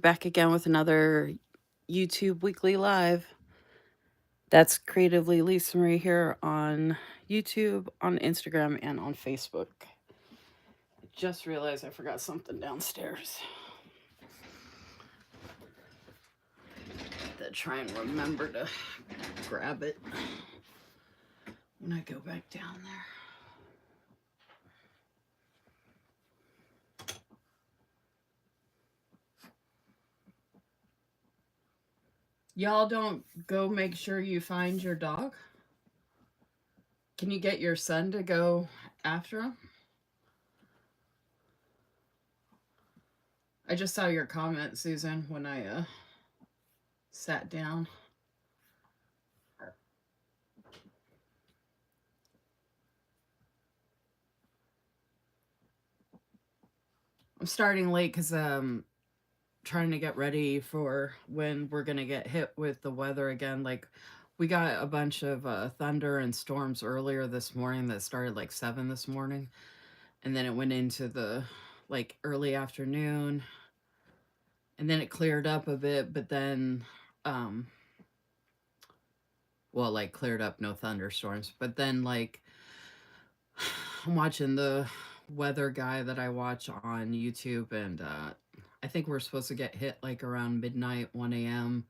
Back again with another YouTube weekly live. That's Creatively Lisamarie here on YouTube, on Instagram, and on Facebook. I just realized I forgot something downstairs. To try and remember to grab it when I go back down there. Y'all don't go make sure you find your dog? Can you get your son to go after him? I just saw your comment, Susan, when I sat down. I'm starting late because trying to get ready for when we're gonna get hit with the weather again. Like we got a bunch of thunder and storms earlier this morning that started like 7 this morning, and then it went into the like early afternoon, and then it cleared up a bit, but then um well, like cleared up, no thunderstorms, but then like I'm watching the weather guy that I watch on YouTube, and I think we're supposed to get hit like around midnight, 1 a.m.,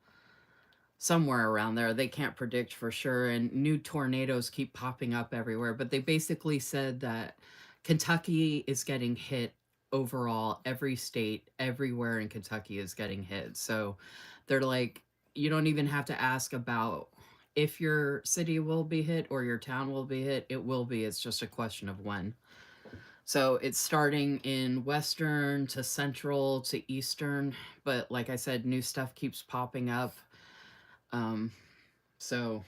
somewhere around there. They can't predict for sure, and new tornadoes keep popping up everywhere. But they basically said that Kentucky is getting hit overall. Every state, everywhere in Kentucky is getting hit. So they're like, you don't even have to ask about if your city will be hit or your town will be hit. It will be. It's just a question of when. So it's starting in western to central to eastern, but like I said, new stuff keeps popping up. Um, so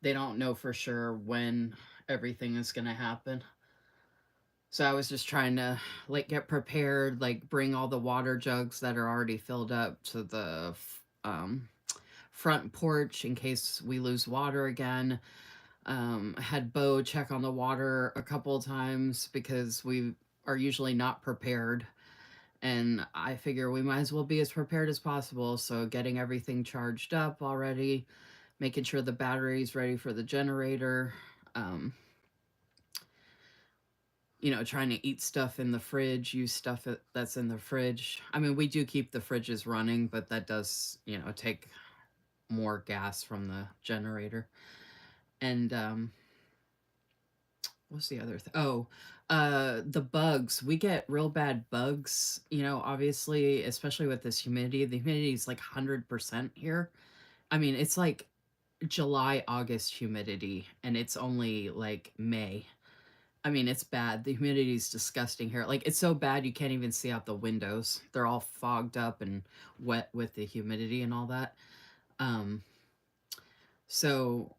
they don't know for sure when everything is going to happen. So I was just trying to like get prepared, like bring all the water jugs that are already filled up to the front porch in case we lose water again. I had Bo check on the water a couple of times because we are usually not prepared. And I figure we might as well be as prepared as possible. So getting everything charged up already, making sure the battery's ready for the generator, um, trying to eat stuff in the fridge, use stuff that's in the fridge. I mean, we do keep the fridges running, but that does, take more gas from the generator. And what's the other thing? Oh, the bugs. We get real bad bugs, obviously, especially with this humidity. The humidity is like 100% here. I mean, it's like July, August humidity, and it's only like May. I mean, it's bad. The humidity is disgusting here. Like, it's so bad you can't even see out the windows. They're all fogged up and wet with the humidity and all that. Um, so,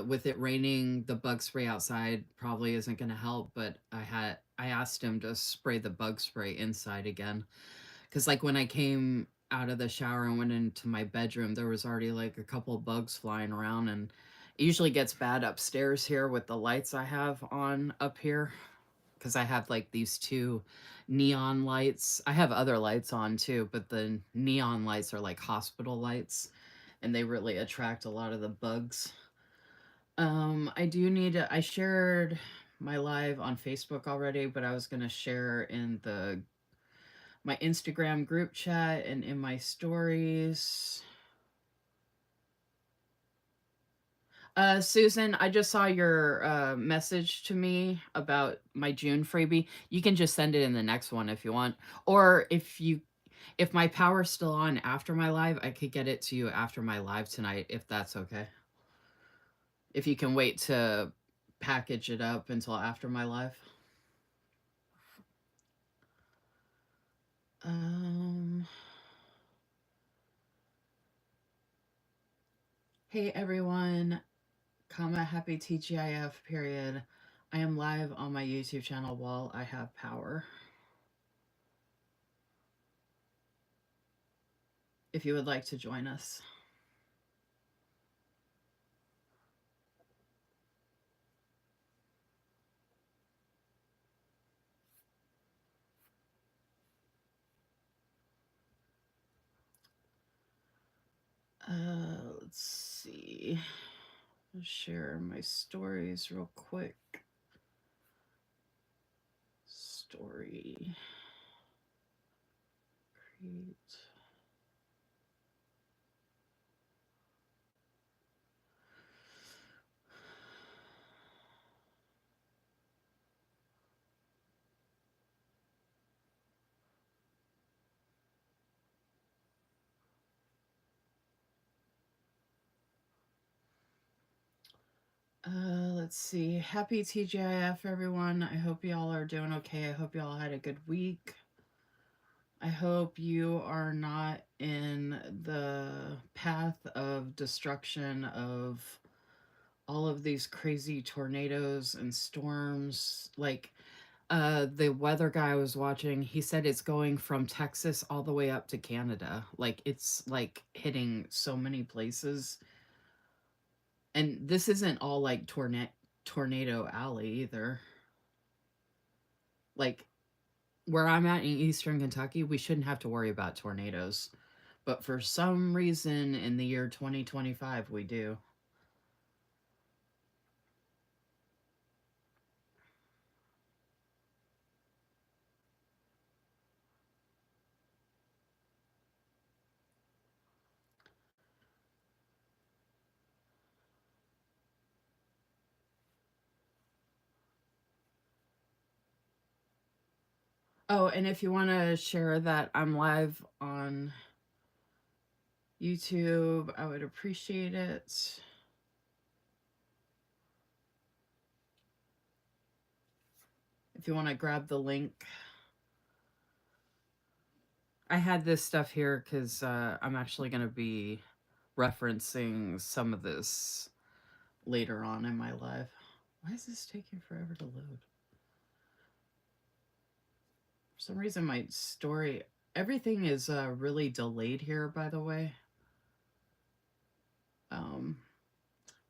with it raining, the bug spray outside probably isn't going to help. But I asked him to spray the bug spray inside again, because like when I came out of the shower and went into my bedroom, there was already like a couple bugs flying around, and it usually gets bad upstairs here with the lights I have on up here, because I have like these two neon lights. I have other lights on too, but the neon lights are like hospital lights, and they really attract a lot of the bugs. I do need to, I shared my live on Facebook already, but I was going to share in the my Instagram group chat and in my stories. Susan, I just saw your message to me about my June freebie. You can just send it in the next one if you want. Or if my power's still on after my live, I could get it to you after my live tonight, if that's okay. If you can wait to package it up until after my live. Um, hey everyone, happy TGIF period. I am live on my YouTube channel while I have power. If you would like to join us. see. I'll share my stories real quick. Story. Create. Let's see. Happy TGIF, everyone. I hope y'all are doing okay. I hope y'all had a good week. I hope you are not in the path of destruction of all of these crazy tornadoes and storms. Like, the weather guy I was watching, he said it's going from Texas all the way up to Canada. Like, it's like hitting so many places. And this isn't all like tornado alley either. Like, where I'm at in eastern Kentucky, we shouldn't have to worry about tornadoes. But for some reason in the year 2025, we do. Oh, and if you want to share that I'm live on YouTube, I would appreciate it. If you want to grab the link. I had this stuff here because I'm actually going to be referencing some of this later on in my live. Why is this taking forever to load? For some reason, my story, everything is really delayed here, by the way.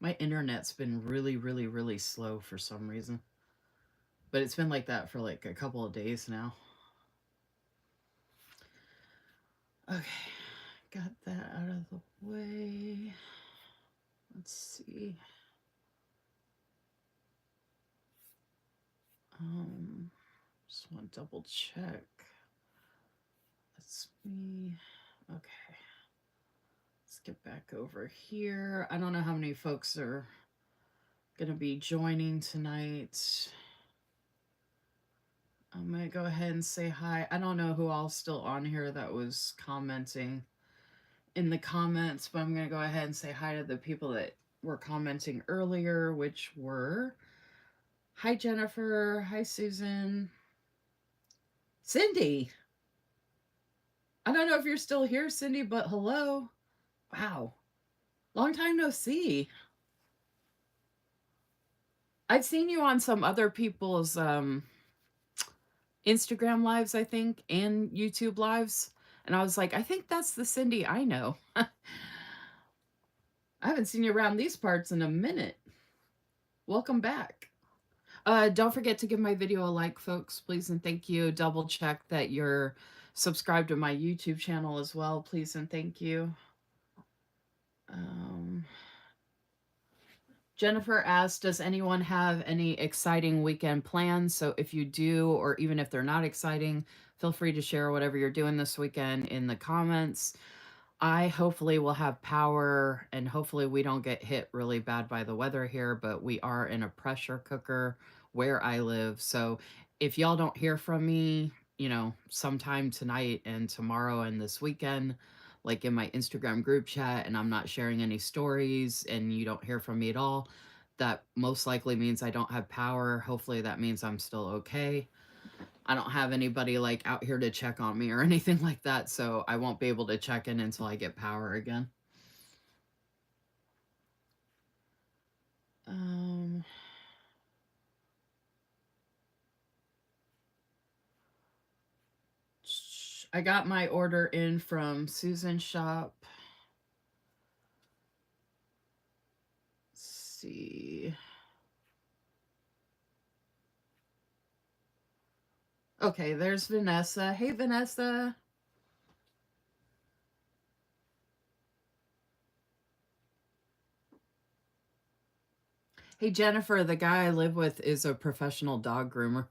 My internet's been really, really, really slow for some reason. But it's been like that for like a couple of days now. Okay, got that out of the way. Let's see. Just want to double check. That's me. Okay. Let's get back over here. I don't know how many folks are going to be joining tonight. I'm going to go ahead and say hi. I don't know who all's still on here that was commenting in the comments, but I'm going to go ahead and say hi to the people that were commenting earlier, which were hi, Jennifer. Hi, Susan. Cindy. I don't know if you're still here, Cindy, but hello. Wow. Long time no see. I've seen you on some other people's Instagram lives, I think, and YouTube lives. And I was like, I think that's the Cindy I know. I haven't seen you around these parts in a minute. Welcome back. Don't forget to give my video a like, folks, please and thank you. Double check that you're subscribed to my YouTube channel as well, please and thank you. Jennifer asked, does anyone have any exciting weekend plans? So if you do, or even if they're not exciting, feel free to share whatever you're doing this weekend in the comments. I hopefully will have power, and hopefully we don't get hit really bad by the weather here, but we are in a pressure cooker where I live. So if y'all don't hear from me, sometime tonight and tomorrow and this weekend, like in my Instagram group chat, and I'm not sharing any stories and you don't hear from me at all, that most likely means I don't have power. Hopefully that means I'm still okay. I don't have anybody like out here to check on me or anything like that, so I won't be able to check in until I get power again. I got my order in from Susan's shop. Let's see. Okay, there's Vanessa. Hey, Vanessa. Hey, Jennifer, the guy I live with is a professional dog groomer.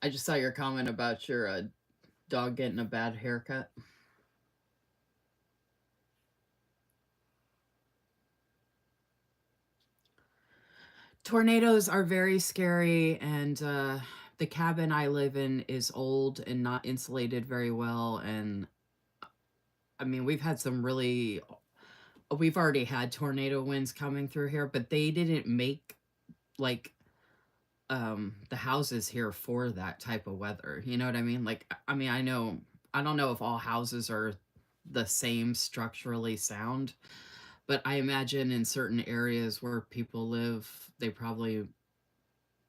I just saw your comment about your dog getting a bad haircut. Tornadoes are very scary, and the cabin I live in is old and not insulated very well. And I mean, we've already had tornado winds coming through here, but they didn't make like the houses here for that type of weather. You know what I mean? Like, I mean, I don't know if all houses are the same structurally sound, but I imagine in certain areas where people live, they probably,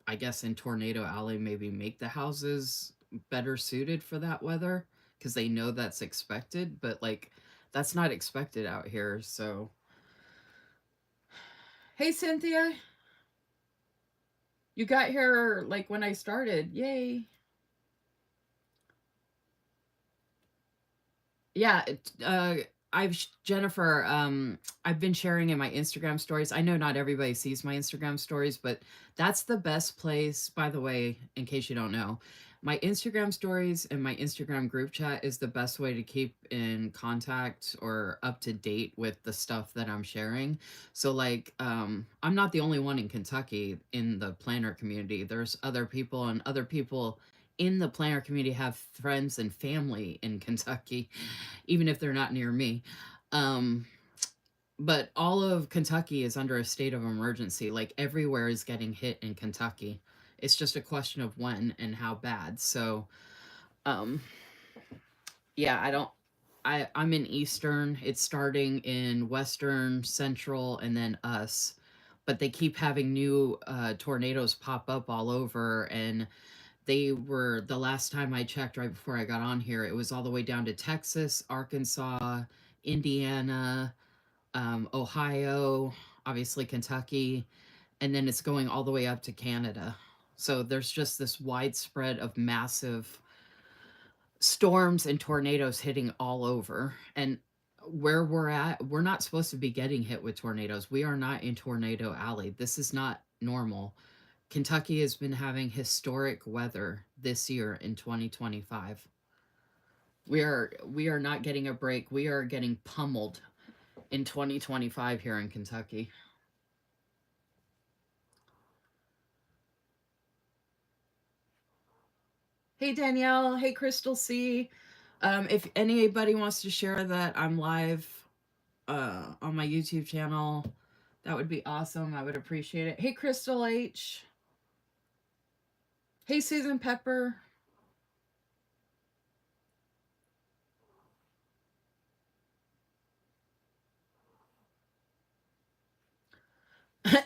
I guess in Tornado Alley, maybe make the houses better suited for that weather because they know that's expected, but like that's not expected out here. So, hey, Cynthia, you got here like when I started. Yay. Yeah, Jennifer. I've been sharing in my Instagram stories. I know not everybody sees my Instagram stories, but that's the best place. By the way, in case you don't know, my Instagram stories and my Instagram group chat is the best way to keep in contact or up to date with the stuff that I'm sharing. So, like, I'm not the only one in Kentucky in the planner community. There's other people, and other people in the planner community have friends and family in Kentucky, even if they're not near me. Um, but all of Kentucky is under a state of emergency. Like everywhere is getting hit in Kentucky. It's just a question of when and how bad. So, um, yeah, I'm in Eastern. It's starting in Western, Central, and then us. But they keep having new tornadoes pop up all over, and they were the last time I checked right before I got on here, it was all the way down to Texas, Arkansas, Indiana, Ohio, obviously Kentucky, and then it's going all the way up to Canada. So there's just this widespread of massive storms and tornadoes hitting all over. And where we're at, we're not supposed to be getting hit with tornadoes. We are not in Tornado Alley. This is not normal. Kentucky has been having historic weather this year in 2025. We are not getting a break. We are getting pummeled in 2025 here in Kentucky. Hey Danielle, hey Crystal C. If anybody wants to share that I'm live on my YouTube channel, that would be awesome. I would appreciate it. Hey Crystal H. Hey Susan Pepper.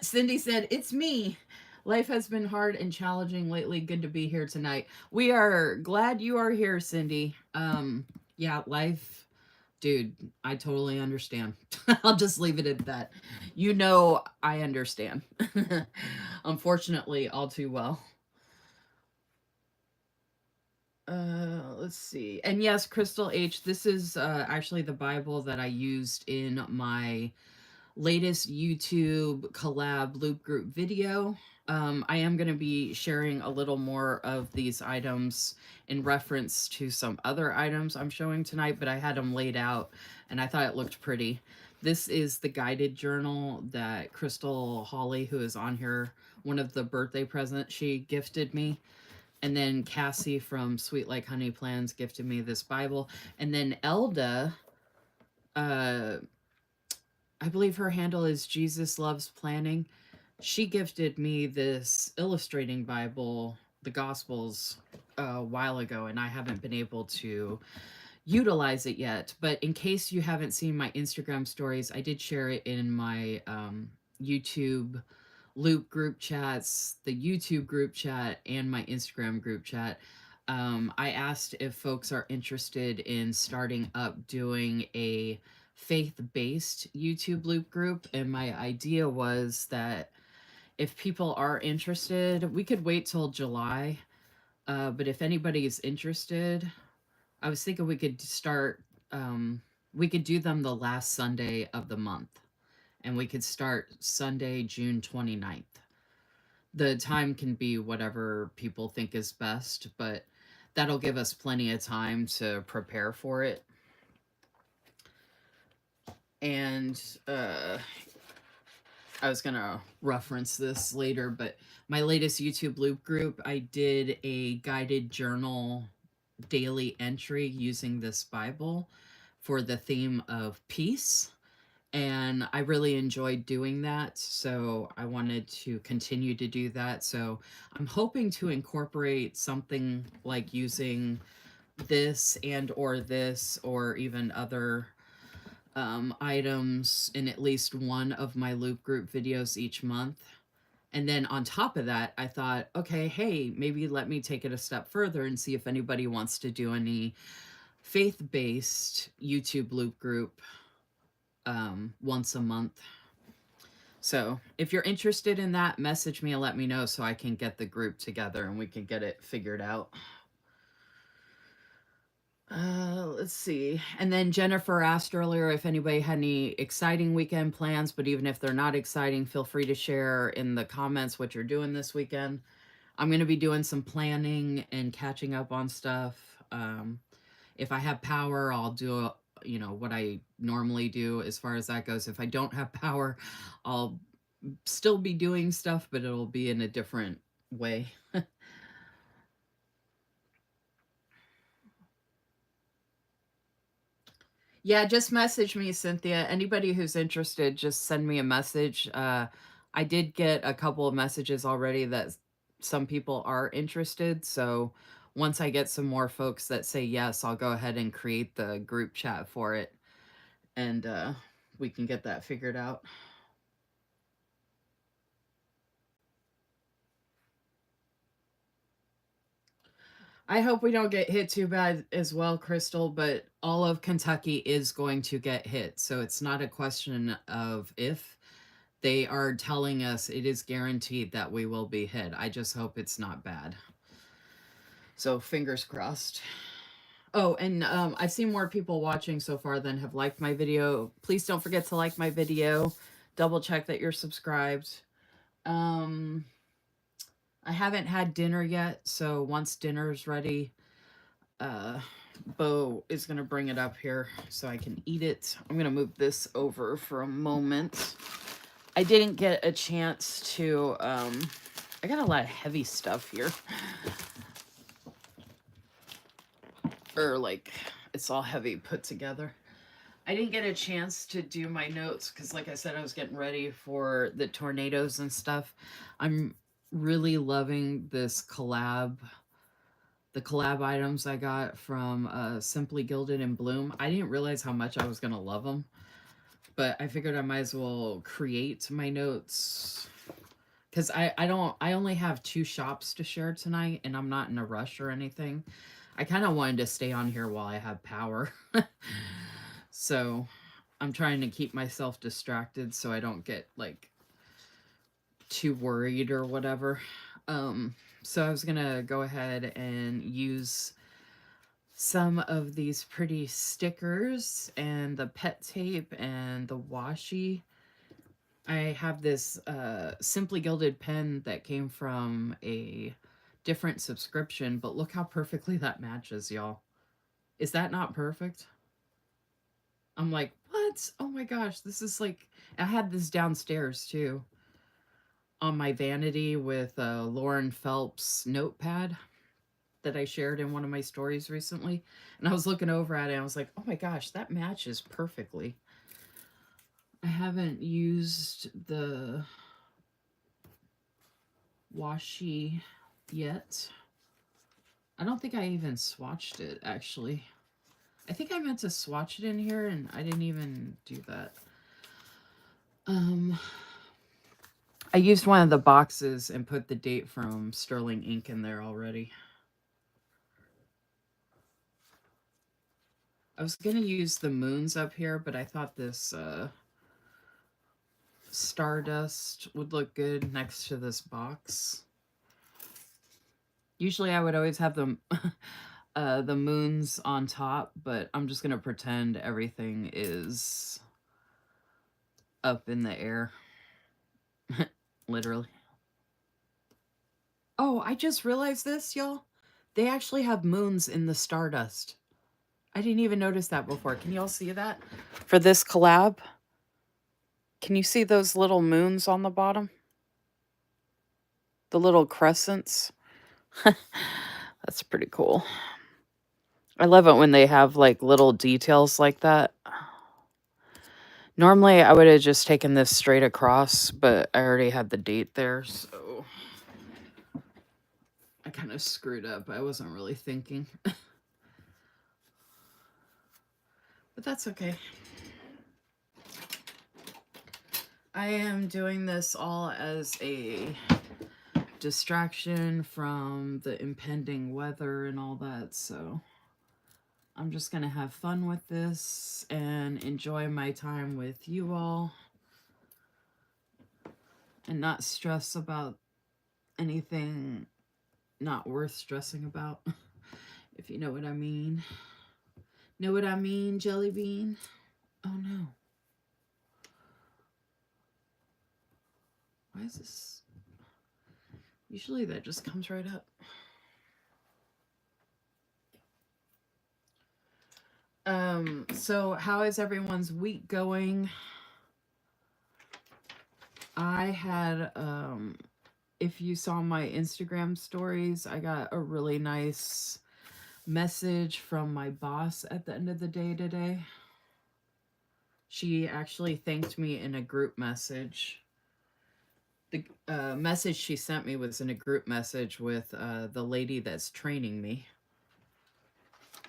Cindy said, "It's me. Life has been hard and challenging lately. Good to be here tonight. We are glad you are here, Cindy. Yeah, life, dude, I totally understand. I'll just leave it at that. You know, I understand. Unfortunately, all too well. Let's see. And yes, Crystal H, this is actually the Bible that I used in my latest YouTube collab loop group video. I am going to be sharing a little more of these items in reference to some other items I'm showing tonight, but I had them laid out and I thought it looked pretty. This is the guided journal that Crystal Holly, who is on here, one of the birthday presents she gifted me. And then Cassie from Sweet Like Honey Plans gifted me this Bible. And then Elda, uh, I believe her handle is Jesus Loves Planning. She gifted me this illustrating Bible, the Gospels, a while ago, and I haven't been able to utilize it yet. But in case you haven't seen my Instagram stories, I did share it in my YouTube loop group chats, the YouTube group chat, and my Instagram group chat. I asked if folks are interested in starting up doing a faith based YouTube loop group. And my idea was that if people are interested, we could wait till July. But if anybody is interested, I was thinking we could start, we could do them the last Sunday of the month and we could start Sunday, June 29th. The time can be whatever people think is best, but that'll give us plenty of time to prepare for it. And I was going to reference this later, but my latest YouTube loop group, I did a guided journal daily entry using this Bible for the theme of peace. And I really enjoyed doing that. So I wanted to continue to do that. So I'm hoping to incorporate something like using this or even other items in at least one of my loop group videos each month. And then on top of that, I thought, okay, hey, maybe let me take it a step further and see if anybody wants to do any faith-based YouTube loop group once a month. So if you're interested in that, message me and let me know so I can get the group together and we can get it figured out. Let's see. And then Jennifer asked earlier if anybody had any exciting weekend plans, but even if they're not exciting, feel free to share in the comments what you're doing this weekend. I'm going to be doing some planning and catching up on stuff. If I have power, I'll do, what I normally do as far as that goes. If I don't have power, I'll still be doing stuff, but it'll be in a different way. Yeah, just message me, Cynthia. Anybody who's interested, just send me a message. I did get a couple of messages already that some people are interested. So once I get some more folks that say yes, I'll go ahead and create the group chat for it. And we can get that figured out. I hope we don't get hit too bad as well, Crystal, but all of Kentucky is going to get hit. So it's not a question of if. They are telling us it is guaranteed that we will be hit. I just hope it's not bad. So fingers crossed. Oh, and I've seen more people watching so far than have liked my video. Please don't forget to like my video. Double check that you're subscribed. Um, I haven't had dinner yet, so once dinner's ready, Bo is going to bring it up here so I can eat it. I'm going to move this over for a moment. I didn't get a chance to, I got a lot of heavy stuff here. Or like, it's all heavy put together. I didn't get a chance to do my notes because, like I said, I was getting ready for the tornadoes and stuff. I'm really loving this collab. The collab items I got from Simply Gilded in Bloom. I didn't realize how much I was going to love them. But I figured I might as well create my notes. Because I only have 2 shops to share tonight. And I'm not in a rush or anything. I kind of wanted to stay on here while I have power. So I'm trying to keep myself distracted so I don't get like too worried or whatever. So I was gonna go ahead and use some of these pretty stickers and the pet tape and the washi. I have this Simply Gilded pen that came from a different subscription, but look how perfectly that matches, y'all. Is that not perfect? I'm like, what? Oh my gosh, this is like, I had this downstairs too on my vanity with a Lauren Phelps notepad that I shared in one of my stories recently. And I was looking over at it and I was like, oh my gosh, that matches perfectly. I haven't used the washi yet. I don't think I even swatched it actually. I think I meant to swatch it in here and I didn't even do that. I used one of the boxes and put the date from Sterling Ink in there already. I was going to use the moons up here, but I thought this stardust would look good next to this box. Usually I would always have them the moons on top, but I'm just going to pretend everything is up in the air. Literally. Oh, I just realized this, y'all. They actually have moons in the stardust. I didn't even notice that before. Can y'all see that? For this collab, can you see those little moons on the bottom? The little crescents? That's pretty cool. I love it when they have like little details like that. Normally, I would have just taken this straight across, but I already had the date there, so I kind of screwed up. I wasn't really thinking. But that's okay. I am doing this all as a distraction from the impending weather and all that, so I'm just gonna have fun with this and enjoy my time with you all and not stress about anything not worth stressing about, if you know what I mean. Know what I mean, Jelly Bean? Oh no. Why is this? Usually that just comes right up. So how is everyone's week going? I had, if you saw my Instagram stories, I got a really nice message from my boss at the end of the day today. She actually thanked me in a group message. The message she sent me was in a group message with the lady that's training me.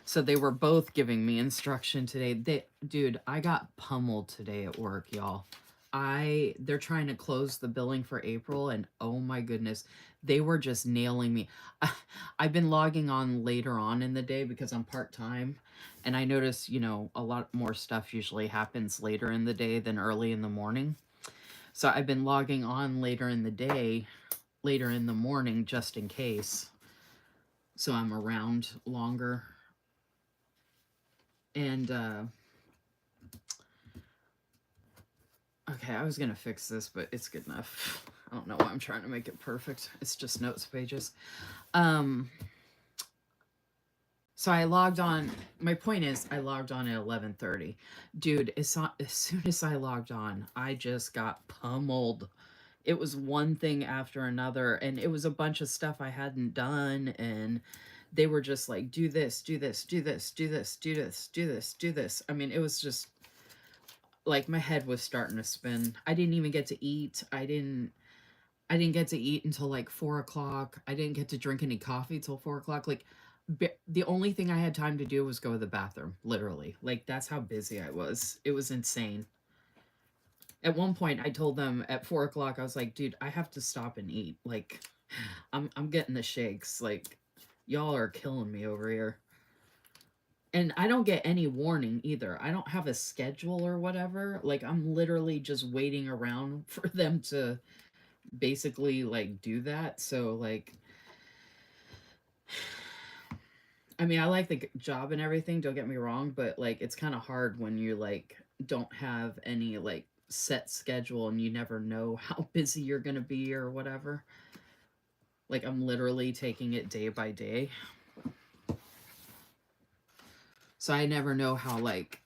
So they were both giving me instruction today. Dude, I got pummeled today at work, y'all. They're trying to close the billing for April, and oh my goodness, they were just nailing me. I've been logging on later on in the day because I'm part-time, and I notice, a lot more stuff usually happens later in the day than early in the morning. So I've been logging on later in the day, later in the morning, just in case. So I'm around longer. And, okay, I was going to fix this, but it's good enough. I don't know why I'm trying to make it perfect. It's just notes pages. So I logged on. My point is, I logged on at 11:30. Dude, as soon as I logged on, I just got pummeled. It was one thing after another, and it was a bunch of stuff I hadn't done, and they were just like, do this, do this, do this, do this, do this, do this, do this. I mean, it was just like my head was starting to spin. I didn't even get to eat. I didn't get to eat until like 4 o'clock. I didn't get to drink any coffee till 4 o'clock. Like the only thing I had time to do was go to the bathroom, literally. Like that's how busy I was. It was insane. At one point I told them at 4 o'clock, I was like, dude, I have to stop and eat. Like I'm getting the shakes. Like y'all are killing me over here. And I don't get any warning either. I don't have a schedule or whatever. Like I'm literally just waiting around for them to basically like do that. So like I mean, I like the job and everything, don't get me wrong, but like it's kind of hard when you like don't have any like set schedule and you never know how busy you're going to be or whatever. Like I'm literally taking it day by day. So I never know how like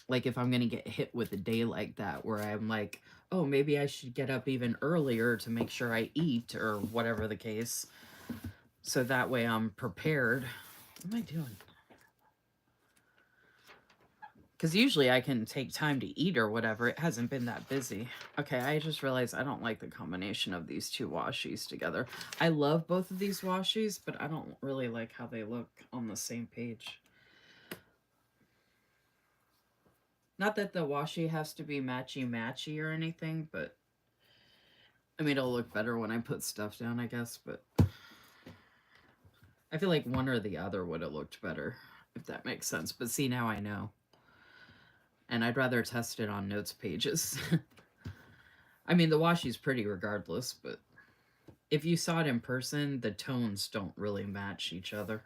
if I'm going to get hit with a day like that where I'm like, "Oh, maybe I should get up even earlier to make sure I eat," or whatever the case. So that way I'm prepared. What am I doing? Because usually I can take time to eat or whatever. It hasn't been that busy. Okay, I just realized I don't like the combination of these two washies together. I love both of these washies, but I don't really like how they look on the same page. Not that the washi has to be matchy-matchy or anything, but I mean, it'll look better when I put stuff down, I guess, but I feel like one or the other would have looked better, if that makes sense. But see, now I know. And I'd rather test it on notes pages. I mean, the washi's pretty regardless, but if you saw it in person, the tones don't really match each other.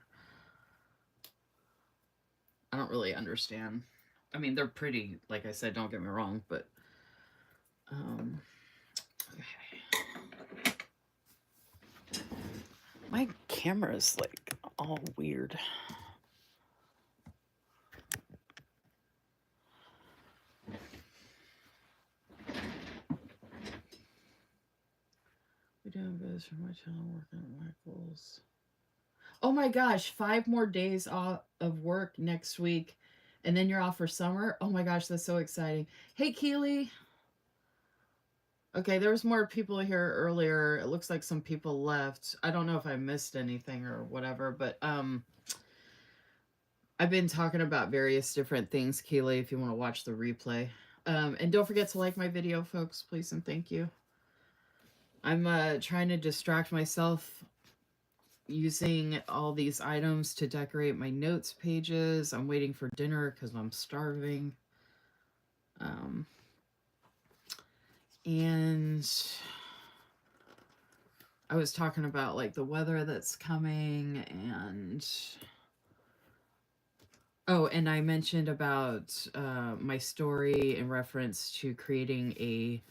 I don't really understand. I mean, they're pretty, like I said, don't get me wrong, but Um, okay. My camera's like all weird. We're doing this for my channel, working on my goals. Oh my gosh, 5 more days off of work next week, and then you're off for summer. Oh my gosh, that's so exciting. Hey, Keely. Okay, there was more people here earlier. It looks like some people left. I don't know if I missed anything or whatever, but I've been talking about various different things, Keely, if you want to watch the replay. And don't forget to like my video, folks, please and thank you. I'm trying to distract myself using all these items to decorate my notes pages. I'm waiting for dinner because I'm starving. And I was talking about like the weather that's coming, and oh, and I mentioned about my story in reference to creating a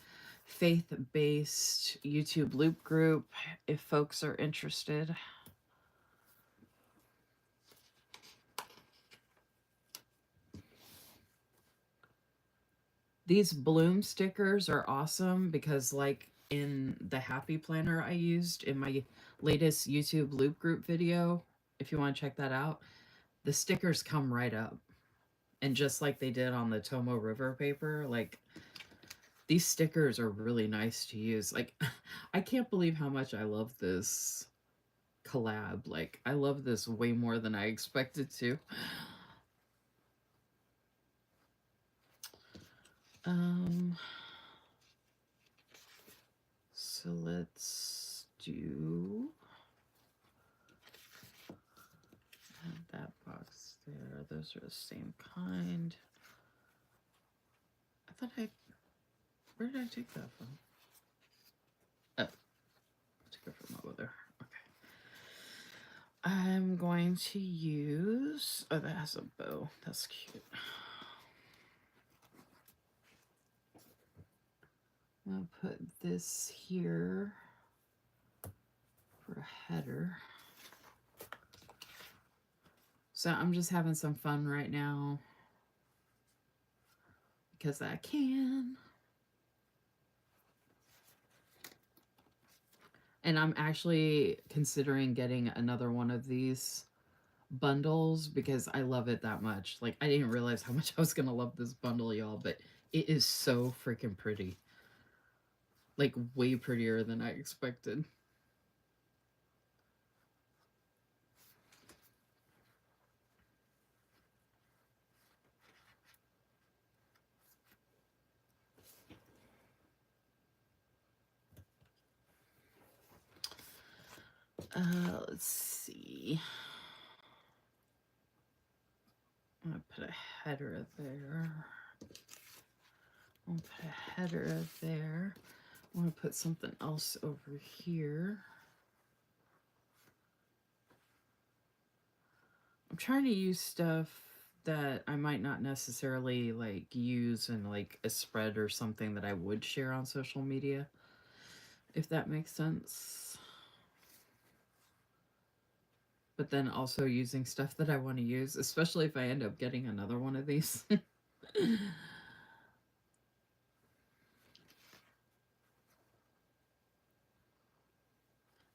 faith-based YouTube loop group if folks are interested. These bloom stickers are awesome because, like, in the happy planner I used in my latest YouTube loop group video, if you want to check that out, the stickers come right up. And just like they did on the Tomo River paper, like, these stickers are really nice to use. Like, I can't believe how much I love this collab. Like, I love this way more than I expected to. So let's do that box there. Those are the same kind. I thought where did I take that from? Oh, I took it from over there. Okay. I'm going to use, oh, that has a bow. That's cute. I'm going to put this here for a header. So I'm just having some fun right now because I can. And I'm actually considering getting another one of these bundles because I love it that much. Like, I didn't realize how much I was going to love this bundle, y'all, but it is so freaking pretty. Like, way prettier than I expected. Let's see. I'm going to put a header there. I'm going to put a header there. I'm going to put something else over here. I'm trying to use stuff that I might not necessarily like use in like a spread or something that I would share on social media, if that makes sense. But then also using stuff that I want to use, especially if I end up getting another one of these.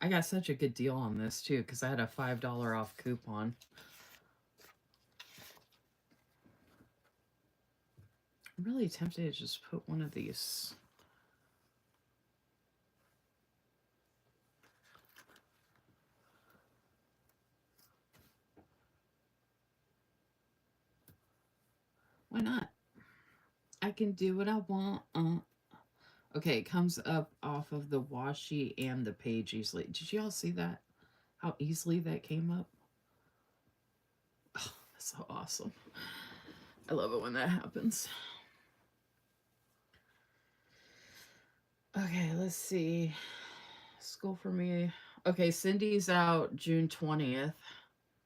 I got such a good deal on this too because I had a $5 off coupon. I'm really tempted to just put one of these. Why not? I can do what I want. Okay, it comes up off of the washi and the page easily. Did you all see that? How easily that came up? Oh, that's so awesome. I love it when that happens. Okay, let's see. School for me. Okay, Cindy's out June 20th.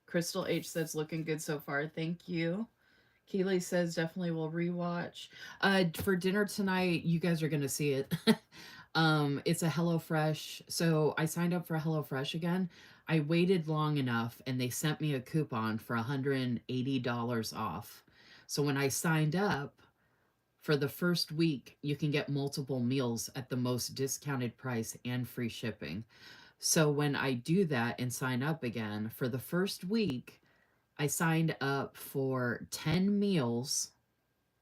Crystal H says looking good so far. Thank you. Keely says definitely will rewatch. For dinner tonight, you guys are gonna see it. It's a HelloFresh. So I signed up for HelloFresh again. I waited long enough, and they sent me a coupon for $180 off. So when I signed up for the first week, you can get multiple meals at the most discounted price and free shipping. So when I do that and sign up again for the first week, I signed up for 10 meals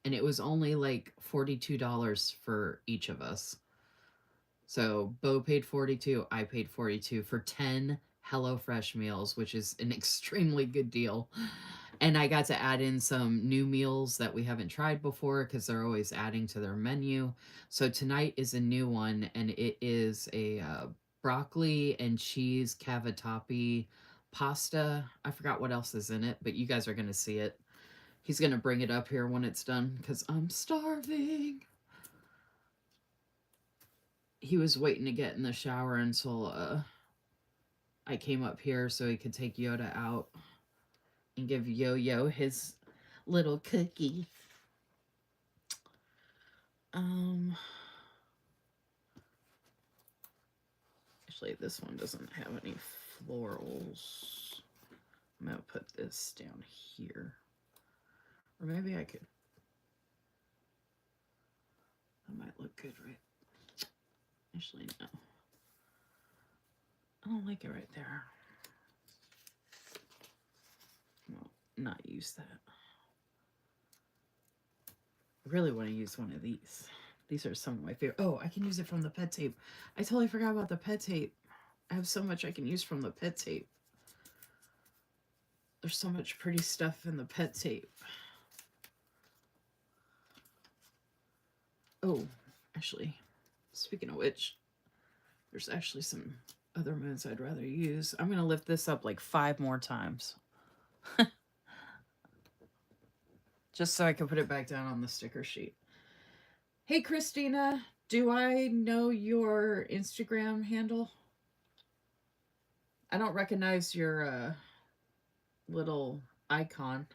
and it was only like $42 for each of us. So Bo paid 42, I paid 42 for 10 HelloFresh meals, which is an extremely good deal. And I got to add in some new meals that we haven't tried before because they're always adding to their menu. So tonight is a new one, and it is a broccoli and cheese cavatappi pasta. I forgot what else is in it, but you guys are going to see it. He's going to bring it up here when it's done because I'm starving. He was waiting to get in the shower until I came up here so he could take Yoda out and give Yo-Yo his little cookie. Actually, this one doesn't have any florals. I'm going to put this down here. Or maybe I could. That might look good, right? Actually, no. I don't like it right there. Well, not use that. I really want to use one of these. These are some of my favorite. Oh, I can use it from the pet tape. I totally forgot about the pet tape. I have so much I can use from the pet tape. There's so much pretty stuff in the pet tape. Oh, actually, speaking of which, there's actually some other moons I'd rather use. I'm going to lift this up like 5 more times. Just so I can put it back down on the sticker sheet. Hey, Christina, do I know your Instagram handle? I don't recognize your little icon.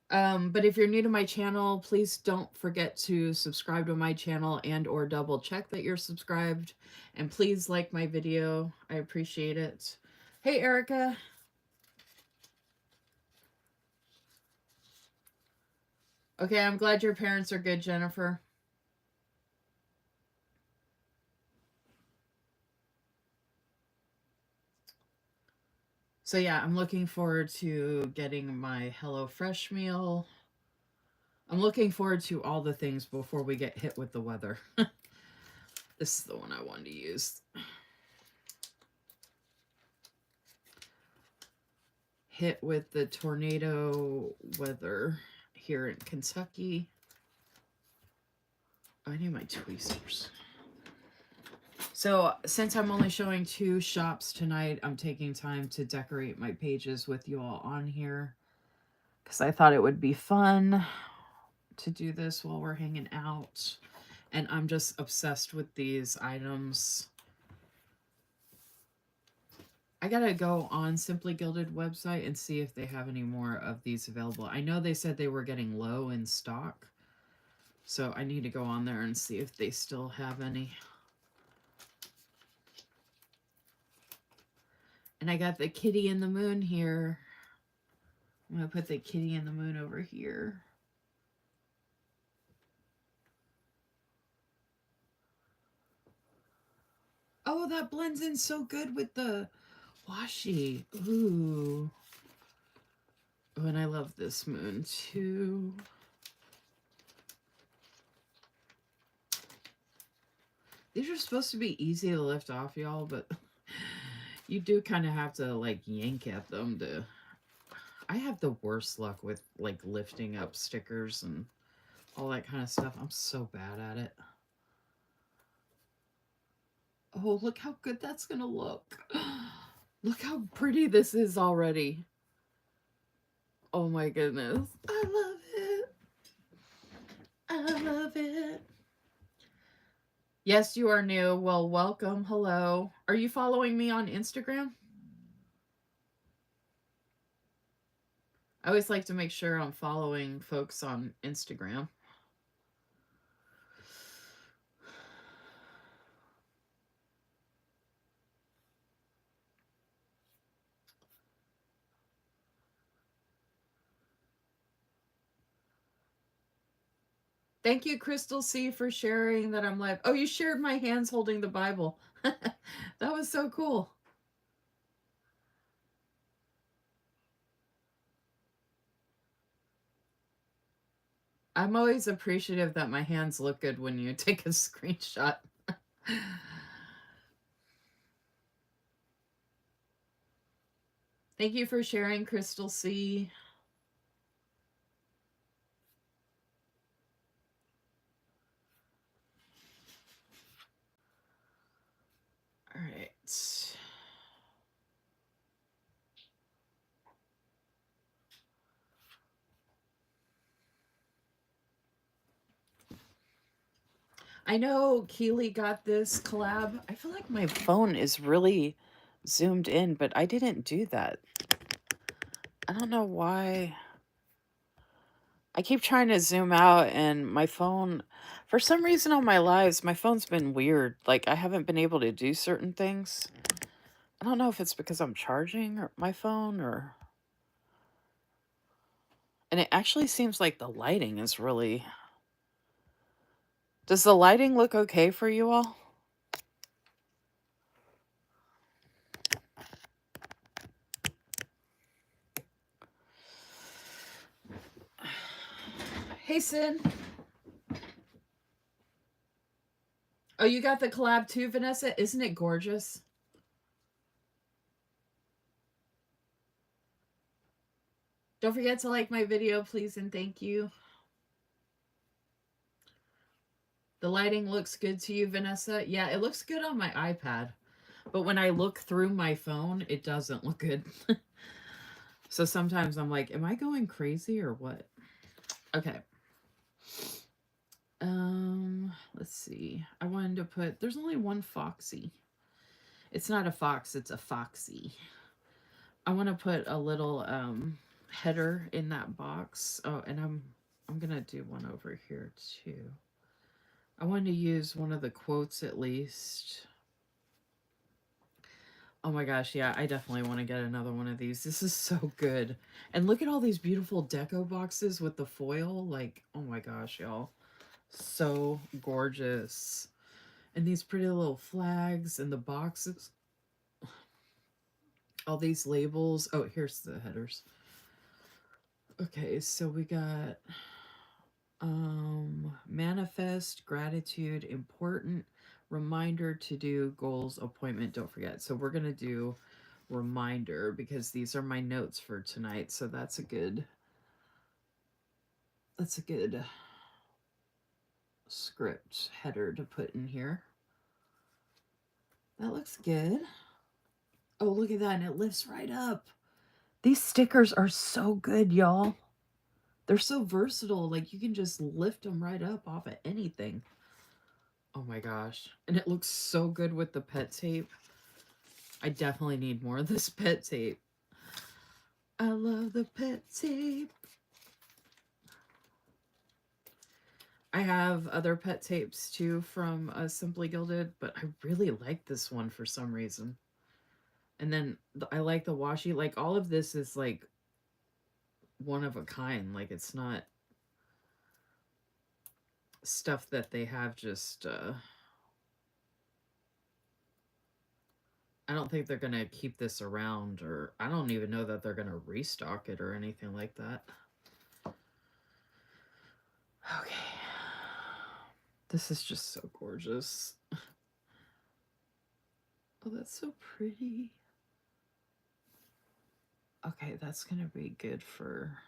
But if you're new to my channel, please don't forget to subscribe to my channel and or double check that you're subscribed. And please like my video. I appreciate it. Hey, Erica. Okay, I'm glad your parents are good, Jennifer. So yeah, I'm looking forward to getting my HelloFresh meal. I'm looking forward to all the things before we get hit with the weather. This is the one I wanted to use. Hit with the tornado weather here in Kentucky. I need my tweezers. So since I'm only showing 2 shops tonight, I'm taking time to decorate my pages with you all on here because I thought it would be fun to do this while we're hanging out. And I'm just obsessed with these items. I gotta go on Simply Gilded website and see if they have any more of these available. I know they said they were getting low in stock, so I need to go on there and see if they still have any. And I got the Kitty in the Moon here. I'm gonna put the Kitty in the Moon over here. Oh, that blends in so good with the washi. Ooh. Oh, and I love this moon too. These are supposed to be easy to lift off, y'all, but you do kind of have to like yank at them to. I have the worst luck with like lifting up stickers and all that kind of stuff. I'm so bad at it. Oh, look how good that's gonna look. Look how pretty this is already. Oh my goodness. I love it. I love it. Yes, you are new. Well, welcome. Hello. Are you following me on Instagram? I always like to make sure I'm following folks on Instagram. Thank you, Crystal C, for sharing that I'm live. Oh, you shared my hands holding the Bible. That was so cool. I'm always appreciative that my hands look good when you take a screenshot. Thank you for sharing, Crystal C. All right. I know Keely got this collab. I feel like my phone is really zoomed in, but I didn't do that. I don't know why. I keep trying to zoom out and my phone, for some reason on my lives, my phone's been weird. Like I haven't been able to do certain things. I don't know if it's because I'm charging my phone or. And it actually seems like the lighting is really. Does the lighting look okay for you all? Hey, Sin. Oh, you got the collab too, Vanessa? Isn't it gorgeous? Don't forget to like my video, please, and thank you. The lighting looks good to you, Vanessa? Yeah, it looks good on my iPad. But when I look through my phone, it doesn't look good. So sometimes I'm like, am I going crazy or what? Okay. Let's see. I wanted to put, there's only one Foxy. It's not a fox, it's a Foxy. I want to put a little header in that box. Oh, and I'm going to do one over here too. I wanted to use one of the quotes at least. Oh my gosh, yeah, I definitely want to get another one of these. This is so good. And look at all these beautiful deco boxes with the foil. Like, oh my gosh, y'all. So gorgeous. And these pretty little flags and the boxes. All these labels. Oh, here's the headers. Okay, so we got manifest, gratitude, important, reminder to do, goals, appointment, don't forget. So we're going to do reminder because these are my notes for tonight. So that's a good script header to put in here. That looks good. Oh, look at that. And it lifts right up. These stickers are so good, y'all. They're so versatile. Like you can just lift them right up off of anything. Oh my gosh. And it looks so good with the pet tape. I definitely need more of this pet tape. I love the pet tape. I have other pet tapes too from Simply Gilded, but I really like this one for some reason. And then I like the washi. Like all of this is like one of a kind. Like it's not stuff that they have just I don't think they're gonna keep this around, or I don't even know that they're gonna restock it or anything like that. Okay. This is just so gorgeous. Oh, that's so pretty. Okay, that's gonna be good for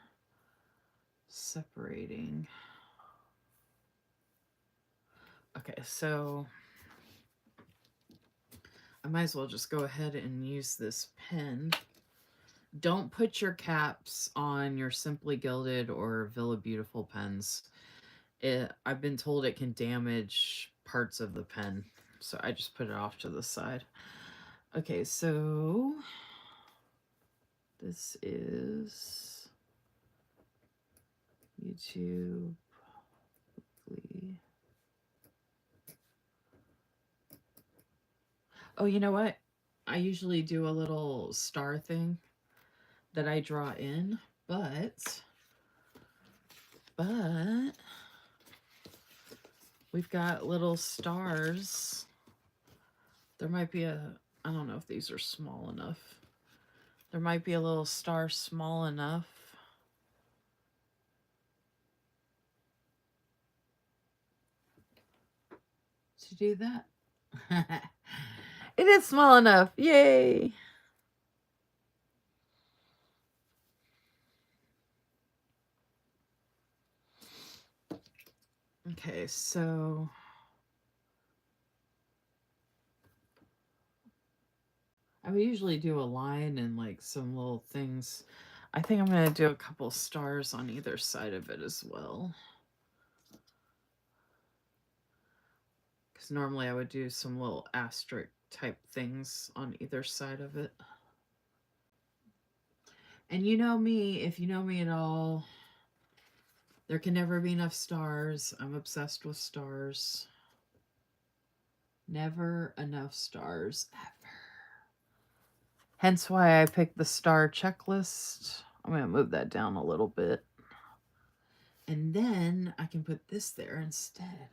separating. Okay, so I might as well just go ahead and use this pen. Don't put your caps on your Simply Gilded or Villa Beautiful pens. I've been told it can damage parts of the pen, so I just put it off to the side. Okay, so this is YouTube. Oh, you know what? I usually do a little star thing that I draw in, but we've got little stars. There might be a, I don't know if these are small enough. There might be a little star small enough. To do that. It is small enough. Yay. Okay, so I would usually do a line and like some little things. I think I'm going to do a couple stars on either side of it as well. Because normally I would do some little asterisk type things on either side of it. And you know me, if you know me at all, there can never be enough stars. I'm obsessed with stars. Never enough stars, ever. Hence why I picked the star checklist. I'm going to move that down a little bit. And then I can put this there instead.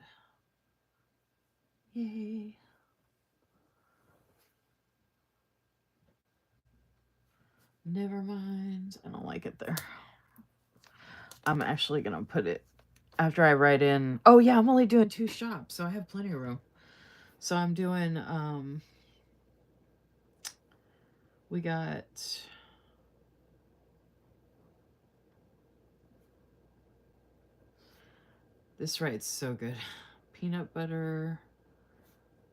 Yay. Never mind. I don't like it there. I'm actually going to put it after I write in. Oh, yeah, I'm only doing 2 shops, so I have plenty of room. So I'm doing, we got... This writes so good. Peanut butter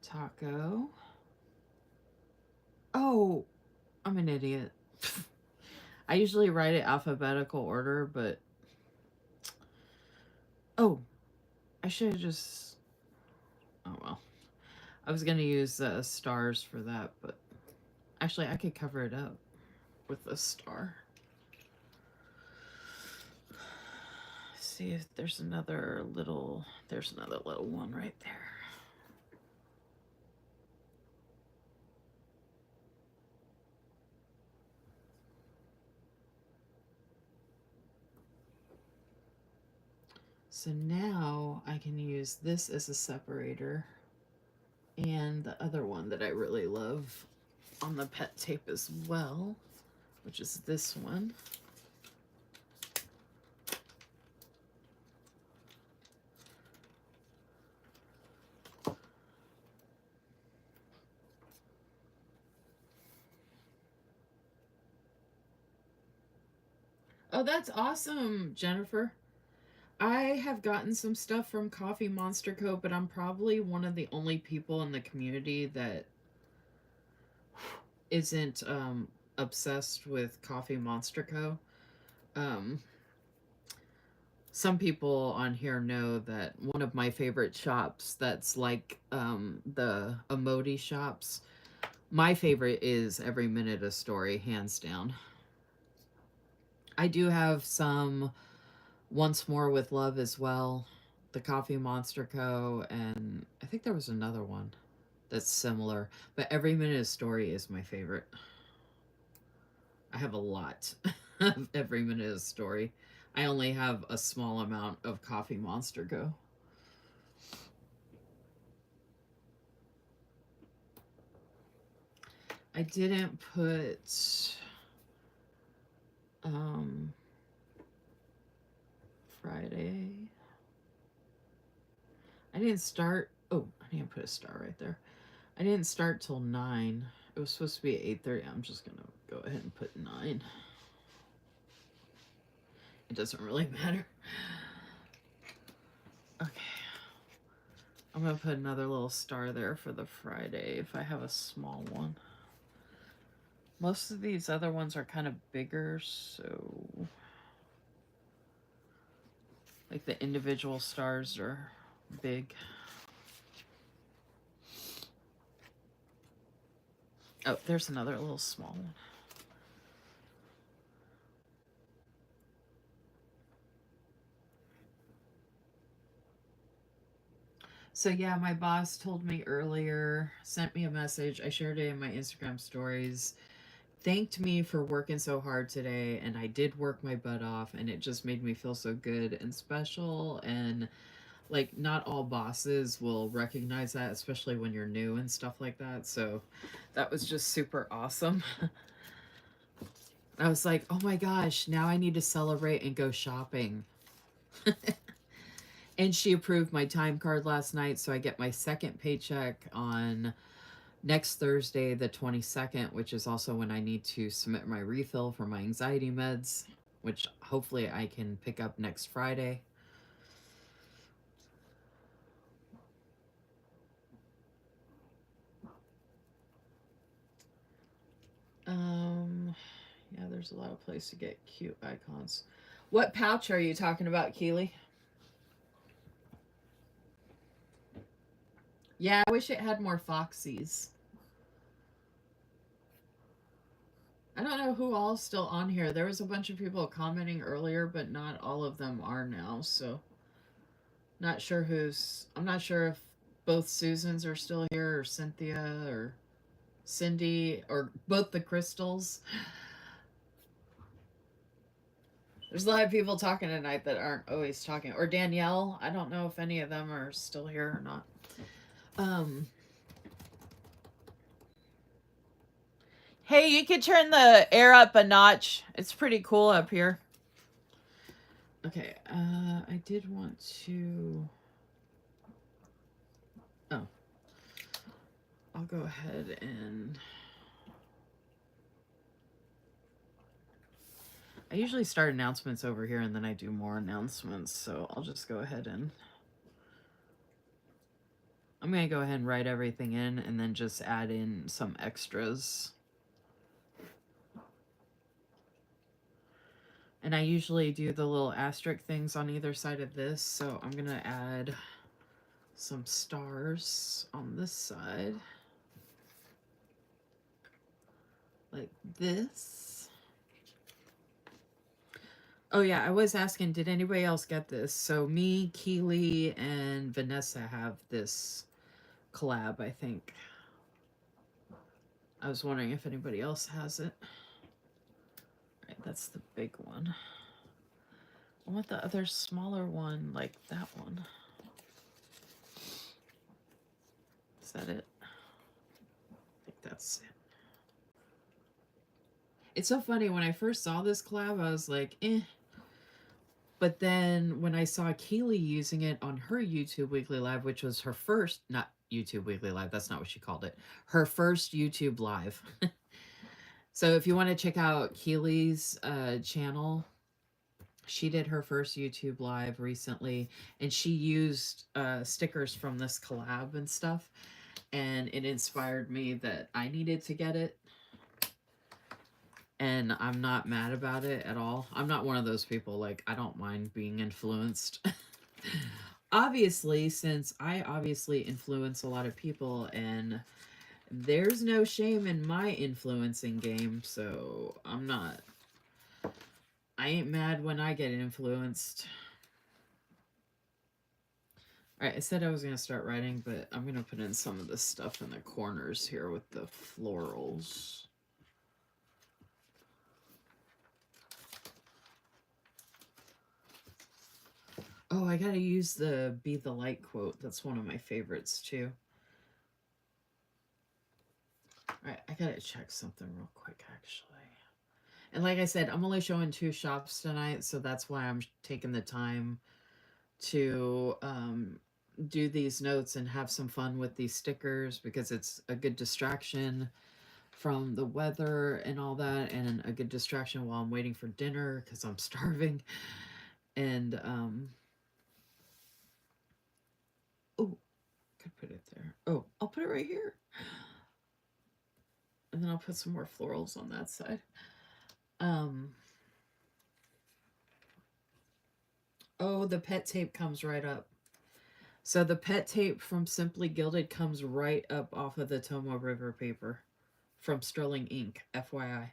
taco. Oh, I'm an idiot. I usually write it alphabetical order, but... Oh, I should have just... Oh, well. I was going to use stars for that, but... Actually, I could cover it up with a star. See if there's another little... There's another little one right there. So now I can use this as a separator and the other one that I really love on the pet tape as well, which is this one. Oh, that's awesome, Jennifer. I have gotten some stuff from Coffee Monster Co., but I'm probably one of the only people in the community that isn't obsessed with Coffee Monster Co. Some people on here know that one of my favorite shops that's like the emoji shops, my favorite is Every Minute a Story, hands down. I do have some Once More with Love as well, the Coffee Monster Co., and I think there was another one that's similar, but Every Minute a Story is my favorite. I have a lot of Every Minute a Story. I only have a small amount of Coffee Monster Co. I didn't put Friday. I didn't start. Oh, I didn't put a star right there. I didn't start till 9. It was supposed to be at 8:30. I'm just gonna go ahead and put 9. It doesn't really matter. Okay. I'm gonna put another little star there for the Friday if I have a small one. Most of these other ones are kind of bigger, so like the individual stars are big. Oh, there's another little small one. So yeah, my boss told me earlier, sent me a message. I shared it in my Instagram stories. Thanked me for working so hard today, and I did work my butt off, and it just made me feel so good and special. And like, not all bosses will recognize that, especially when you're new and stuff like that. So that was just super awesome. I was like, oh my gosh, now I need to celebrate and go shopping. And she approved my time card last night, so I get my second paycheck on next Thursday, the 22nd, which is also when I need to submit my refill for my anxiety meds, which hopefully I can pick up next Friday. Yeah, there's a lot of places to get cute icons. What pouch are you talking about, Keely? Yeah, I wish it had more foxies. I don't know who all's still on here. There was a bunch of people commenting earlier, but not all of them are now, so not sure who's. I'm not sure if both Susans are still here, or Cynthia, or Cindy, or both the Crystals. There's a lot of people talking tonight that aren't always talking. Or Danielle. I don't know if any of them are still here or not. Um, Hey, you could turn the air up a notch. It's pretty cool up here. Okay, I did want to... Oh. I'll go ahead and... I usually start announcements over here and then I do more announcements, so I'll just go ahead and... I'm going to go ahead and write everything in and then just add in some extras. And I usually do the little asterisk things on either side of this, so I'm going to add some stars on this side. Like this. Oh yeah, I was asking, did anybody else get this? So me, Keely, and Vanessa have this collab, I think. I was wondering if anybody else has it. Right, that's the big one. I want the other smaller one, like that one. Is that it? I think that's it. It's so funny, when I first saw this collab, I was like, eh. But then when I saw Keely using it on her YouTube Weekly Live, which was her first, not YouTube Weekly Live, that's not what she called it, her first YouTube Live. So if you want to check out Keely's channel, she did her first YouTube Live recently, and she used stickers from this collab and stuff, and it inspired me that I needed to get it. And I'm not mad about it at all. I'm not one of those people, like, I don't mind being influenced. Obviously, since I obviously influence a lot of people, and there's no shame in my influencing game, so I ain't mad when I get influenced. Alright, I said I was going to start writing, but I'm going to put in some of this stuff in the corners here with the florals. Oh, I gotta use the Be the Light quote. That's one of my favorites, too. Alright, I gotta check something real quick, actually. And like I said, I'm only showing 2 shops tonight, so that's why I'm taking the time to do these notes and have some fun with these stickers, because it's a good distraction from the weather and all that, and a good distraction while I'm waiting for dinner because I'm starving. And oh, could put it there. Oh, I'll put it right here, and then I'll put some more florals on that side. Oh, the pet tape comes right up. So the pet tape from Simply Gilded comes right up off of the Tomo River paper from Sterling Ink, FYI.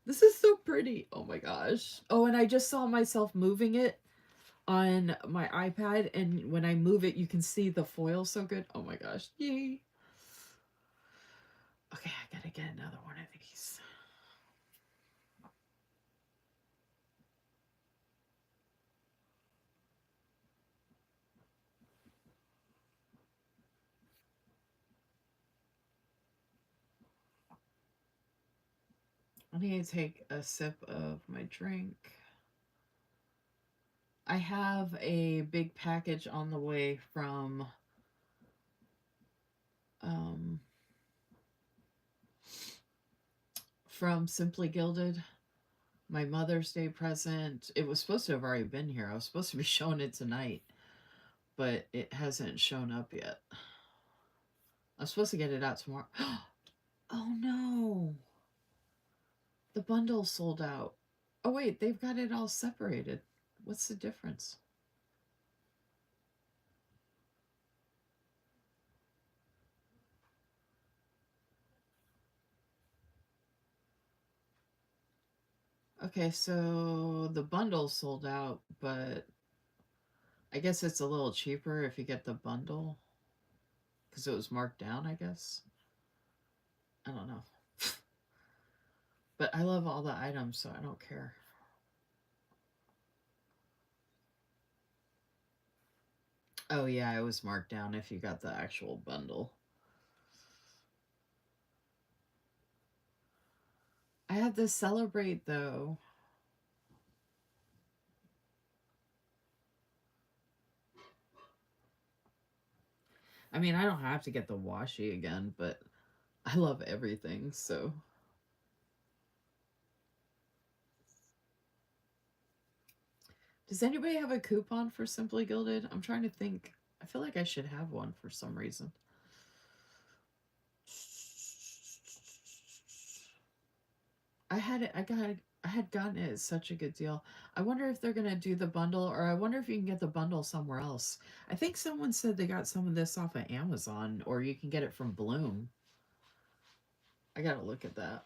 This is so pretty. Oh my gosh. Oh, and I just saw myself moving it on my iPad, and when I move it, you can see the foil so good. Oh my gosh. Yay. Okay, I gotta get another one of these. I need to take a sip of my drink. I have a big package on the way um, from Simply Gilded. My Mother's Day present. It was supposed to have already been here. I was supposed to be showing it tonight, but it hasn't shown up yet. I'm supposed to get it out tomorrow. Oh no. The bundle sold out. Oh wait, they've got it all separated. What's the difference? Okay, so the bundle sold out, but I guess it's a little cheaper if you get the bundle because it was marked down, I guess. I don't know. But I love all the items, so I don't care. Oh yeah, it was marked down if you got the actual bundle. I had to celebrate though. I mean, I don't have to get the washi again, but I love everything, so. Does anybody have a coupon for Simply Gilded? I'm trying to think. I feel like I should have one for some reason. I had it. I had gotten it at such a good deal. I wonder if they're gonna do the bundle, or I wonder if you can get the bundle somewhere else. I think someone said they got some of this off of Amazon, or you can get it from Bloom. I gotta look at that.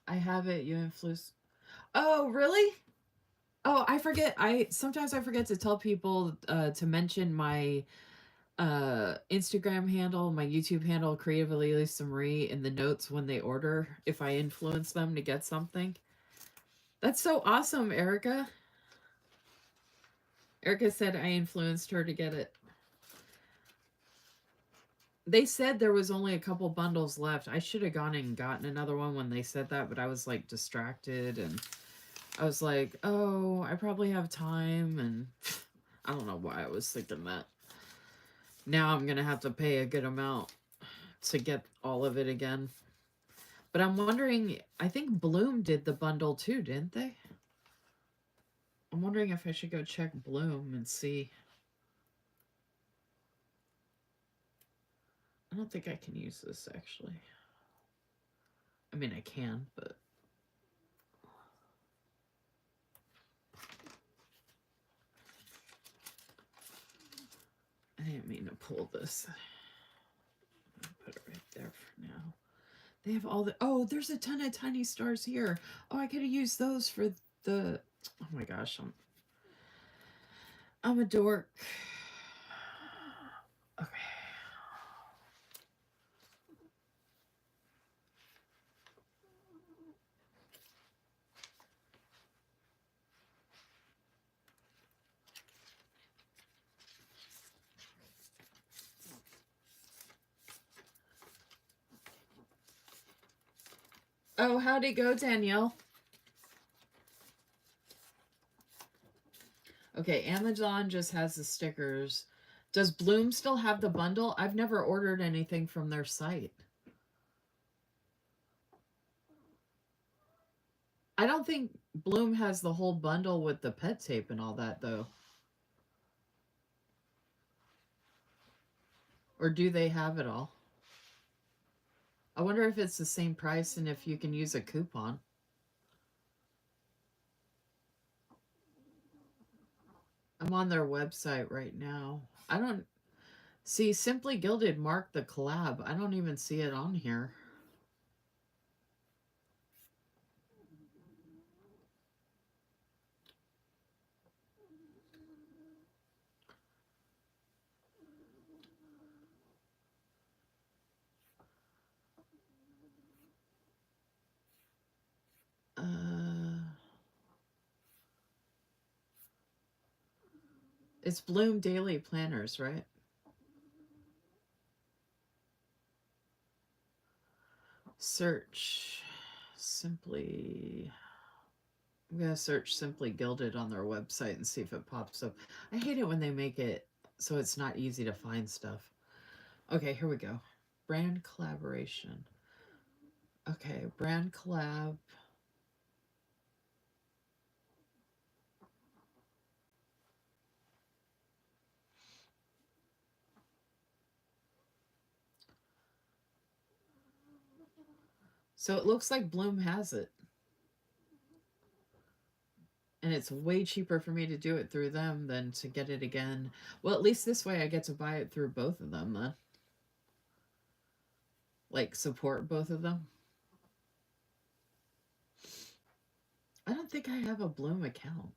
I have it. You influence. Oh, really? Oh, I forget. I sometimes I forget to tell people to mention my Instagram handle, my YouTube handle, creativelylisamarie, in the notes when they order if I influence them to get something. That's so awesome, Erica. Erica said I influenced her to get it. They said there was only a couple bundles left. I should have gone and gotten another one when they said that, but I was like distracted and I was like, oh, I probably have time, and I don't know why I was thinking that. Now I'm going to have to pay a good amount to get all of it again. But I'm wondering, I think Bloom did the bundle too, didn't they? I'm wondering if I should go check Bloom and see. I don't think I can use this actually. I mean, I can, but I didn't mean to pull this. I'll put it right there for now. They have all the. Oh, there's a ton of tiny stars here. Oh, I could have used those for the. Oh my gosh, I'm a dork. Okay. Oh, how'd it go, Danielle? Okay, Amazon just has the stickers. Does Bloom still have the bundle? I've never ordered anything from their site. I don't think Bloom has the whole bundle with the pet tape and all that, though. Or do they have it all? I wonder if it's the same price and if you can use a coupon. I'm on their website right now. I don't. See, Simply Gilded marked the collab. I don't even see it on here. Uh, it's Bloom Daily Planners, right? Search Simply. I'm going to search Simply Gilded on their website and see if it pops up. I hate it when they make it so it's not easy to find stuff. Okay, here we go. Brand collaboration. Okay, brand collab. So it looks like Bloom has it. And it's way cheaper for me to do it through them than to get it again. Well, at least this way I get to buy it through both of them then. Like support both of them. I don't think I have a Bloom account.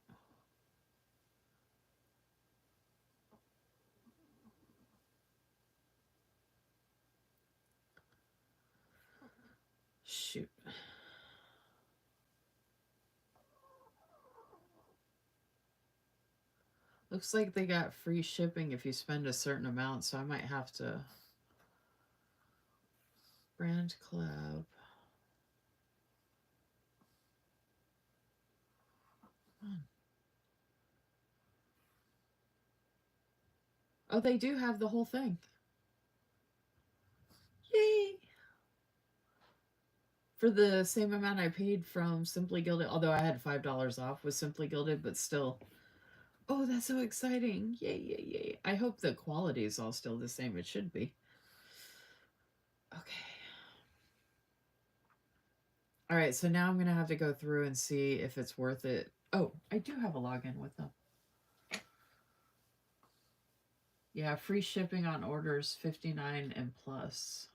Shoot. Looks like they got free shipping if you spend a certain amount, so I might have to. Brand collab. Oh, they do have the whole thing. Yay! For the same amount I paid from Simply Gilded, although I had $5 off with Simply Gilded, but still. Oh, that's so exciting. Yay, yay, yay. I hope the quality is all still the same. It should be. Okay. All right, so now I'm going to have to go through and see if it's worth it. Oh, I do have a login with them. Yeah, free shipping on orders 59 and plus.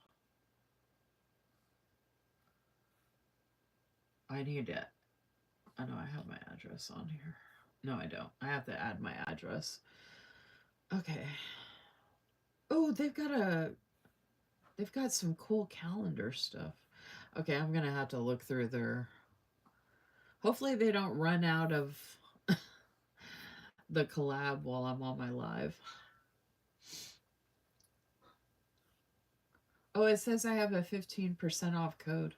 I need it. I know I have my address on here. No, I don't. I have to add my address. Okay. Oh, they've got some cool calendar stuff. Okay, I'm gonna have to look through their. Hopefully, they don't run out of the collab while I'm on my live. Oh, it says I have a 15% off code.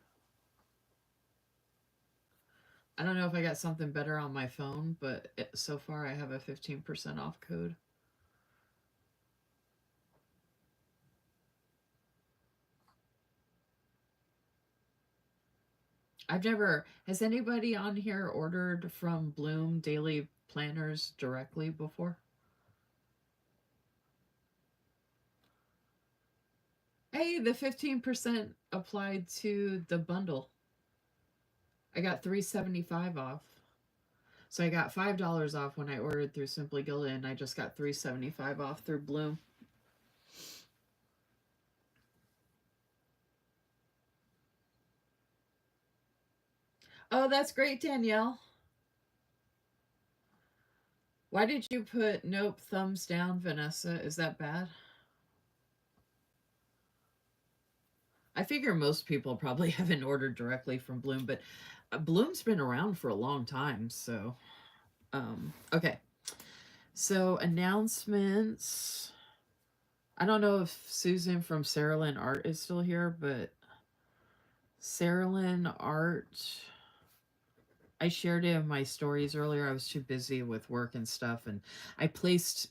I don't know if I got something better on my phone, but so far I have a 15% off code. Has anybody on here ordered from Bloom Daily Planners directly before? Hey, the 15% applied to the bundle. I got $3.75 off. So I got $5 off when I ordered through Simply Gilded, and I just got $3.75 off through Bloom. Oh, that's great, Danielle. Why did you put nope, thumbs down, Vanessa? Is that bad? I figure most people probably haven't ordered directly from Bloom, but Bloom's been around for a long time, so okay. So announcements. I don't know if Susan from Saralyn Art is still here, but Saralyn Art, I shared it in my stories earlier. I was too busy with work and stuff, and I placed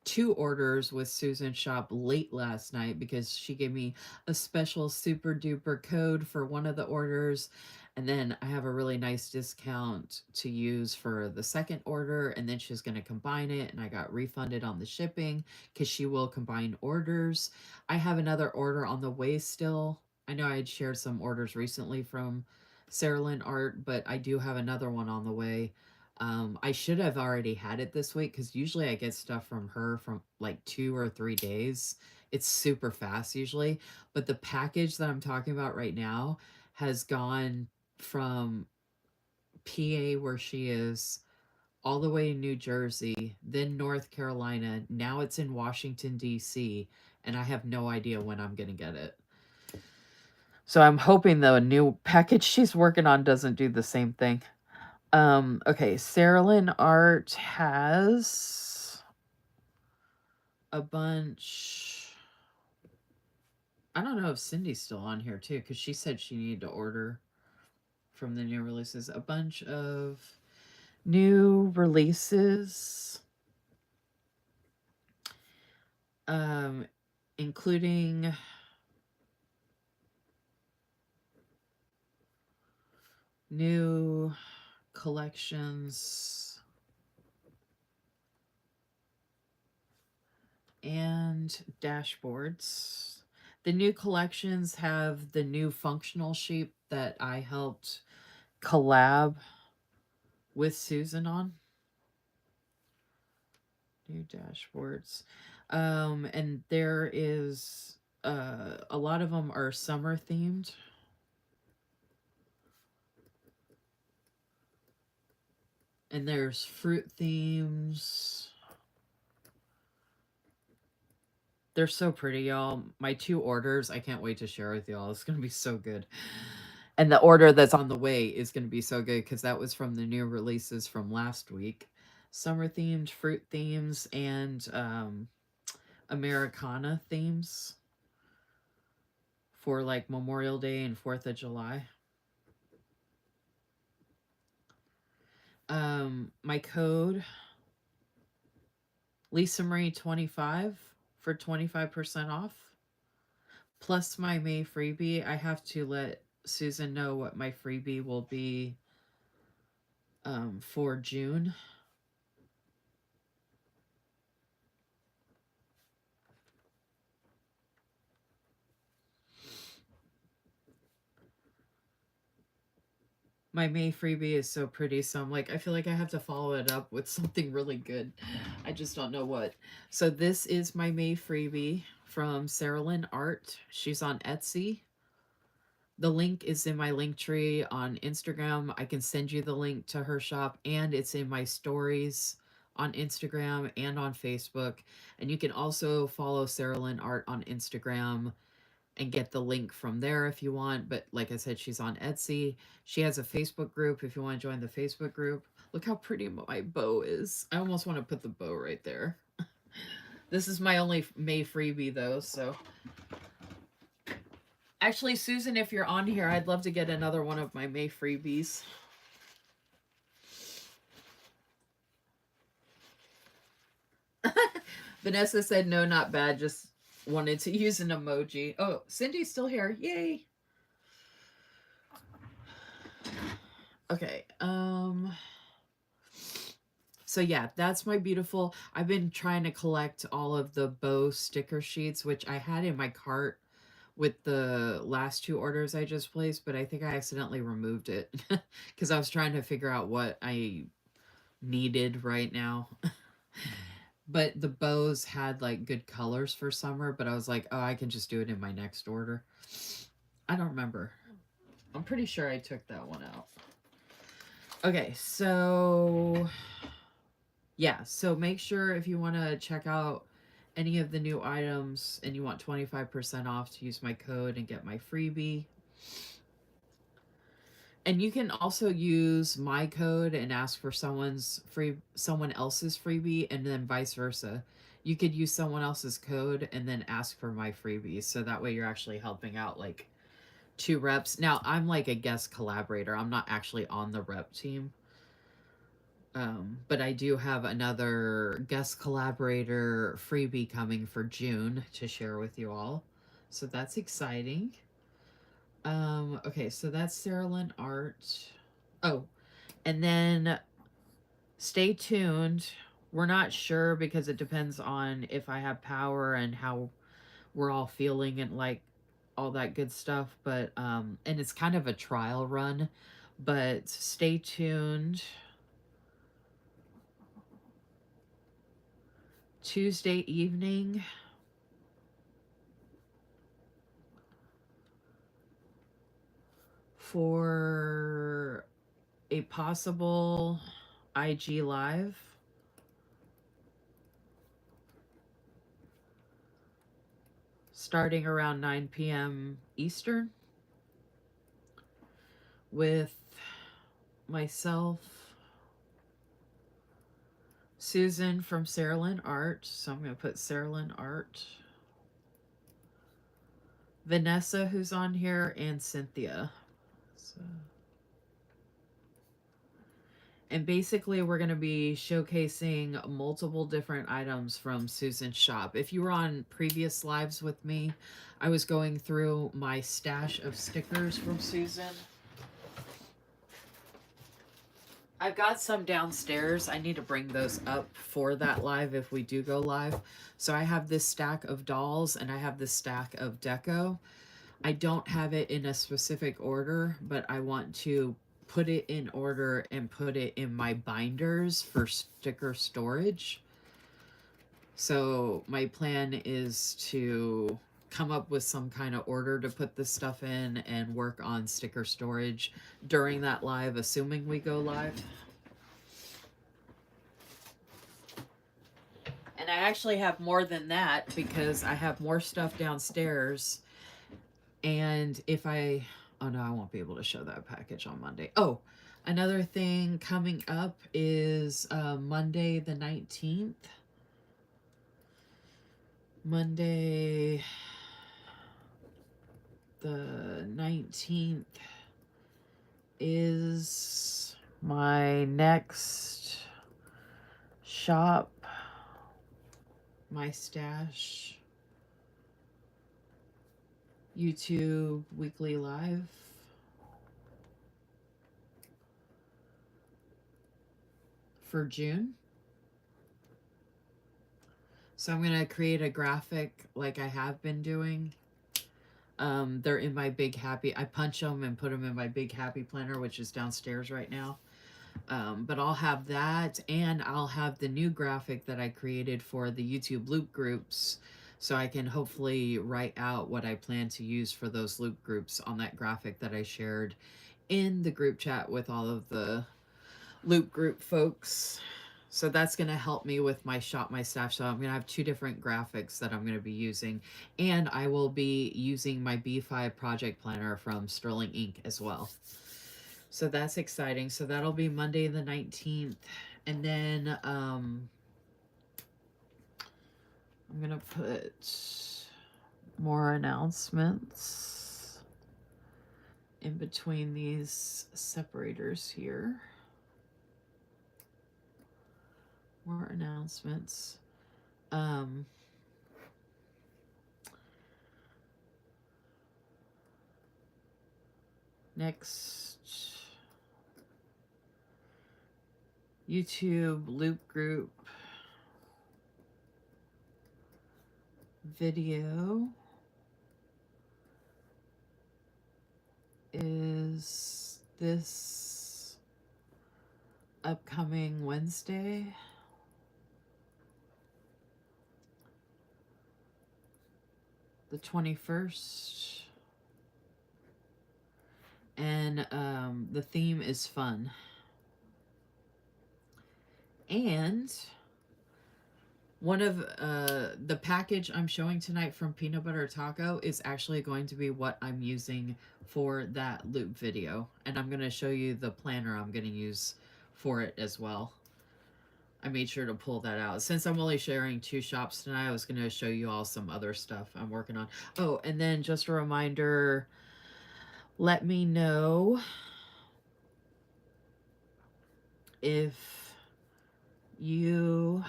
two orders with Susan Shop late last night because she gave me a special super duper code for one of the orders. And then I have a really nice discount to use for the second order. And then she's going to combine it. And I got refunded on the shipping because she will combine orders. I have another order on the way still. I know I had shared some orders recently from Sarah Lynn Art, but I do have another one on the way. I should have already had it this week because usually I get stuff from her from like 2 or 3 days. It's super fast usually. But the package that I'm talking about right now has gone from PA, where she is, all the way in New Jersey, then North Carolina. Now it's in Washington, D.C., and I have no idea when I'm going to get it. So I'm hoping the new package she's working on doesn't do the same thing. Okay, Saralyn Art has a bunch. I don't know if Cindy's still on here too, because she said she needed to order from the new releases. A bunch of new releases, um, including new collections and dashboards. The new collections have the new functional sheet that I helped collab with Susan on. New dashboards. And there is a lot of them are summer themed. And there's fruit themes. They're so pretty, y'all. My 2 orders, I can't wait to share with y'all. It's going to be so good. And the order that's on the way is going to be so good because that was from the new releases from last week. Summer themed, fruit themes, and Americana themes for like Memorial Day and 4th of July. My code, lisamarie25 for 25% off. Plus my May freebie. I have to let Susan know what my freebie will be for June. My May freebie is so pretty, so I'm like, I feel like I have to follow it up with something really good. I just don't know what. So this is my May freebie from Saralyn Art. She's on Etsy. The link is in my link tree on Instagram. I can send you the link to her shop, and it's in my stories on Instagram and on Facebook. And you can also follow Saralyn Art on Instagram and get the link from there if you want. But like I said, she's on Etsy. She has a Facebook group if you want to join the Facebook group. Look how pretty my bow is. I almost want to put the bow right there. This is my only May freebie though, so. Actually, Susan, if you're on here, I'd love to get another one of my May freebies. Vanessa said, no, not bad. Just wanted to use an emoji. Oh, Cindy's still here. Yay. Okay. So yeah, that's my beautiful. I've been trying to collect all of the bow sticker sheets, which I had in my cart with the last 2 orders I just placed, but I think I accidentally removed it because I was trying to figure out what I needed right now. But the bows had like good colors for summer, but I was like, oh, I can just do it in my next order. I don't remember. I'm pretty sure I took that one out. Okay, so yeah, so make sure if you want to check out any of the new items and you want 25% off to use my code and get my freebie. And you can also use my code and ask for someone else's freebie, and then vice versa. You could use someone else's code and then ask for my freebie. So that way you're actually helping out like 2 reps. Now I'm like a guest collaborator. I'm not actually on the rep team. But I do have another guest collaborator freebie coming for June to share with you all. So that's exciting. Okay, so that's Saralyn Art. Oh, and then stay tuned. We're not sure because it depends on if I have power and how we're all feeling and like all that good stuff. But and it's kind of a trial run, but stay tuned Tuesday evening for a possible IG live starting around 9 p.m. Eastern with myself, Susan from Saralyn Art. So I'm going to put Saralyn Art. Vanessa, who's on here, and Cynthia. So. And basically, we're going to be showcasing multiple different items from Susan's shop. If you were on previous lives with me, I was going through my stash of stickers from Susan. I've got some downstairs. I need to bring those up for that live if we do go live. So I have this stack of dolls and I have this stack of deco. I don't have it in a specific order, but I want to put it in order and put it in my binders for sticker storage. So my plan is to come up with some kind of order to put this stuff in and work on sticker storage during that live, assuming we go live. And I actually have more than that because I have more stuff downstairs. And if oh no, I won't be able to show that package on Monday. Oh, another thing coming up is Monday the 19th. Monday the 19th is my next shop, my stash, YouTube weekly live. For June. So I'm going to create a graphic like I have been doing. They're in my Big Happy. I punch them and put them in my Big Happy planner, which is downstairs right now. But I'll have that, and I'll have the new graphic that I created for the YouTube loop groups, so I can hopefully write out what I plan to use for those loop groups on that graphic that I shared in the group chat with all of the loop group folks. So that's going to help me with my shop, my stash. So I'm going to have two different graphics that I'm going to be using. And I will be using my B5 project planner from Sterling Ink as well. So that's exciting. So that'll be Monday the 19th. And then I'm going to put more announcements in between these separators here. More announcements. Next YouTube loop group video is this upcoming Wednesday. The 21st. And the theme is fun. And one of the package I'm showing tonight from Peanut Butter Taco is actually going to be what I'm using for that loop video. And I'm going to show you the planner I'm going to use for it as well. I made sure to pull that out. Since I'm only sharing two shops tonight, I was going to show you all some other stuff I'm working on. Oh, and then just a reminder, let me know if you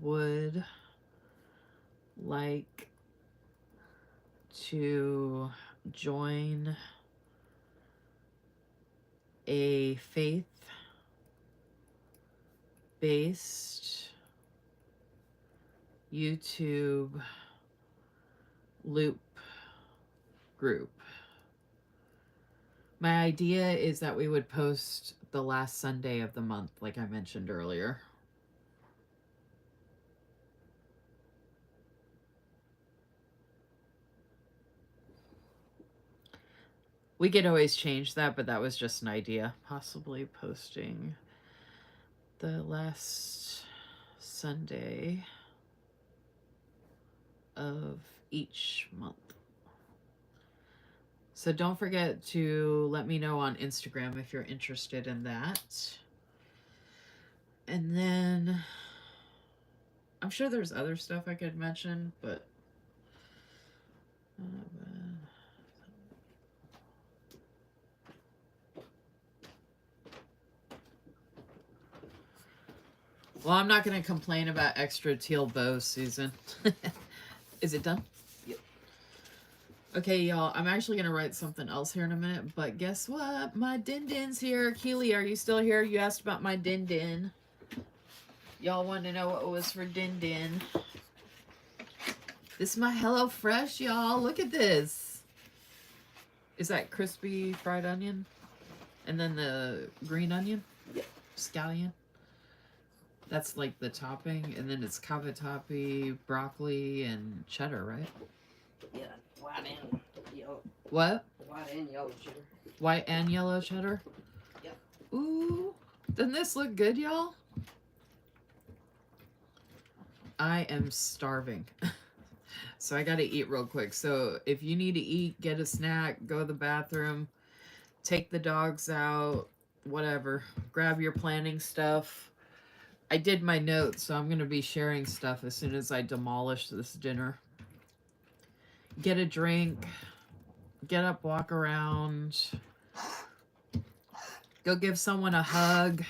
would like to join a faith-based YouTube loop group. My idea is that we would post the last Sunday of the month, like I mentioned earlier. We could always change that, but that was just an idea. Possibly posting the last Sunday of each month. So don't forget to let me know on Instagram if you're interested in that. And then I'm sure there's other stuff I could mention, but well, I'm not going to complain about extra teal bows, Susan. Is it done? Yep. Okay, y'all, I'm actually going to write something else here in a minute, but guess what? My din-din's here. Keely, are you still here? You asked about my din-din. Y'all want to know what it was for din-din. This is my HelloFresh, y'all. Look at this. Is that crispy fried onion? And then the green onion? Yep. Scallion? That's like the topping. And then it's cavatappi, broccoli, and cheddar, right? Yeah, white and yellow. What? White and yellow cheddar. White and yellow cheddar? Yep. Ooh. Doesn't this look good, y'all? I am starving. So I got to eat real quick. So if you need to eat, get a snack, go to the bathroom, take the dogs out, whatever. Grab your planning stuff. I did my notes, so I'm going to be sharing stuff as soon as I demolish this dinner. Get a drink. Get up, walk around. Go give someone a hug.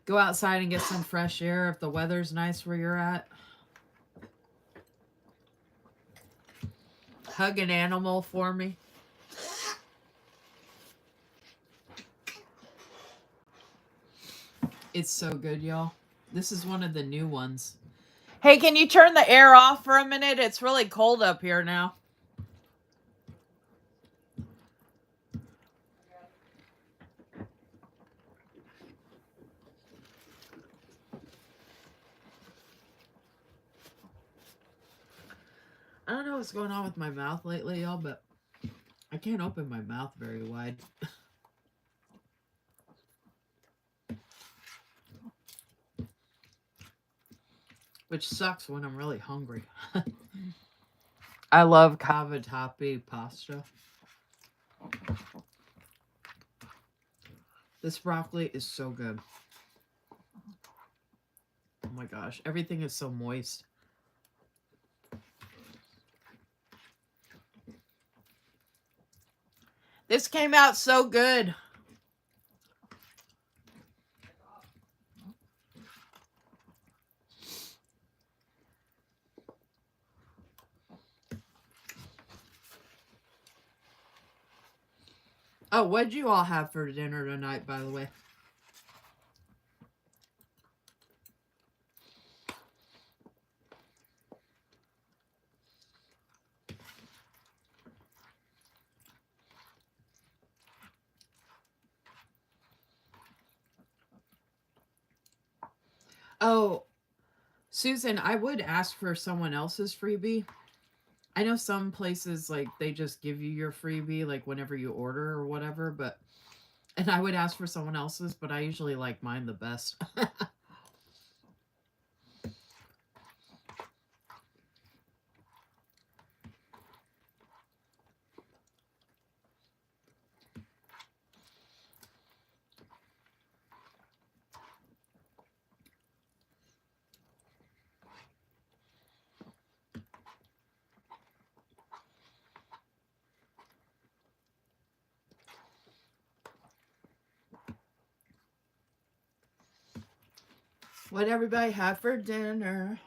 Go outside and get some fresh air if the weather's nice where you're at. Hug an animal for me. It's so good, y'all. This is one of the new ones. Hey, can you turn the air off for a minute? It's really cold up here now. I don't know what's going on with my mouth lately, y'all, but I can't open my mouth very wide. Which sucks when I'm really hungry. I love cavatappi pasta. This broccoli is so good. Oh my gosh, everything is so moist. This came out so good. Oh, what'd you all have for dinner tonight, by the way? Oh, Susan, I would ask for someone else's freebie. I know some places, like, they just give you your freebie, like, whenever you order or whatever, but... And I would ask for someone else's, but I usually like mine the best. What'd everybody have for dinner?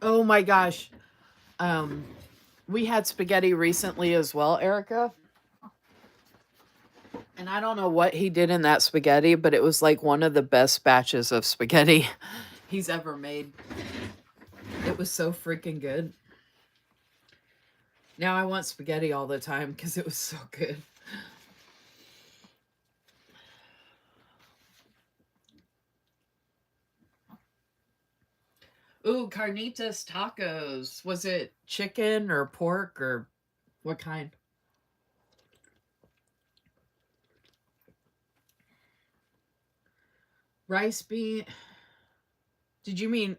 Oh my gosh. We had spaghetti recently as well, Erica. And I don't know what he did in that spaghetti, but it was like one of the best batches of spaghetti he's ever made. It was so freaking good. Now I want spaghetti all the time because it was so good. Ooh, carnitas tacos. Was it chicken or pork or what kind? Rice bean. Did you mean,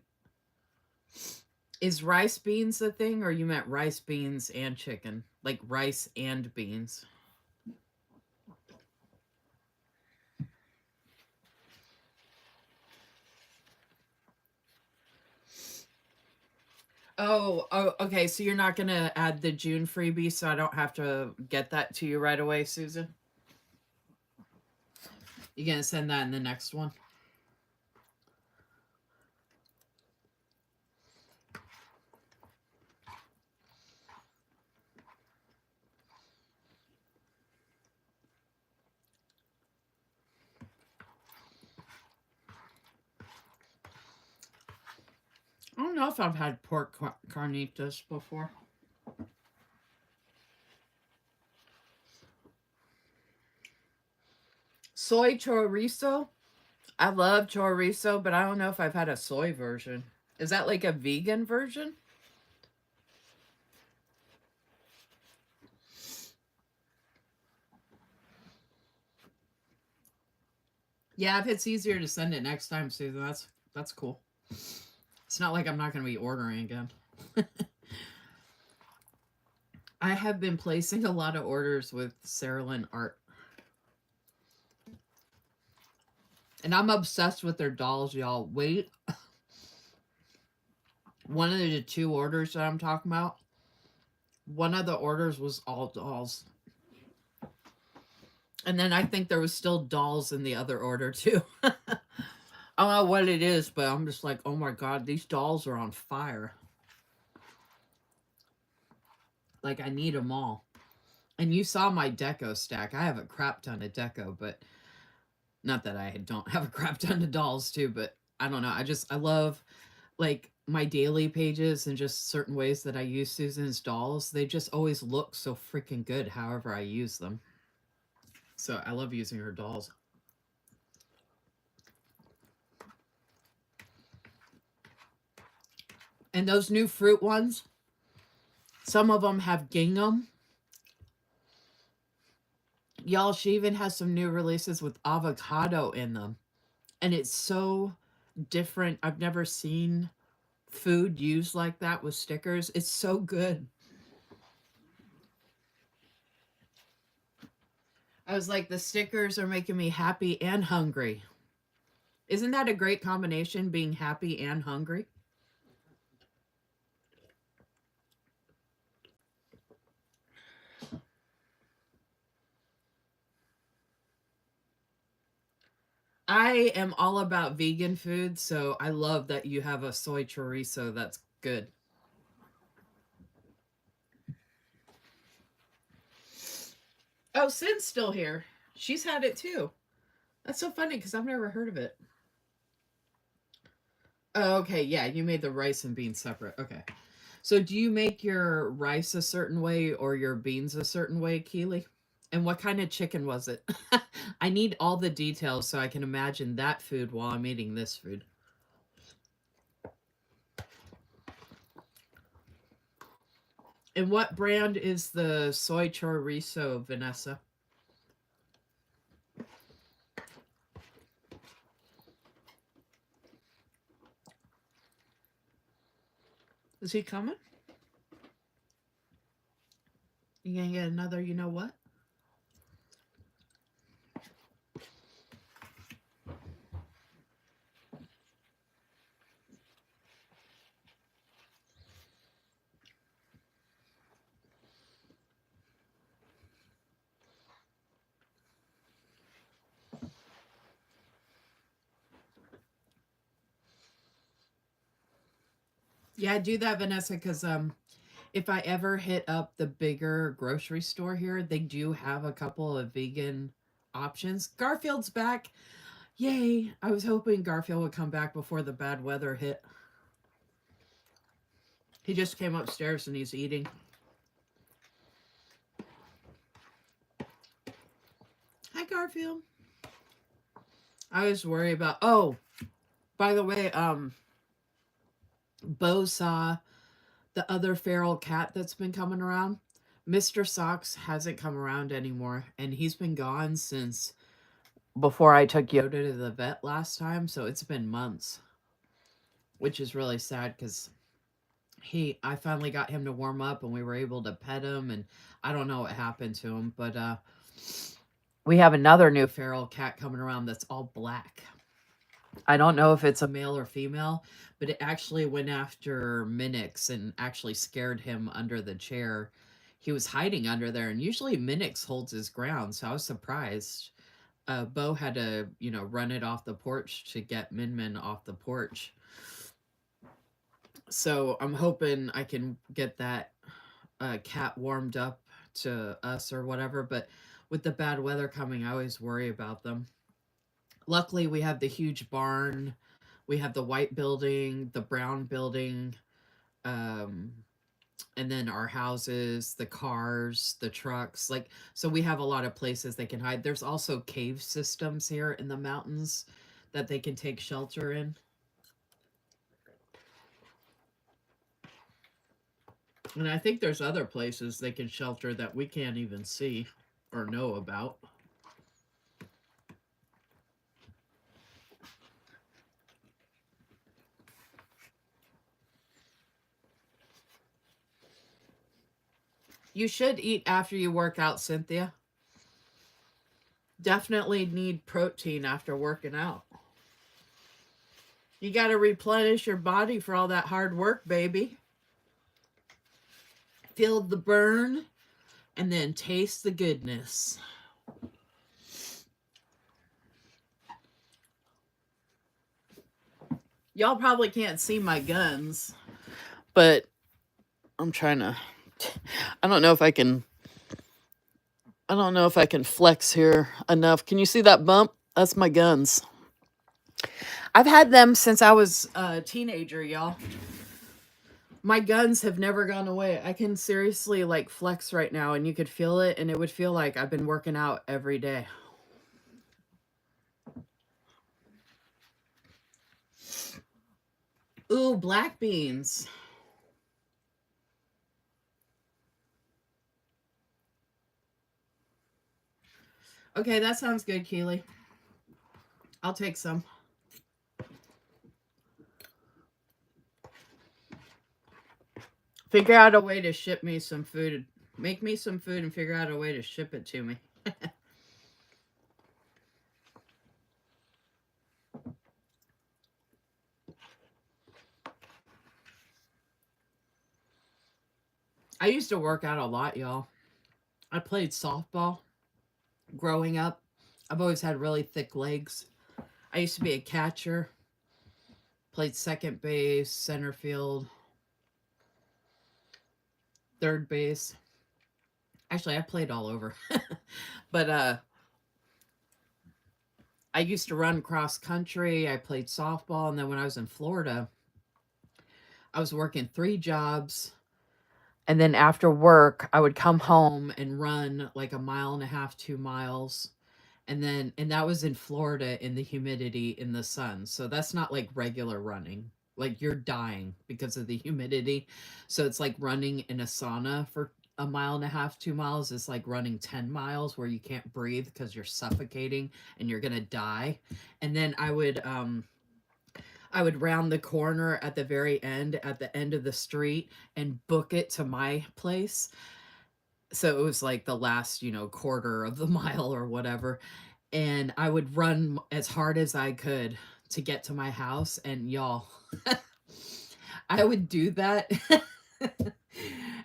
is rice beans the thing, or you meant rice beans and chicken? Like rice and beans? Oh, okay. So you're not going to add the June freebie, so I don't have to get that to you right away, Susan? You going to send that in the next one? I don't know if I've had pork carnitas before. Soy chorizo? I love chorizo, but I don't know if I've had a soy version. Is that like a vegan version? Yeah, if it's easier to send it next time, Susan, that's cool. It's not like I'm not going to be ordering again. I have been placing a lot of orders with Sarah Lynn Art. And I'm obsessed with their dolls, y'all. Wait. One of the two orders that I'm talking about, one of the orders was all dolls. And then I think there was still dolls in the other order too. I don't know what it is, but I'm just like, oh my god, these dolls are on fire. Like, I need them all. And you saw my deco stack. I have a crap ton of deco, but not that I don't have a crap ton of dolls too, but I don't know. I love like my daily pages and just certain ways that I use Susan's dolls. They just always look so freaking good however I use them. So I love using her dolls. And those new fruit ones, some of them have gingham. Y'all, she even has some new releases with avocado in them. And it's so different. I've never seen food used like that with stickers. It's so good. I was like, the stickers are making me happy and hungry. Isn't that a great combination, being happy and hungry? I am all about vegan food, so I love that you have a soy chorizo that's good. Oh, Sin's still here. She's had it too. That's so funny because I've never heard of it. Oh, okay. Yeah, you made the rice and beans separate. Okay. So do you make your rice a certain way or your beans a certain way, Keely? And what kind of chicken was it? I need all the details so I can imagine that food while I'm eating this food. And what brand is the soy chorizo, Vanessa? Is he coming? You gonna get another, you know what? Yeah, do that, Vanessa, because if I ever hit up the bigger grocery store here, they do have a couple of vegan options. Garfield's back. Yay. I was hoping Garfield would come back before the bad weather hit. He just came upstairs and he's eating. Hi, Garfield. I was worried about. Oh, by the way, Bo saw the other feral cat that's been coming around. Mr. Socks hasn't come around anymore, and he's been gone since before I took Yoda to the vet last time, so it's been months, which is really sad because I finally got him to warm up and we were able to pet him, and I don't know what happened to him, but we have another new feral cat coming around that's all black. I don't know if it's a male or female, but it actually went after Minix and actually scared him under the chair. He was hiding under there, and usually Minix holds his ground, so I was surprised. Bo had to, run it off the porch to get Min Min off the porch. So I'm hoping I can get that cat warmed up to us or whatever. But with the bad weather coming, I always worry about them. Luckily, we have the huge barn. We have the white building, the brown building, um, and then our houses, the cars, the trucks. So we have a lot of places they can hide. There's also cave systems here in the mountains that they can take shelter in. And I think there's other places they can shelter that we can't even see or know about. You should eat after you work out, Cynthia. Definitely need protein after working out. You got to replenish your body for all that hard work, baby. Feel the burn and then taste the goodness. Y'all probably can't see my guns, but I'm trying to. I don't know if I can. I don't know if I can flex here enough. Can you see that bump? That's my guns. I've had them since I was a teenager, y'all. My guns have never gone away. I can seriously flex right now and you could feel it, and it would feel like I've been working out every day. Ooh, black beans. Okay, that sounds good, Keely. I'll take some. Figure out a way to ship me some food. Make me some food and figure out a way to ship it to me. I used to work out a lot, y'all. I played softball growing up. I've always had really thick legs. I used to be a catcher, played second base, center field, third base. Actually, I played all over. But I used to run cross country. I played softball, and then when I was in Florida, I was working 3 jobs. And then after work, I would come home and run like a mile and a half, 2 miles. And that was in Florida in the humidity in the sun. So that's not like regular running. Like you're dying because of the humidity. So it's like running in a sauna for a mile and a half, 2 miles. It's like running 10 miles where you can't breathe because you're suffocating and you're gonna die. And then I would round the corner at the end of the street, and book it to my place. So it was like the last, quarter of the mile or whatever. And I would run as hard as I could to get to my house. And y'all, I would do that.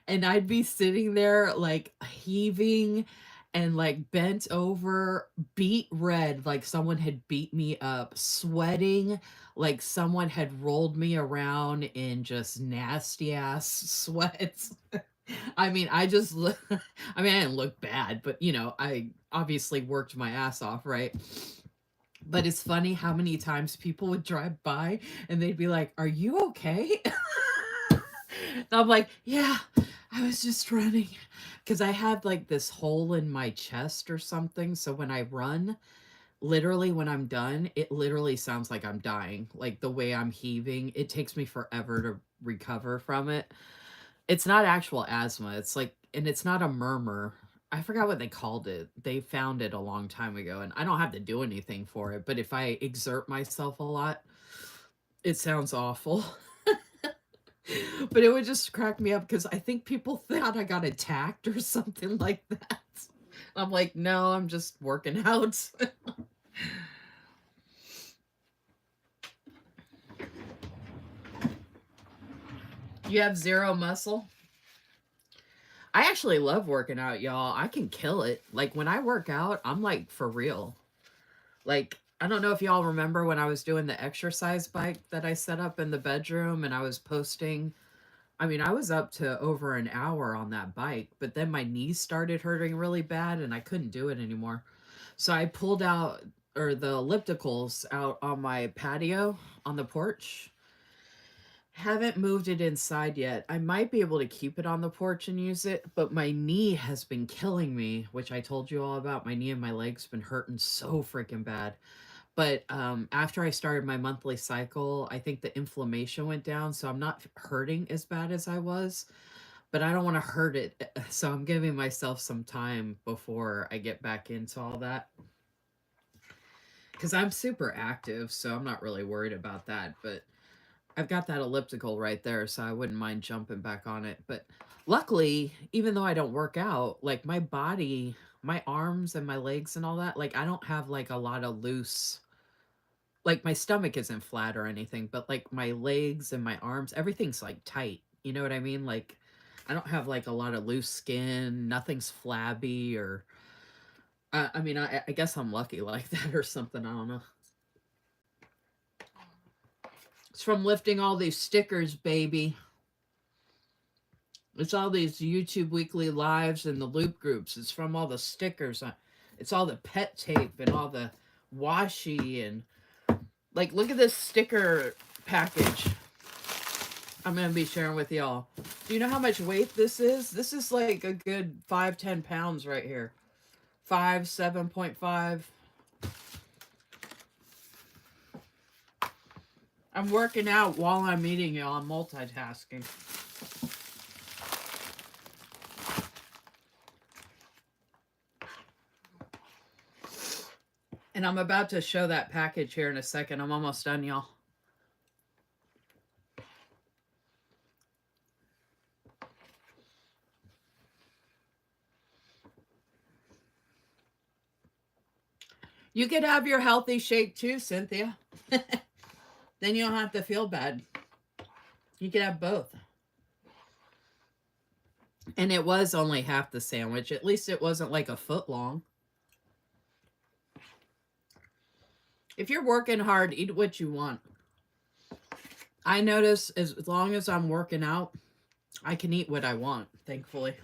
And I'd be sitting there like heaving and like bent over, beat red, like someone had beat me up, sweating like someone had rolled me around in just nasty ass sweats. I mean, I just look, I mean, I didn't look bad, but I obviously worked my ass off, right? But it's funny how many times people would drive by and they'd be like, "Are you okay?" And I'm like, "Yeah, I was just running." Because I have like this hole in my chest or something. So when I run, literally when I'm done, it literally sounds like I'm dying. Like the way I'm heaving, it takes me forever to recover from it. It's not actual asthma. It's like, and it's not a murmur. I forgot what they called it. They found it a long time ago, and I don't have to do anything for it. But if I exert myself a lot, it sounds awful. But it would just crack me up because I think people thought I got attacked or something like that. I'm like, no, I'm just working out. You have zero muscle? I actually love working out, y'all. I can kill it. Like when I work out, I'm like for real. Like, I don't know if y'all remember when I was doing the exercise bike that I set up in the bedroom and I was posting. I mean, I was up to over an hour on that bike, but then my knees started hurting really bad and I couldn't do it anymore. So I pulled out or the ellipticals out on my patio on the porch. Haven't moved it inside yet. I might be able to keep it on the porch and use it, but my knee has been killing me, which I told you all about. My knee and my legs been hurting so freaking bad. But after I started my monthly cycle, I think the inflammation went down, so I'm not hurting as bad as I was. But I don't want to hurt it, so I'm giving myself some time before I get back into all that. Because I'm super active, so I'm not really worried about that. But I've got that elliptical right there, so I wouldn't mind jumping back on it. But luckily, even though I don't work out, like my body, my arms and my legs and all that, like I don't have like a lot of loose, like my stomach isn't flat or anything, but like my legs and my arms, everything's like tight. You know what I mean? Like I don't have like a lot of loose skin, nothing's flabby or I mean, I guess I'm lucky like that or something. I don't know. It's from lifting all these stickers, baby. It's all these YouTube weekly lives and the loop groups. It's from all the stickers. It's all the pet tape and all the washi and like look at this sticker package I'm gonna be sharing with y'all. Do you know how much weight this is? This is like a good 5-10 pounds right here. 7.5. I'm working out while I'm eating, y'all. I'm multitasking. And I'm about to show that package here in a second. I'm almost done, y'all. You could have your healthy shake too, Cynthia. Then you don't have to feel bad. You could have both. And it was only half the sandwich. At least it wasn't like a foot long. If you're working hard, eat what you want. I notice as long as I'm working out, I can eat what I want, thankfully.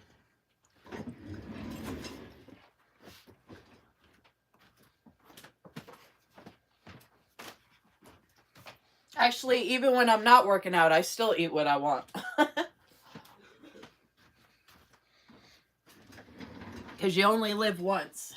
Actually, even when I'm not working out, I still eat what I want. Because you only live once.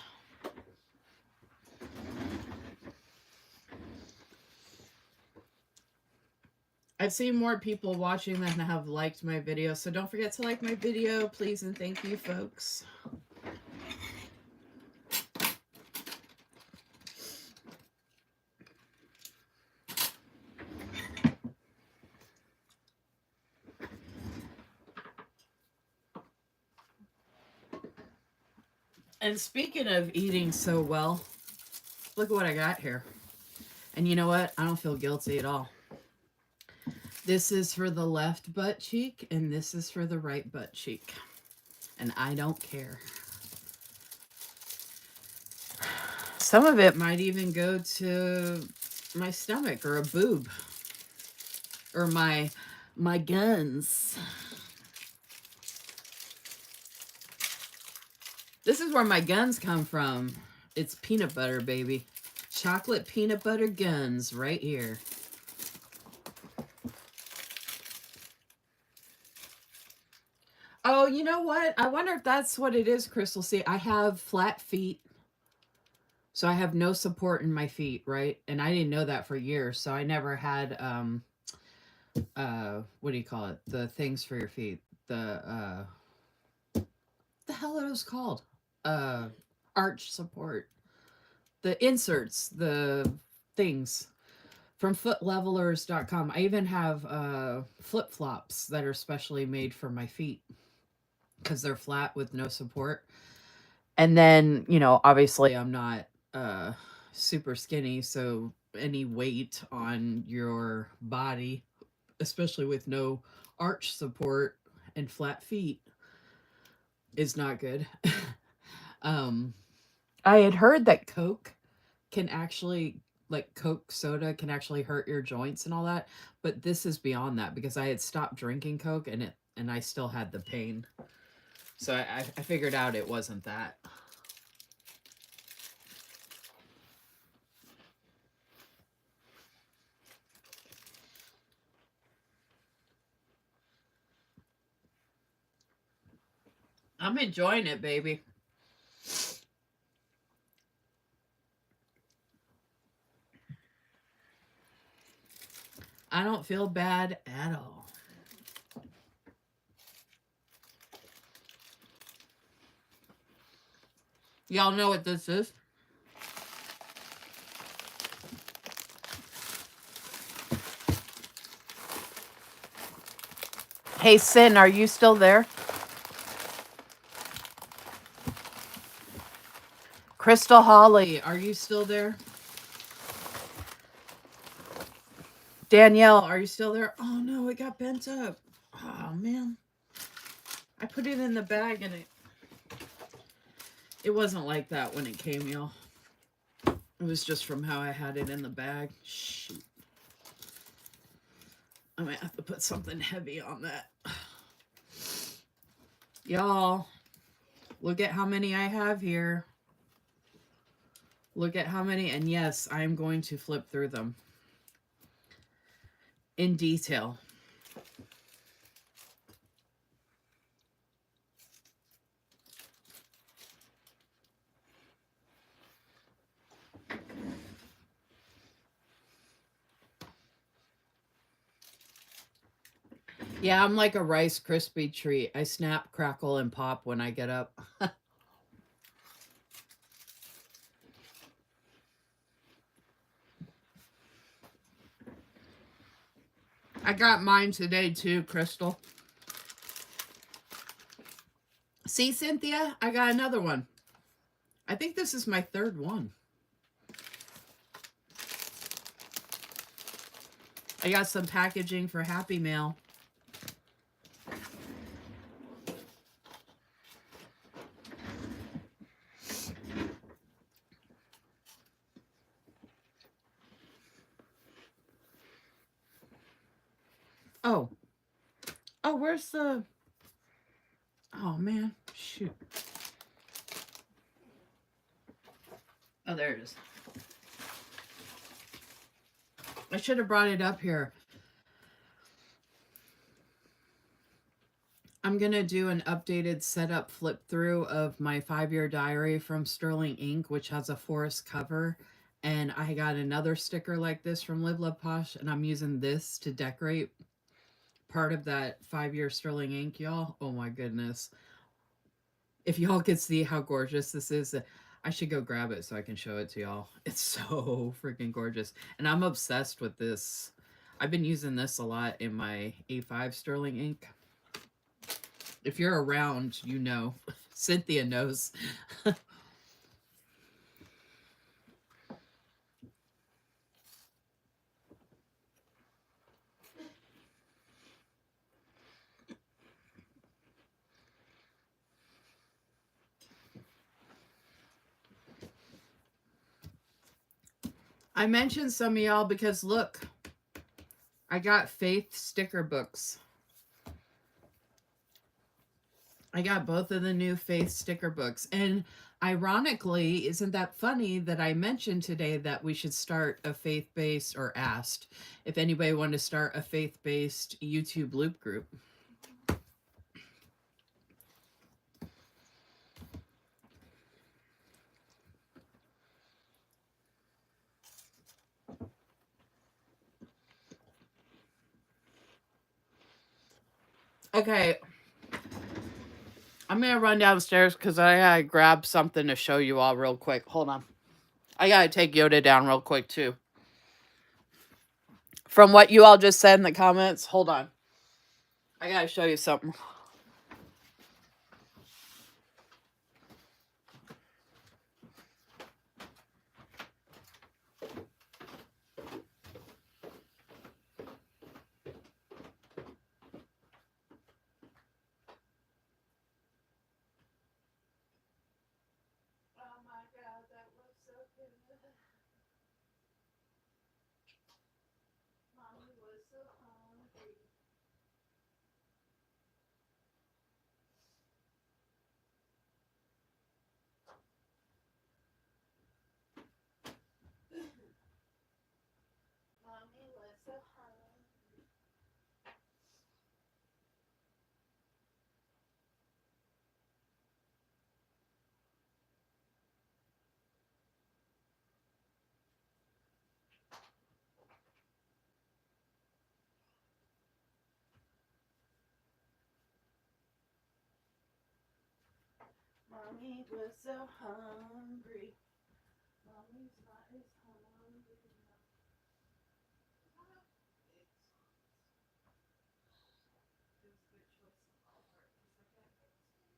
I've seen more people watching than have liked my video, so don't forget to like my video, please and thank you, folks. And speaking of eating so well, look at what I got here. And you know what? I don't feel guilty at all. This is for the left butt cheek, and this is for the right butt cheek. And I don't care. Some of it might even go to my stomach or a boob. Or my guns. This is where my guns come from. It's peanut butter, baby. Chocolate peanut butter guns right here. Oh, you know what? I wonder if that's what it is, Crystal. See, I have flat feet. So I have no support in my feet, right? And I didn't know that for years. So I never had what do you call it? The things for your feet. The hell are those called? Uh arch support. The inserts, the things from footlevelers.com. I even have flip-flops that are specially made for my feet because they're flat with no support. And then, obviously I'm not uh super skinny, so any weight on your body, especially with no arch support and flat feet, is not good. um I had heard that Coke can actually, like Coke soda can actually hurt your joints and all that, but this is beyond that because I had stopped drinking Coke and I still had the pain. So I figured out it wasn't that. I'm enjoying it, baby. I don't feel bad at all. Y'all know what this is? Hey, Sin, are you still there? Crystal Holly, are you still there? Danielle, are you still there? Oh no, it got bent up. Oh man. I put it in the bag and it wasn't like that when it came, y'all. It was just from how I had it in the bag. Shoot. I might have to put something heavy on that. Y'all, look at how many I have here. Look at how many, and yes, I'm going to flip through them in detail. Yeah, I'm like a Rice Krispie treat. I snap, crackle, and pop when I get up. I got mine today too, Crystal. See, Cynthia? I got another one. I think this is my third one. I got some packaging for Happy Mail. Oh. Oh, where's the... Oh, man. Shoot. Oh, there it is. I should have brought it up here. I'm going to do an updated setup flip through of my 5-year diary from Sterling Ink, which has a forest cover. And I got another sticker like this from Live Love Posh, and I'm using this to decorate part of that 5-year Sterling Ink, y'all. Oh my goodness. If y'all could see how gorgeous this is, I should go grab it so I can show it to y'all. It's so freaking gorgeous. And I'm obsessed with this. I've been using this a lot in my A5 Sterling Ink. If you're around, you know. Cynthia knows. I mentioned some of y'all because look, I got Faith sticker books. I got both of the new Faith sticker books. And ironically, isn't that funny that I mentioned today that we should start a faith-based, or asked if anybody wanted to start a faith-based YouTube loop group. Okay, I'm gonna run downstairs because I gotta grab something to show you all real quick. Hold on. I gotta take Yoda down real quick too. From what you all just said in the comments, hold on. I gotta show you something. Oh my god, that looks so good. Mommy was so hungry. Mommy was so hungry. Mommy was so hungry. Mommy's not as hungry now. It was a good choice on my part because I got no space.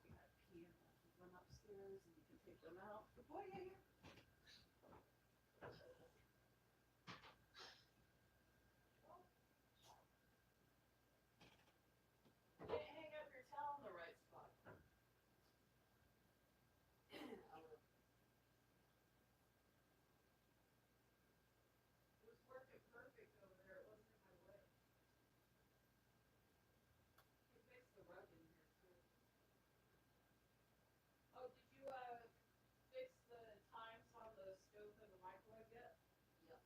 You got pee and run upstairs and you can take them out. Good boy, yeah, yeah. You didn't hang up your towel in the right spot. It was working perfect over there. It wasn't in my way. You fixed the rug in here too. Oh, did you fix the times on the stove and the microwave yet? Yep.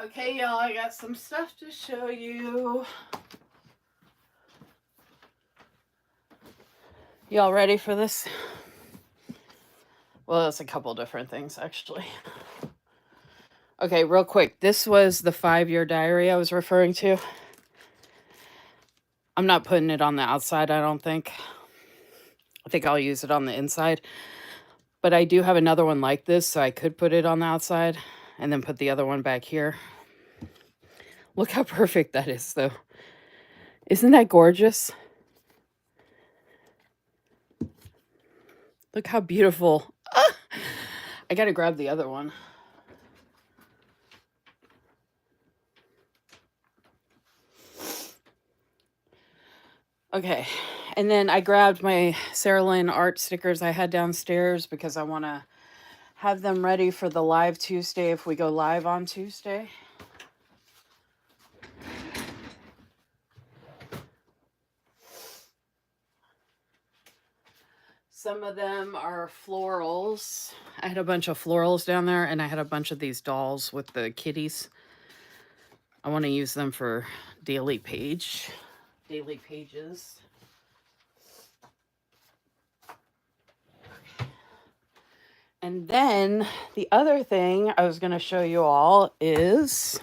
Okay, y'all, I got some stuff to show you. Y'all ready for this? Well, it's a couple different things, actually. Okay, real quick. This was the 5-year diary I was referring to. I'm not putting it on the outside, I don't think. I think I'll use it on the inside. But I do have another one like this, so I could put it on the outside and then put the other one back here. Look how perfect that is, though. Isn't that gorgeous? Look how beautiful. Ah! I gotta grab the other one. Okay, and then I grabbed my Sarah Lynn art stickers I had downstairs because I want to have them ready for the live Tuesday if we go live on Tuesday. Some of them are florals. I had a bunch of florals down there, and I had a bunch of these dolls with the kitties. I want to use them for daily pages. And then the other thing I was going to show you all is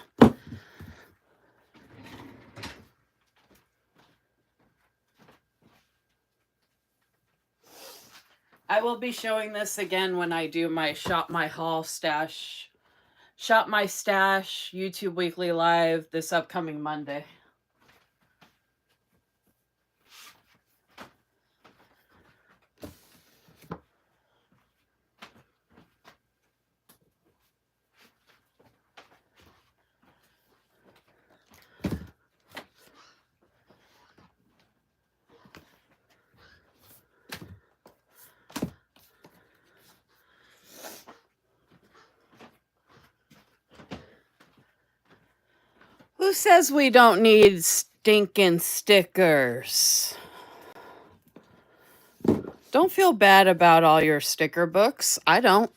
I will be showing this again when I do my Shop My Stash YouTube Weekly Live this upcoming Monday. Who says we don't need stinking stickers? Don't feel bad about all your sticker books. I don't.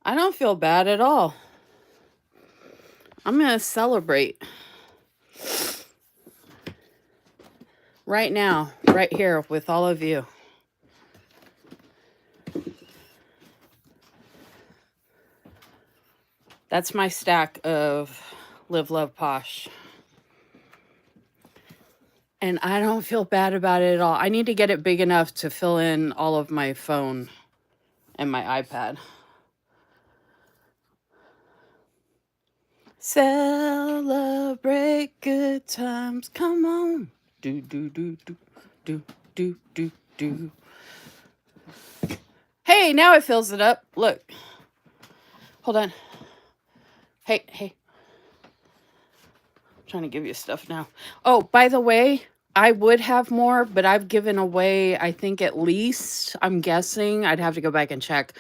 I don't feel bad at all. I'm going to celebrate right now, right here with all of you. That's my stack of Live, Love, Posh. And I don't feel bad about it at all. I need to get it big enough to fill in all of my phone and my iPad. Celebrate good times. Come on. Do, do, do, do, do, do, do, do. Hey, now it fills it up. Look. Hold on. Hey. I'm trying to give you stuff now. Oh, by the way, I would have more, but I've given away, I think at least, I'm guessing, I'd have to go back and check.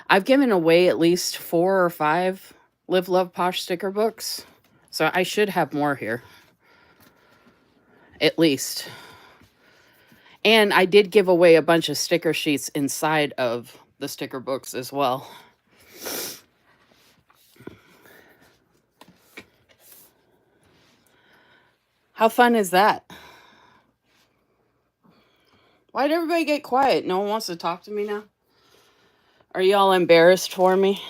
I've given away at least 4 or 5 Live, Love, Posh sticker books. So I should have more here. At least. And I did give away a bunch of sticker sheets inside of the sticker books as well. How fun is that? Why'd everybody get quiet? No one wants to talk to me now? Are y'all embarrassed for me?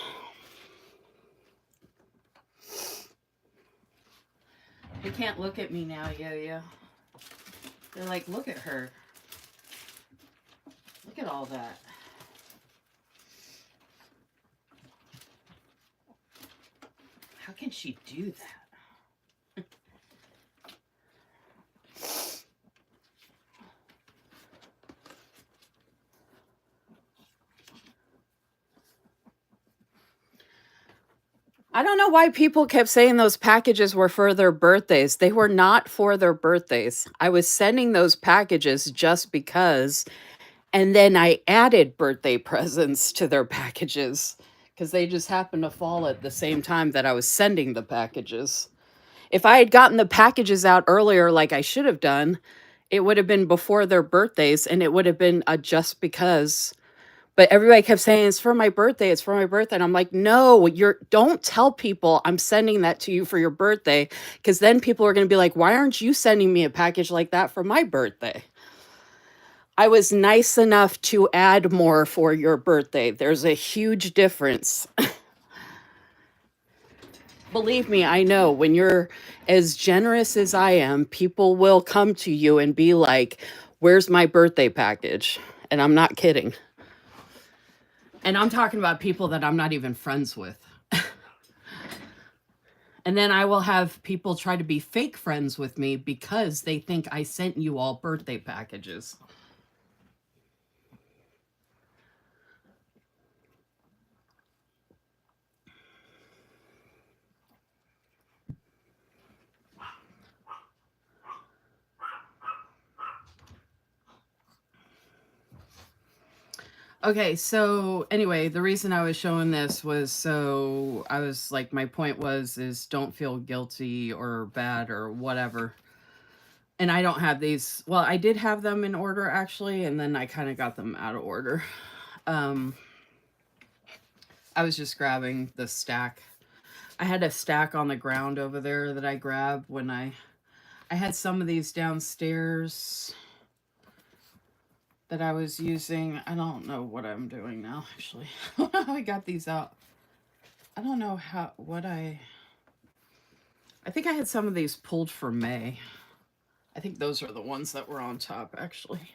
They can't look at me now, Yo-Yo. They're like, look at her. Look at all that. How can she do that? I don't know why people kept saying those packages were for their birthdays. They were not for their birthdays. I was sending those packages just because, and then I added birthday presents to their packages because they just happened to fall at the same time that I was sending the packages. If I had gotten the packages out earlier like I should have done, it would have been before their birthdays and it would have been a just because. But everybody kept saying it's for my birthday, it's for my birthday. And I'm like, no, don't tell people I'm sending that to you for your birthday, because then people are going to be like, why aren't you sending me a package like that for my birthday? I was nice enough to add more for your birthday. There's a huge difference. Believe me, I know when you're as generous as I am, people will come to you and be like, where's my birthday package? And I'm not kidding. And I'm talking about people that I'm not even friends with. And then I will have people try to be fake friends with me because they think I sent you all birthday packages. Okay, so anyway, the reason I was showing this was so I was like, my point is don't feel guilty or bad or whatever. And I don't have these. Well, I did have them in order actually, and then I kind of got them out of order. I was just grabbing the stack. I had a stack on the ground over there that I grabbed when I had some of these downstairs that I was using. I don't know what I'm doing now, actually. I got these out. I don't know I think I had some of these pulled for May. I I think those are the ones that were on top, actually.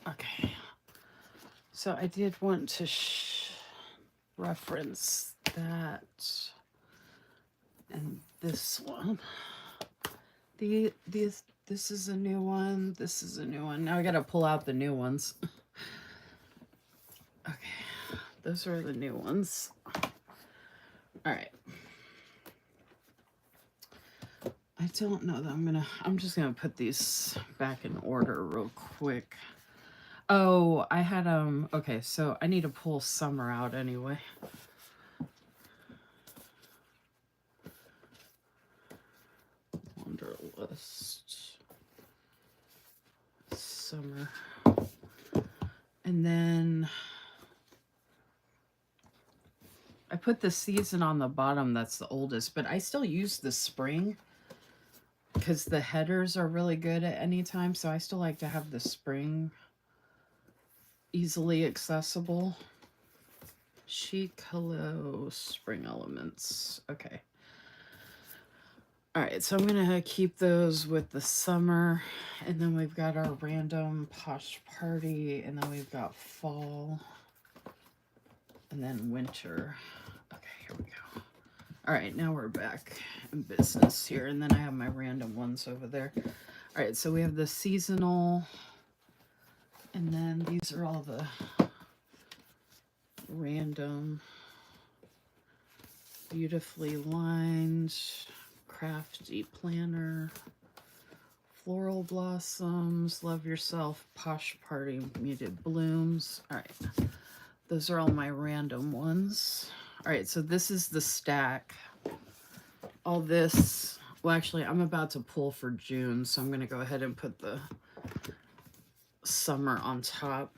Okay. So I did want to reference that and this one. This is a new one. This is a new one. Now I gotta pull out the new ones. Okay, those are the new ones. All right. I don't know that I'm just gonna put these back in order real quick. Oh, I had okay, so I need to pull summer out anyway. Wanderlust. Summer. And then I put the season on the bottom, that's the oldest, but I still use the spring because the headers are really good at any time, so I still like to have the spring easily accessible. Chic, hello, spring elements. Okay. All right, so I'm gonna keep those with the summer, and then we've got our random posh party, and then we've got fall, and then winter. Okay, here we go. All right, now we're back in business here, and then I have my random ones over there. All right, so we have the seasonal, and then these are all the random, beautifully lined, crafty planner, floral blossoms, love yourself, posh party, muted blooms. All right, those are all my random ones. All right, so this is the stack. All this, well, actually, I'm about to pull for June, so I'm going to go ahead and put the summer on top.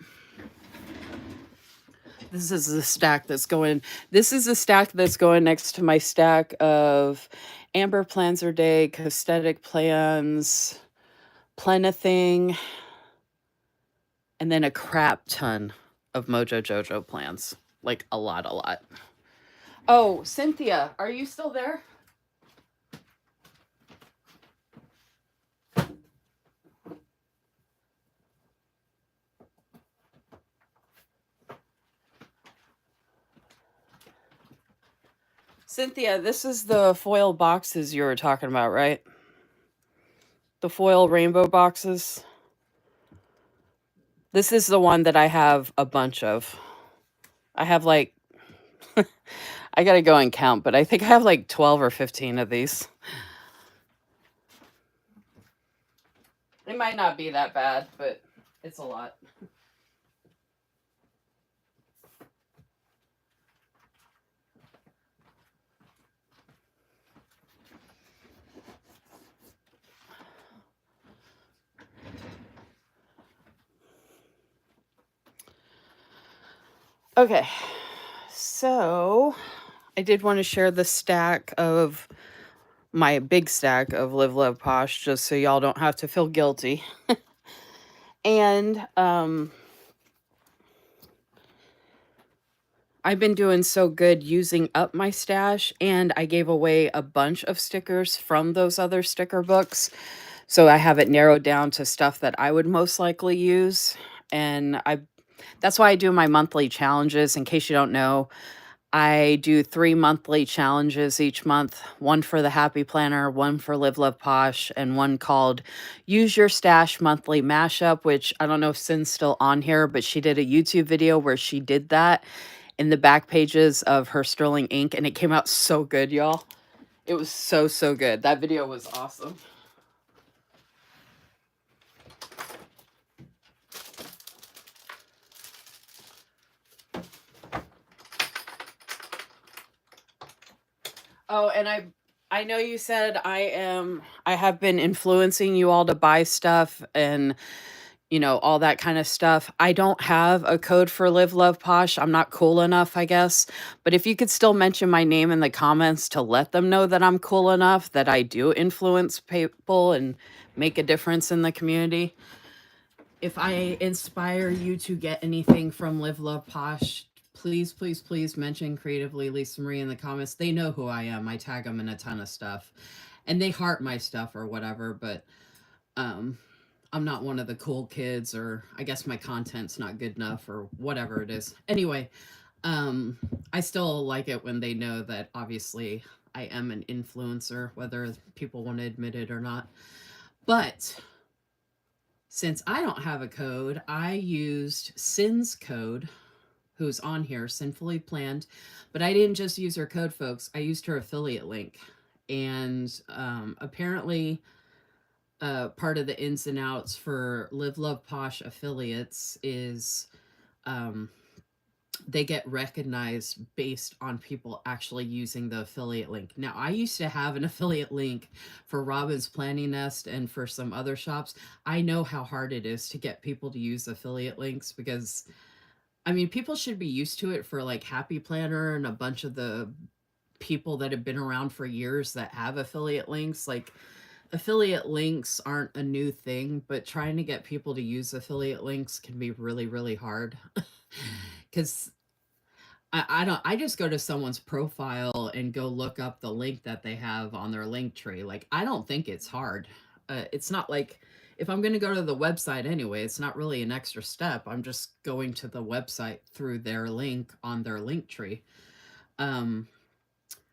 This is the stack that's going, this is the stack that's going next to my stack of Amber Plans Her Day, Cosmetic Plans, Plenithing, and then a crap ton of Mojo Jojo plans. Like a lot. Oh, Cynthia, are you still there? Cynthia, this is the foil boxes you were talking about, right? The foil rainbow boxes. This is the one that I have a bunch of. I have like, I gotta go and count, but I think I have like 12 or 15 of these. They might not be that bad, but it's a lot. Okay, so I did want to share the stack of my big stack of Live Love Posh just so y'all don't have to feel guilty. And I've been doing so good using up my stash, and I gave away a bunch of stickers from those other sticker books. So I have it narrowed down to stuff that I would most likely use. And that's why I do my monthly challenges. In case you don't know, I do 3 monthly challenges each month, one for the Happy Planner, one for Live Love Posh, and one called Use Your Stash Monthly Mashup, which I don't know if Cin's still on here, but she did a YouTube video where she did that in the back pages of her Sterling ink, and it came out so good, y'all. It was so good. That video was awesome. Oh, and I know you said I have been influencing you all to buy stuff and all that kind of stuff. I don't have a code for Live Love Posh. I'm not cool enough, I guess. But if you could still mention my name in the comments to let them know that I'm cool enough, that I do influence people and make a difference in the community, if I inspire you to get anything from Live Love Posh, please, please, please mention Creatively Lisa Marie in the comments. They know who I am. I tag them in a ton of stuff, and they heart my stuff or whatever. But um, I'm not one of the cool kids, or I guess my content's not good enough, or whatever it is. Anyway, um, I still like it when they know that obviously I am an influencer, whether people want to admit it or not. But since I don't have a code, I used Sin's code, who's on here, Sinfully Planned. But I didn't just use her code, folks. I used her affiliate link. And apparently, part of the ins and outs for Live Love Posh affiliates is um, they get recognized based on people actually using the affiliate link. Now, I used to have an affiliate link for Robin's Planning Nest and for some other shops. I know how hard it is to get people to use affiliate links because, I mean, people should be used to it for like Happy Planner and a bunch of the people that have been around for years that have affiliate links. Like, affiliate links aren't a new thing, but trying to get people to use affiliate links can be really, really hard. Because I don't I just go to someone's profile and go look up the link that they have on their link tree. Like I don't think it's hard. It's not like if I'm going to go to the website anyway, it's not really an extra step. I'm just going to the website through their link on their link tree. Um,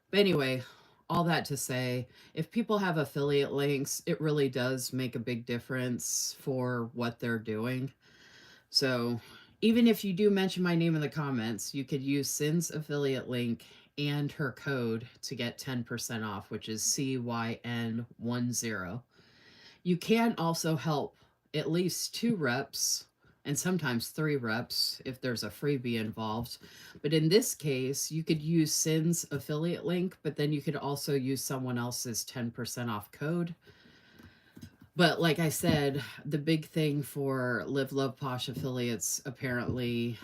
but anyway, all that to say, if people have affiliate links, it really does make a big difference for what they're doing. So even if you do mention my name in the comments, you could use Sin's affiliate link and her code to get 10% off, which is CYN10. You can also help at least 2 reps and sometimes 3 reps if there's a freebie involved. But in this case, you could use Sin's affiliate link, but then you could also use someone else's 10% off code. But like I said, the big thing for Live Love Posh affiliates apparently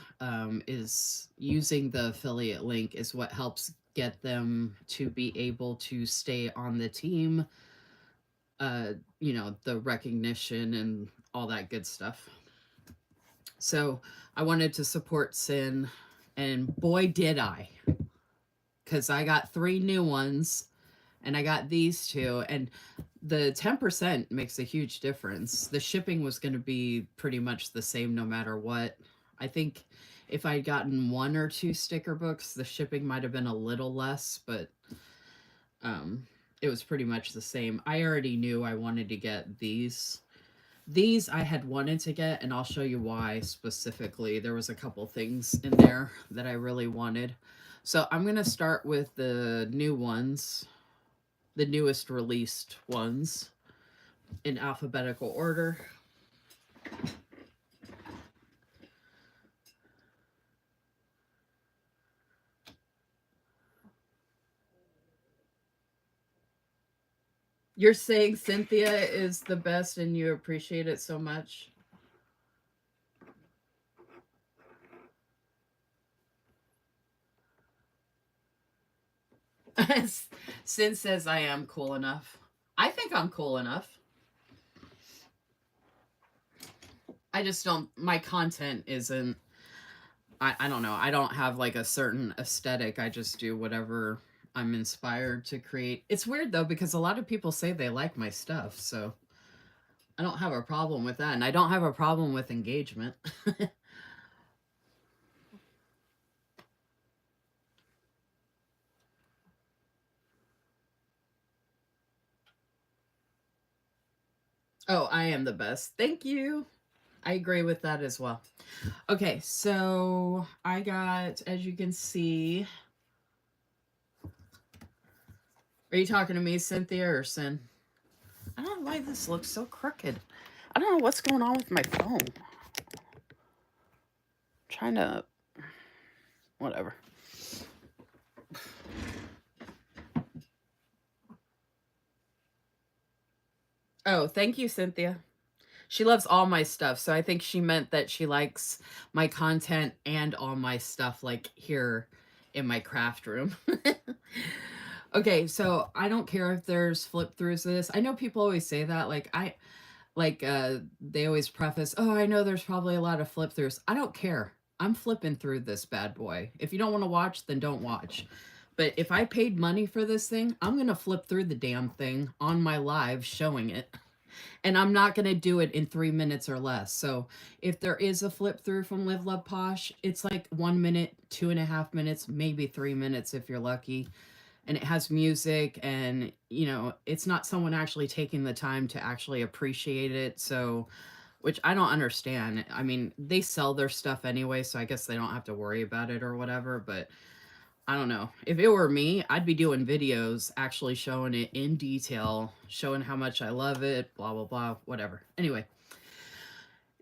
is using the affiliate link is what helps get them to be able to stay on the team, the recognition and all that good stuff. So I wanted to support Sin, and boy, did I. Because I got 3 new ones and I got these 2. And the 10% makes a huge difference. The shipping was going to be pretty much the same no matter what. I think if I'd gotten 1 or 2 sticker books, the shipping might have been a little less, but it was pretty much the same. I already knew I wanted to get these. These I had wanted to get, and I'll show you why specifically. There was a couple things in there that I really wanted. So I'm going to start with the new ones, the newest released ones in alphabetical order. You're saying Cynthia is the best and you appreciate it so much? Sin says I am cool enough. I think I'm cool enough. I just don't, my content isn't, I don't know. I don't have like a certain aesthetic. I just do whatever I'm inspired to create. It's weird though, because a lot of people say they like my stuff. So I don't have a problem with that. And I don't have a problem with engagement. Oh, I am the best. Thank you. I agree with that as well. Okay, so I got, as you can see, are you talking to me, Cynthia, or Sin? I don't know why this looks so crooked. I don't know what's going on with my phone. I'm trying to, whatever. Oh, thank you, Cynthia. She loves all my stuff, so I think she meant that she likes my content and all my stuff, like here in my craft room. Okay, so I don't care if there's flip throughs to this. I know people always say that. Like Like they always preface, "Oh, I know there's probably a lot of flip throughs." I don't care. I'm flipping through this bad boy. If you don't want to watch, then don't watch. But if I paid money for this thing, I'm going to flip through the damn thing on my live showing it. And I'm not going to do it in 3 minutes or less. So if there is a flip through from Live Love Posh, it's like 1 minute, 2.5 minutes, maybe 3 minutes if you're lucky. And it has music, and it's not someone actually taking the time to actually appreciate it. So, which I don't understand. I mean, they sell their stuff anyway, so I guess they don't have to worry about it or whatever. But I don't know. If it were me, I'd be doing videos actually showing it in detail, showing how much I love it, blah, blah, blah, whatever. Anyway,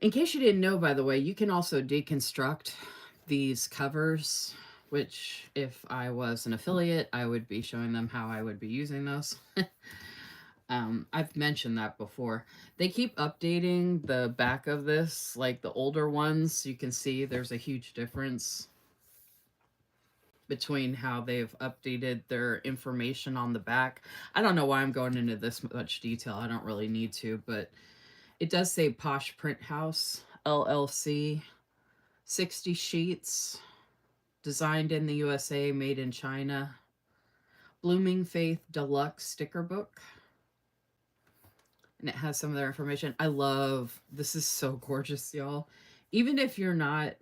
in case you didn't know, by the way, you can also deconstruct these covers, which if I was an affiliate, I would be showing them how I would be using those. I've mentioned that before. They keep updating the back of this, like the older ones. You can see there's a huge difference between how they've updated their information on the back. I don't know why I'm going into this much detail. I don't really need to, but it does say Posh Print House, LLC, 60 sheets, designed in the USA, made in China. Blooming Faith Deluxe sticker book. And it has some of their information. I love, this is so gorgeous, y'all. Even if you're not,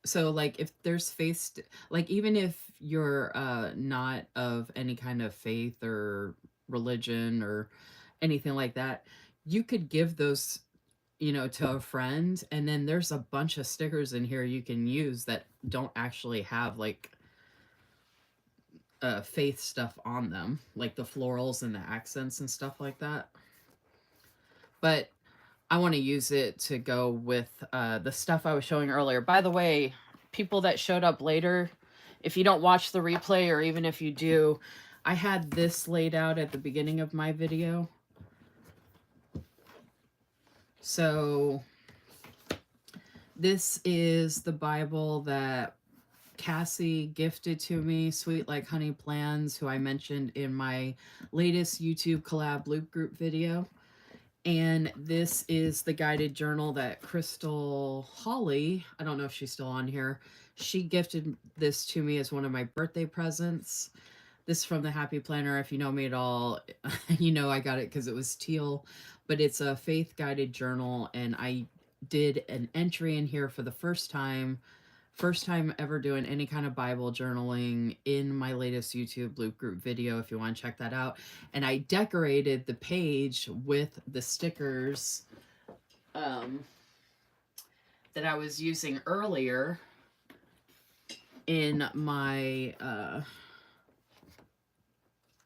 so like if there's faith, like even if you're not of any kind of faith or religion or anything like that, you could give those, to a friend. And then there's a bunch of stickers in here you can use that don't actually have like faith stuff on them, like the florals and the accents and stuff like that. But I want to use it to go with the stuff I was showing earlier. By the way, people that showed up later, if you don't watch the replay, or even if you do, I had this laid out at the beginning of my video. So this is the Bible that Cassie gifted to me, Sweet Like Honey Plans, who I mentioned in my latest YouTube collab loop group video. And this is the guided journal that Crystal Holly, I don't know if she's still on here, she gifted this to me as one of my birthday presents. This is from the Happy Planner. If you know me at all, you know I got it because it was teal. But it's a faith guided journal, and I did an entry in here for the first time ever doing any kind of Bible journaling in my latest YouTube loop group video, if you want to check that out. And I decorated the page with the stickers that I was using earlier in my,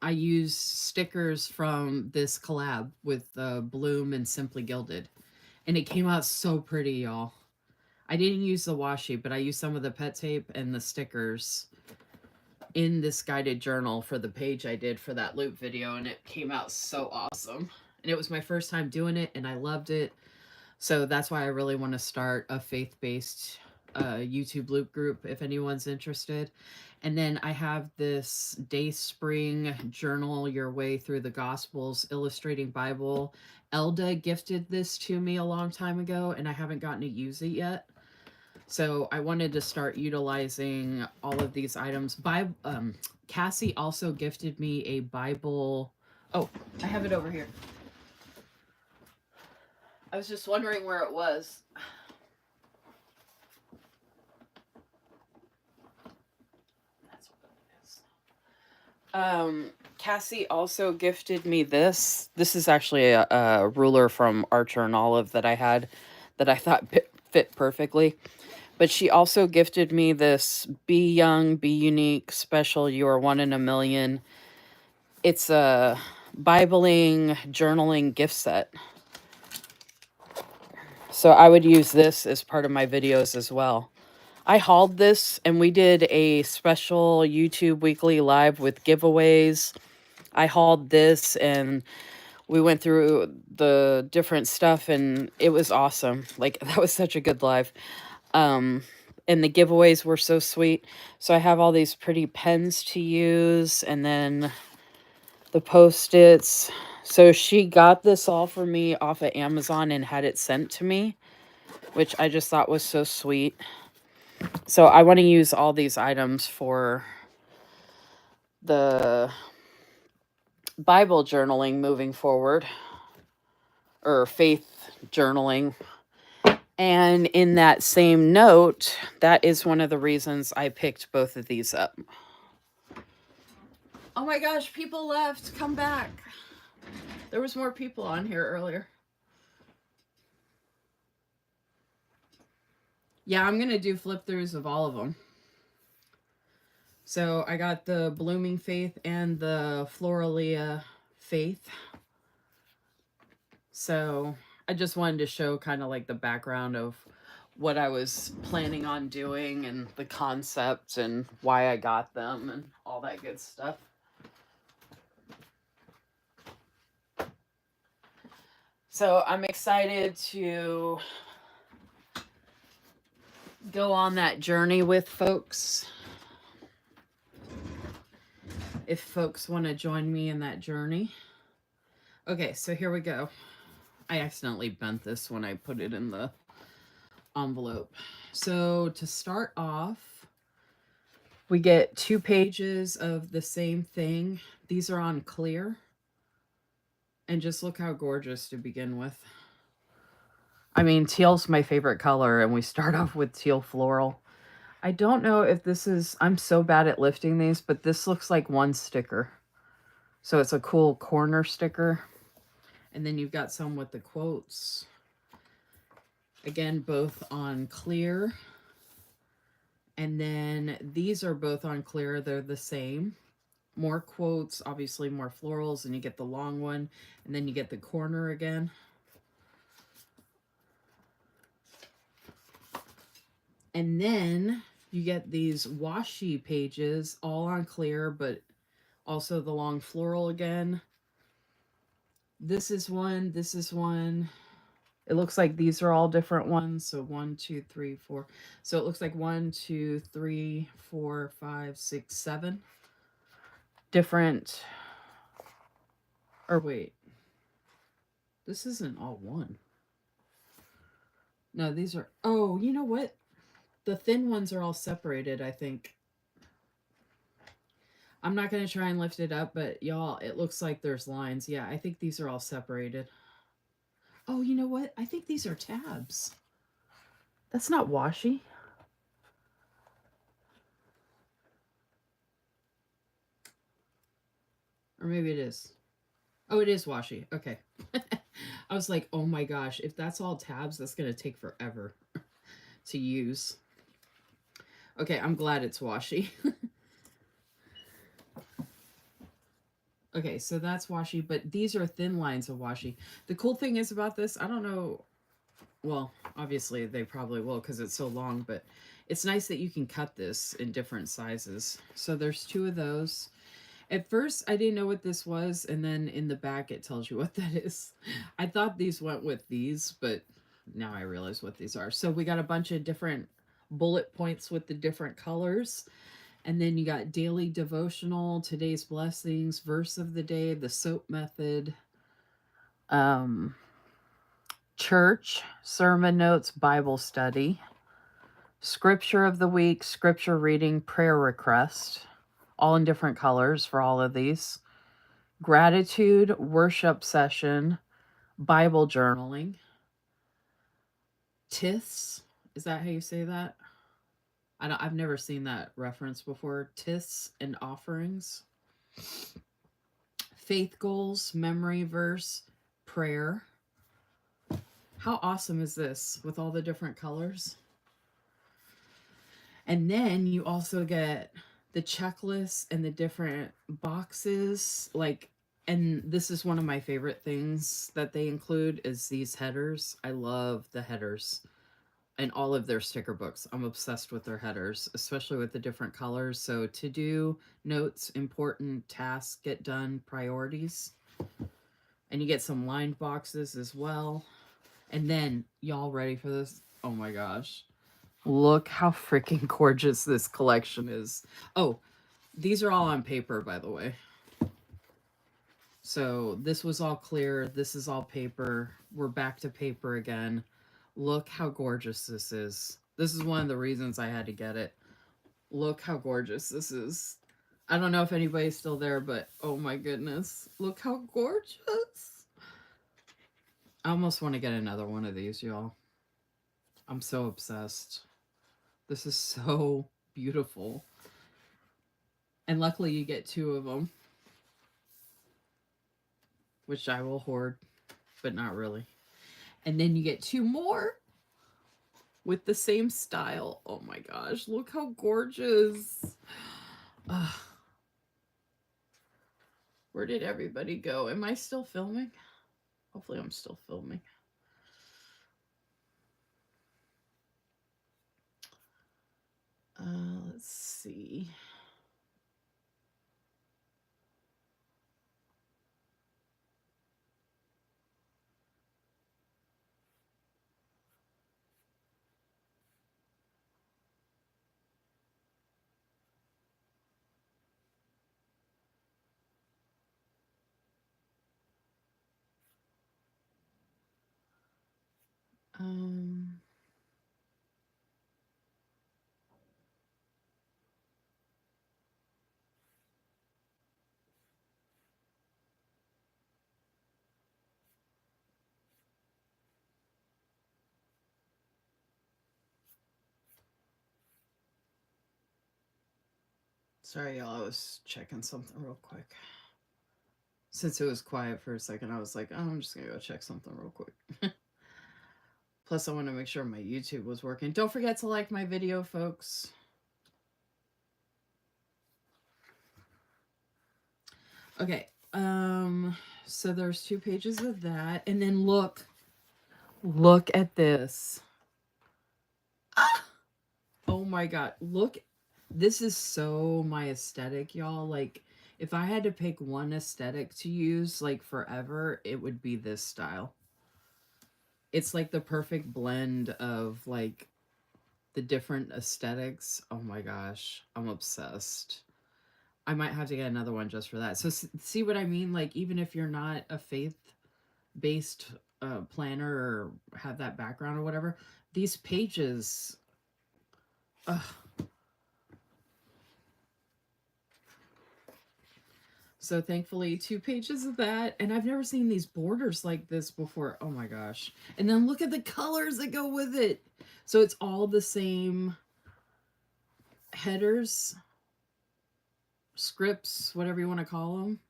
I used stickers from this collab with Bloom and Simply Gilded. And it came out so pretty, y'all. I didn't use the washi, but I used some of the pet tape and the stickers in this guided journal for the page I did for that loop video, and it came out so awesome. And it was my first time doing it, and I loved it. So that's why I really want to start a faith-based YouTube loop group if anyone's interested. And then I have this Day Spring Journal Your Way Through the Gospels Illustrating Bible. Elda gifted this to me a long time ago, and I haven't gotten to use it yet. So I wanted to start utilizing all of these items. Cassie also gifted me a Bible. Oh, I have it over here. I was just wondering where it was. That's what it is. Cassie also gifted me this. This is actually a ruler from Archer and Olive that I had that I thought fit perfectly. But she also gifted me this Be Young, Be Unique Special You Are One in a Million. It's a Bibling journaling gift set. So I would use this as part of my videos as well. I hauled this, and we did a special YouTube weekly live with giveaways. I hauled this, and we went through the different stuff, and it was awesome. Like, that was such a good live. And the giveaways were so sweet. So I have all these pretty pens to use, and then the Post-its. So she got this all for me off of Amazon and had it sent to me, which I just thought was so sweet. So I want to use all these items for the Bible journaling moving forward, or faith journaling. And in that same note, that is one of the reasons I picked both of these up. Oh my gosh, people left. Come back. There was more people on here earlier. Yeah, I'm going to do flip throughs of all of them. So I got the Blooming Faith and the Floralia Faith. So I just wanted to show kind of like the background of what I was planning on doing and the concept and why I got them and all that good stuff. So I'm excited to go on that journey with folks. If folks want to join me in that journey. Okay, so here we go. I accidentally bent this when I put it in the envelope. So to start off, we get 2 pages of the same thing. These are on clear. And just look how gorgeous to begin with. I mean, teal's my favorite color, and we start off with teal floral. I don't know if this is, I'm so bad at lifting these, but this looks like one sticker. So it's a cool corner sticker. And then you've got some with the quotes. Again, both on clear. And then these are both on clear. They're the same. More quotes, obviously more florals, and you get the long one. And then you get the corner again. And then you get these washi pages all on clear, but also the long floral again. This is one. This is one. It looks like these are all different ones. So 1, 2, 3, 4. So it looks like 1, 2, 3, 4, 5, 6, 7 different. Or wait. This isn't all one. No, these are. Oh, you know what? The thin ones are all separated, I think. I'm not going to try and lift it up, but y'all, it looks like there's lines. Yeah, I think these are all separated. Oh, you know what? I think these are tabs. That's not washi. Or maybe it is. Oh, it is washi. Okay. I was like, oh my gosh, if that's all tabs, that's going to take forever to use. Okay, I'm glad it's washi. Okay, so that's washi, but these are thin lines of washi. The cool thing is about this, I don't know, well, obviously they probably will because it's so long, but it's nice that you can cut this in different sizes. So there's 2 of those. At first, I didn't know what this was, and then in the back it tells you what that is. I thought these went with these, but now I realize what these are. So we got a bunch of different bullet points with the different colors. And then you got daily devotional, today's blessings, verse of the day, the soap method, um, church, sermon notes, Bible study, scripture of the week, scripture reading, prayer request, all in different colors for all of these, gratitude, worship session, Bible journaling, tiths. Is that how you say that? I've never seen that reference before. Tiths and offerings. Faith goals, memory verse, prayer. How awesome is this with all the different colors? And then you also get the checklist and the different boxes. Like, and this is one of my favorite things that they include is these headers. I love the headers and all of their sticker books. I'm obsessed with their headers, especially with the different colors. So to do, notes, important, tasks, get done, priorities. And you get some lined boxes as well. And then, y'all ready for this? Oh my gosh. Look how freaking gorgeous this collection is. Oh, these are all on paper, by the way. So this was all clear. This is all paper. We're back to paper again. Look how gorgeous this is. This is one of the reasons I had to get it. Look how gorgeous this is. I don't know if anybody's still there, but oh my goodness. Look how gorgeous. I almost want to get another one of these, y'all. I'm so obsessed. This is so beautiful. And luckily you get two of them, which I will hoard, but not really. And then you get two more with the same style. Oh my gosh, look how gorgeous. Ugh. Where did everybody go? Am I still filming? Hopefully I'm still filming. Let's see. Um, Sorry, y'all. I was checking something real quick. Since it was quiet for a second, I was like, oh, I'm just going to go check something real quick. Plus, I want to make sure my YouTube was working. Don't forget to like my video, folks. Okay. So there's 2 pages of that. And then look at this. Ah! Oh my God. Look. This is so my aesthetic, y'all. Like, if I had to pick one aesthetic to use, like, forever, it would be this style. It's like the perfect blend of, like, the different aesthetics. Oh my gosh. I'm obsessed. I might have to get another one just for that. So, see what I mean? Like, even if you're not a faith-based planner or have that background or whatever, these pages... Ugh. So thankfully 2 pages of that. And I've never seen these borders like this before. Oh my gosh. And then look at the colors that go with it. So it's all the same headers, scripts, whatever you want to call them,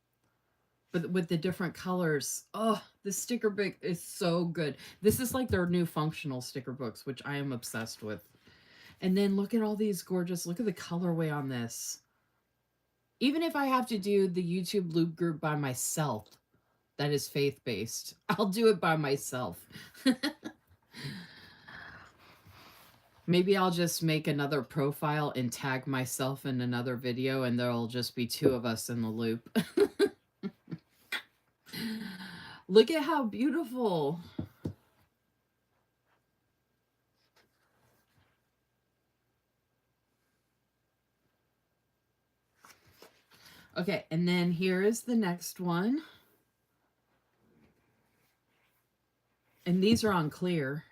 but with the different colors. Oh, the sticker book is so good. This is like their new functional sticker books, which I am obsessed with. And then look at all these gorgeous, look at the colorway on this. Even if I have to do the YouTube loop group by myself, that is faith-based, I'll do it by myself. Maybe I'll just make another profile and tag myself in another video, and there'll just be 2 of us in the loop. Look at how beautiful. Okay, and then here is the next one. And these are on clear.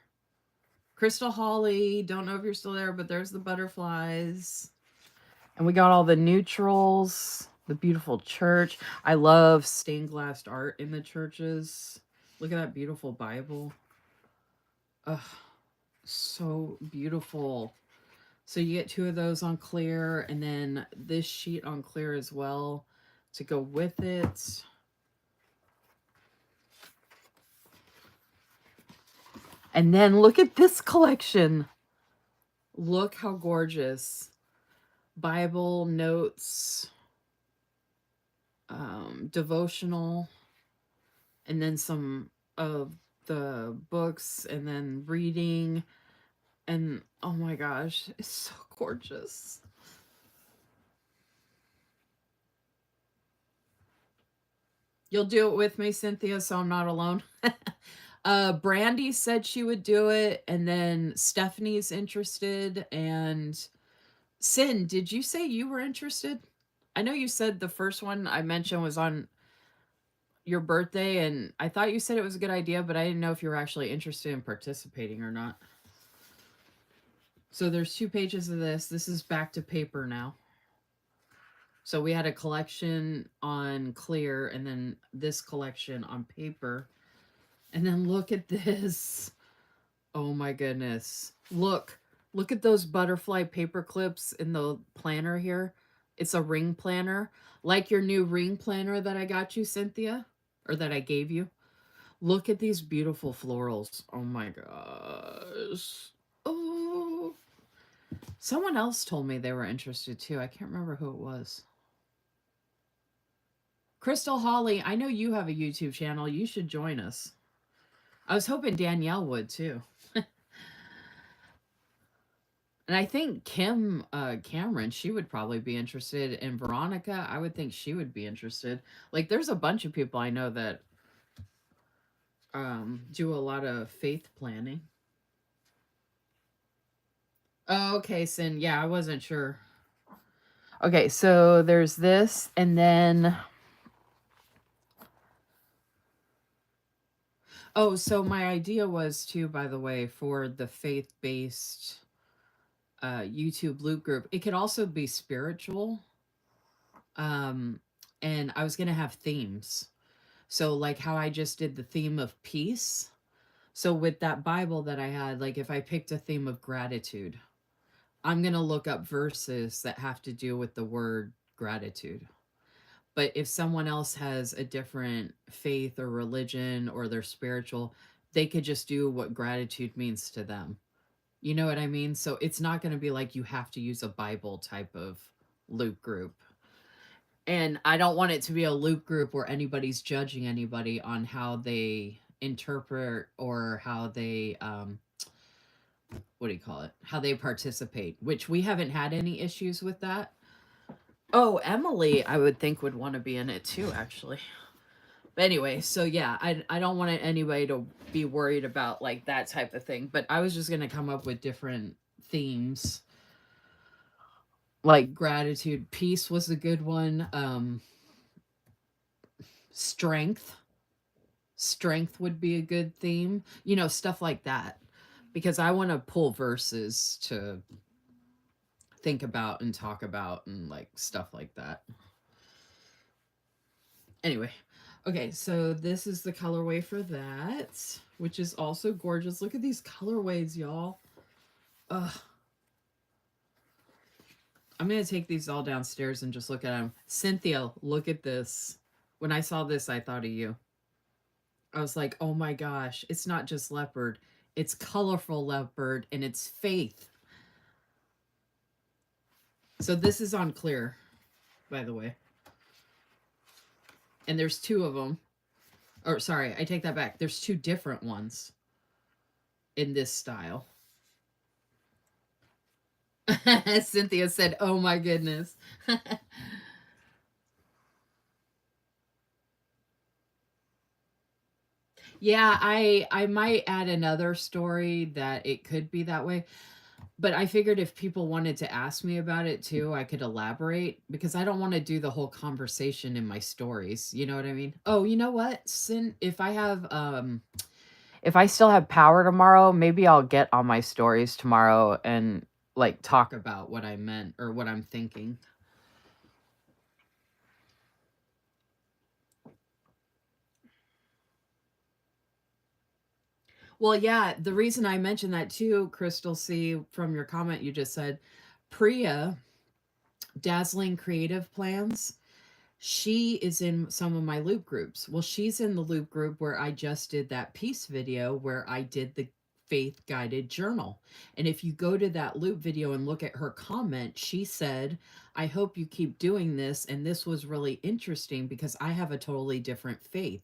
Crystal Holly, don't know if you're still there, but there's the butterflies. And we got all the neutrals, the beautiful church. I love stained glass art in the churches. Look at that beautiful Bible. Ugh, so beautiful. So you get 2 of those on clear, and then this sheet on clear as well to go with it. And then look at this collection. Look how gorgeous. Bible, notes, devotional, and then some of the books, and then reading. And oh my gosh, it's so gorgeous. You'll do it with me, Cynthia, so I'm not alone. Brandy said she would do it, and then Stephanie's interested, and Sin, did you say you were interested? I know you said the first one I mentioned was on your birthday, and I thought you said it was a good idea, but I didn't know if you were actually interested in participating or not. So there's 2 pages of this. This is back to paper now. So we had a collection on clear and then this collection on paper. And then look at this. Oh my goodness. Look at those butterfly paper clips in the planner here. It's a ring planner, like your new ring planner that I got you, Cynthia, or that I gave you. Look at these beautiful florals. Oh my gosh. Oh. Someone else told me they were interested too. I can't remember who it was. Crystal Holly, I know you have a YouTube channel. You should join us. I was hoping Danielle would too. And I think Kim Cameron, she would probably be interested. And Veronica, I would think she would be interested. Like, there's a bunch of people I know that do a lot of faith planning. Oh, okay, Sin. Yeah, I wasn't sure. Okay, so there's this, and then oh, so my idea was too, by the way, for the faith-based YouTube loop group. It could also be spiritual. Um, and I was gonna have themes. So like how I just did the theme of peace. So with that Bible that I had, like if I picked a theme of gratitude, I'm gonna look up verses that have to do with the word gratitude. But if someone else has a different faith or religion or they're spiritual, they could just do what gratitude means to them. You know what I mean? So it's not going to be like you have to use a Bible type of loop group. And I don't want it to be a loop group where anybody's judging anybody on how they interpret or how they what do you call it? How they participate, which we haven't had any issues with that. Oh, Emily, I would think would want to be in it too, actually. But anyway, so yeah, I don't want anybody to be worried about like that type of thing. But I was just gonna come up with different themes, like gratitude, peace was a good one. Strength, strength would be a good theme. You know, stuff like that, because I want to pull verses to think about and talk about and like stuff like that. Anyway, okay, so this is the colorway for that, which is also gorgeous. Look at these colorways, y'all. Ugh. I'm going to take these all downstairs and just look at them. Cynthia, look at this. When I saw this, I thought of you. I was like, oh my gosh, it's not just leopard. It's colorful leopard and it's faith. So this is on clear, by the way. And there's 2 of them. Or sorry, I take that back. There's 2 different ones in this style. Cynthia said, oh my goodness. Yeah, I might add another story that it could be that way. But I figured if people wanted to ask me about it too, I could elaborate because I don't want to do the whole conversation in my stories. You know what I mean? Oh, you know what? If I still have power tomorrow, maybe I'll get on my stories tomorrow and like talk about what I meant or what I'm thinking. Well, yeah, the reason I mentioned that too, Crystal C, from your comment you just said, Priya, Dazzling Creative Plans, she is in some of my loop groups. Well, she's in the loop group where I just did that peace video where I did the faith guided journal. And if you go to that loop video and look at her comment, she said, I hope you keep doing this. And this was really interesting because I have a totally different faith.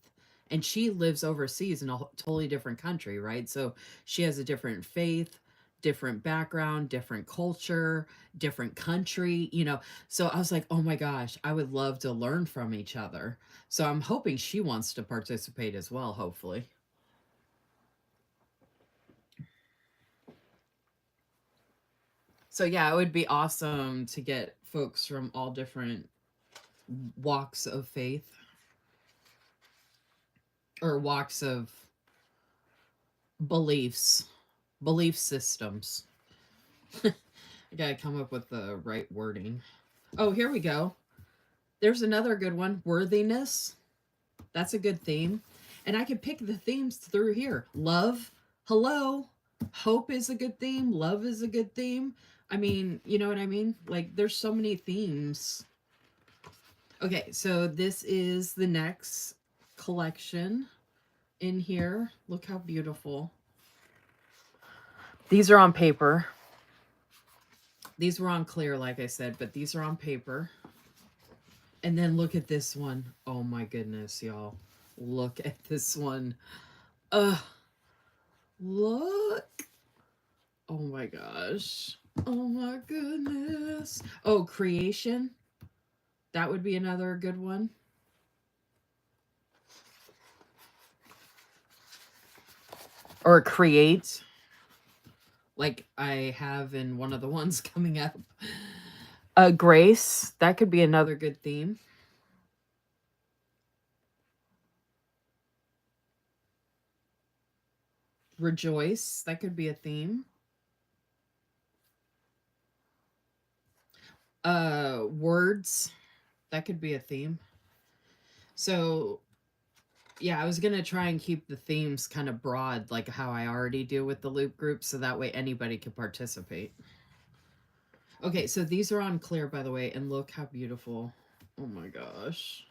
And she lives overseas in a totally different country, right? So she has a different faith, different background, different culture, different country, you know. So I was like, oh my gosh, I would love to learn from each other. So I'm hoping she wants to participate as well, hopefully. So yeah, it would be awesome to get folks from all different walks of faith. or walks of beliefs, belief systems. I gotta come up with the right wording. Oh, here we go. There's another good one. Worthiness. That's a good theme. And I could pick the themes through here. Love. Hello. Hope is a good theme. Love is a good theme. I mean, you know what I mean? Like, there's so many themes. Okay, so this is the next collection in here. Look how beautiful. These are on paper. These were on clear, like I said, but these are on paper. And then look at this one. Oh my goodness, y'all. Look at this one. Look. Oh my gosh. Oh my goodness. Oh, creation. That would be another good one. Or create. Like I have in one of the ones coming up. Grace. That could be another good theme. Rejoice. That could be a theme. Words. That could be a theme. So yeah, I was gonna try and keep the themes kind of broad, like how I already do with the loop group, so that way anybody can participate. Okay, so these are on clear, by the way, and look how beautiful. Oh my gosh.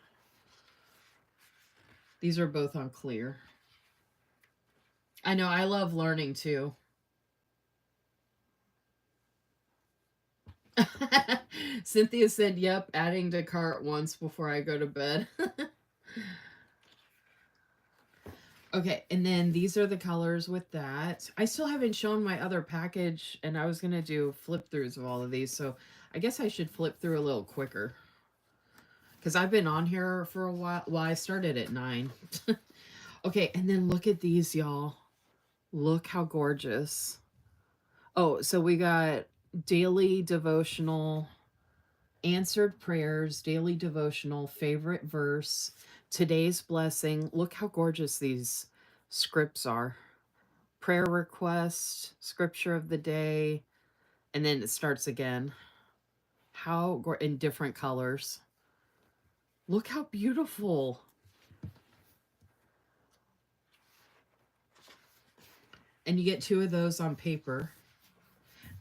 These are both on clear. I know, I love learning too. Cynthia said, yep, adding to cart once before I go to bed. Okay, and then these are the colors with that. I still haven't shown my other package, and I was going to do flip throughs of all of these, so I guess I should flip through a little quicker. Because I've been on here for a while. Well, I started at 9. Okay, and then look at these, y'all. Look how gorgeous. Oh, so we got daily devotional, answered prayers, daily devotional, favorite verse, today's blessing. Look how gorgeous these scripts are. Prayer request, scripture of the day, and then it starts again. How in different colors. Look how beautiful. And you get 2 of those on paper.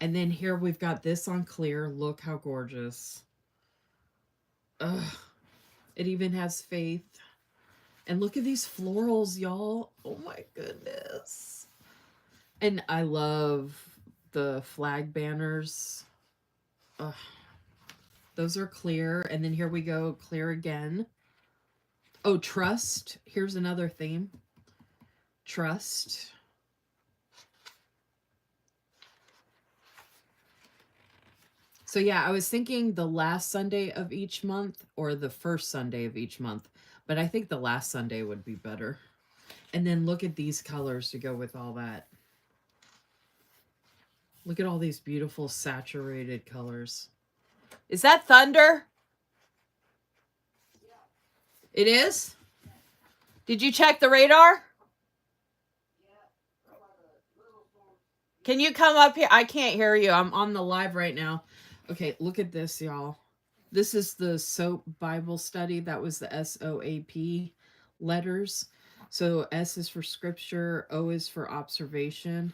And then here we've got this on clear. Look how gorgeous. Ugh. It even has faith. And look at these florals, y'all. Oh my goodness. And I love the flag banners. Ugh. Those are clear. And then here we go, clear again. Oh, trust. Here's another theme. Trust. So yeah, I was thinking the last Sunday of each month or the first Sunday of each month, but I think the last Sunday would be better. And then look at these colors to go with all that. Look at all these beautiful saturated colors. Is that thunder? It is? Did you check the radar? Can you come up here? I can't hear you. I'm on the live right now. Okay, look at this, y'all. This is the SOAP Bible study. That was the SOAP letters. So S is for scripture, O is for observation.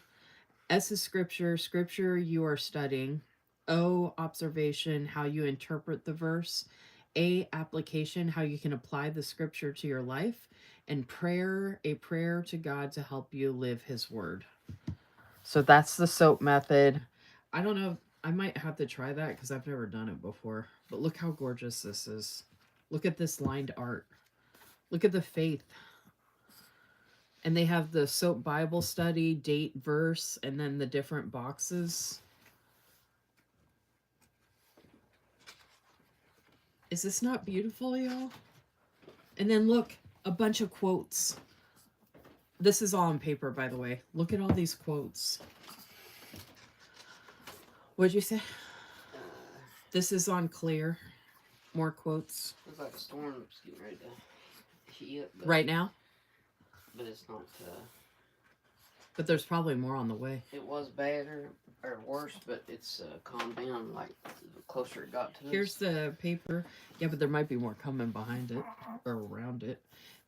S is scripture, scripture you are studying. O, observation, how you interpret the verse. A, application, how you can apply the scripture to your life. And prayer, a prayer to God to help you live his word. So that's the SOAP method. I don't know. I might have to try that because I've never done it before. But look how gorgeous this is. Look at this lined art. Look at the faith. And they have the SOAP Bible study, date, verse, and then the different boxes. Is this not beautiful, y'all? And then look, a bunch of quotes. This is all on paper, by the way. Look at all these quotes. What'd you say? This is on clear. More quotes. Looks like a storm's getting ready to heat up. Right now? but it's not. But there's probably more on the way. It was better or worse, but it's calmed down. Like the closer it got to Here's us. the paper. Yeah, but there might be more coming behind it or around it.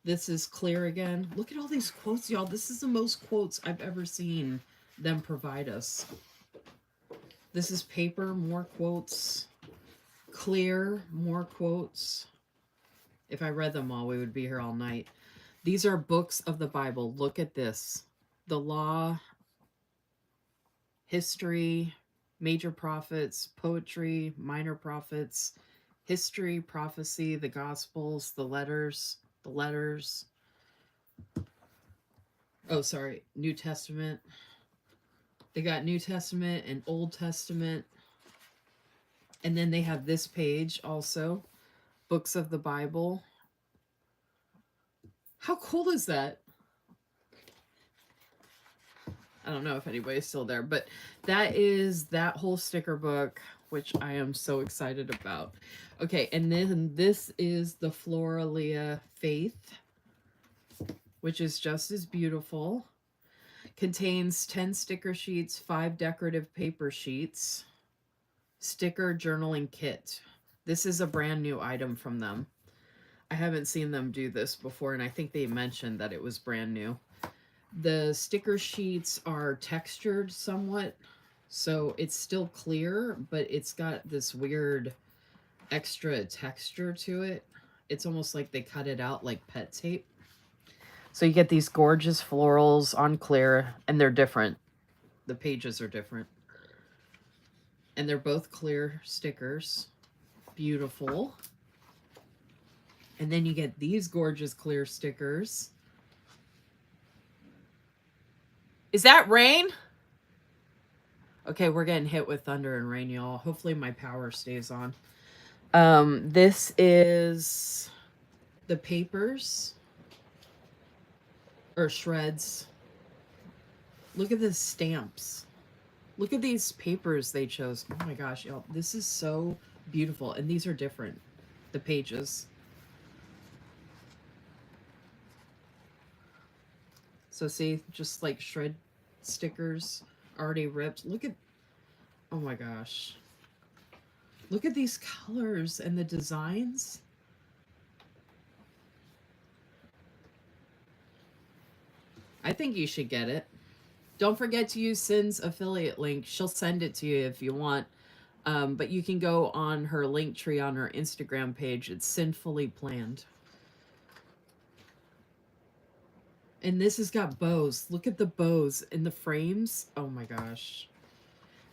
This is clear again. Look at all these quotes, y'all. This is the most quotes I've ever seen them provide us. This is paper, more quotes. Clear, more quotes. If I read them all, we would be here all night. These are books of the Bible. Look at this. The law, history, major prophets, poetry, minor prophets, history, prophecy, the gospels, the letters. Oh, sorry, New Testament. They got New Testament and Old Testament. And then they have this page also, books of the Bible. How cool is that? I don't know if anybody's still there, but that is that whole sticker book, which I am so excited about. Okay, and then this is the Floralia Faith, which is just as beautiful. Contains 10 sticker sheets, 5 decorative paper sheets, sticker journaling kit. This is a brand new item from them. I haven't seen them do this before, and I think they mentioned that it was brand new. The sticker sheets are textured somewhat, so it's still clear, but it's got this weird extra texture to it. It's almost like they cut it out like pet tape. So you get these gorgeous florals on clear, and they're different. The pages are different. And they're both clear stickers. Beautiful. And then you get these gorgeous clear stickers. Is that rain? Okay, we're getting hit with thunder and rain, y'all. Hopefully my power stays on. This is the papers or shreds. Look at the stamps. Look at these papers they chose. Oh my gosh, y'all. This is so beautiful. And these are different. The pages. So see, just like shred stickers already ripped. Look at, oh my gosh. Look at these colors and the designs. I think you should get it. Don't forget to use Cin's affiliate link. She'll send it to you if you want. But you can go on her link tree on her Instagram page. It's Sinfully Planned. And this has got bows. Look at the bows in the frames. Oh my gosh.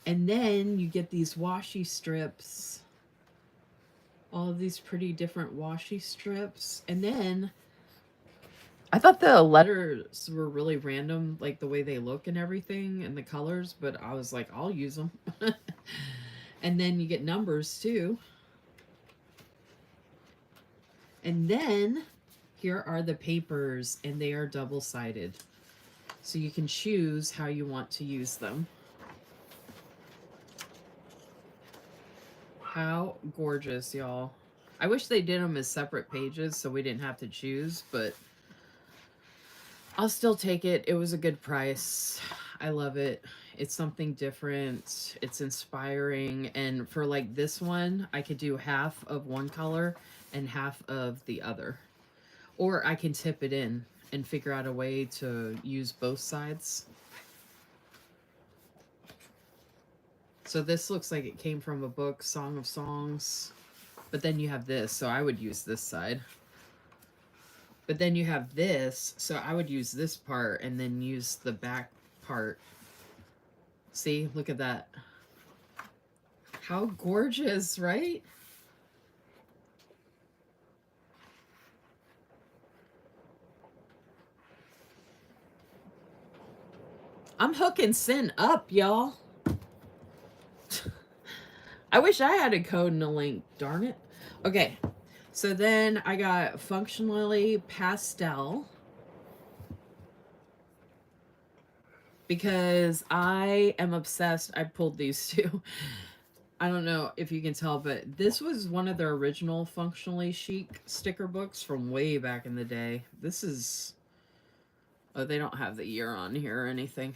And then you get these washi strips. All of these pretty different washi strips. And then I thought the letters were really random, like the way they look and everything and the colors, but I was like, I'll use them. And then you get numbers too. And then here are the papers, and they are double-sided. So you can choose how you want to use them. How gorgeous, y'all. I wish they did them as separate pages so we didn't have to choose, but I'll still take it. It was a good price. I love it. It's something different. It's inspiring. And for like this one, I could do half of one color and half of the other. Or I can tip it in and figure out a way to use both sides. So this looks like it came from a book, Song of Songs. But then you have this, so I would use this side. But then you have this, so I would use this part and then use the back part. See, look at that. How gorgeous, right? I'm hooking Sin up, y'all. I wish I had a code and a link, darn it. Okay, so then I got Functionally Pastel. Because I am obsessed. I pulled these two. I don't know if you can tell, but this was one of their original Functionally Chic sticker books from way back in the day. This is Oh, they don't have the year on here or anything.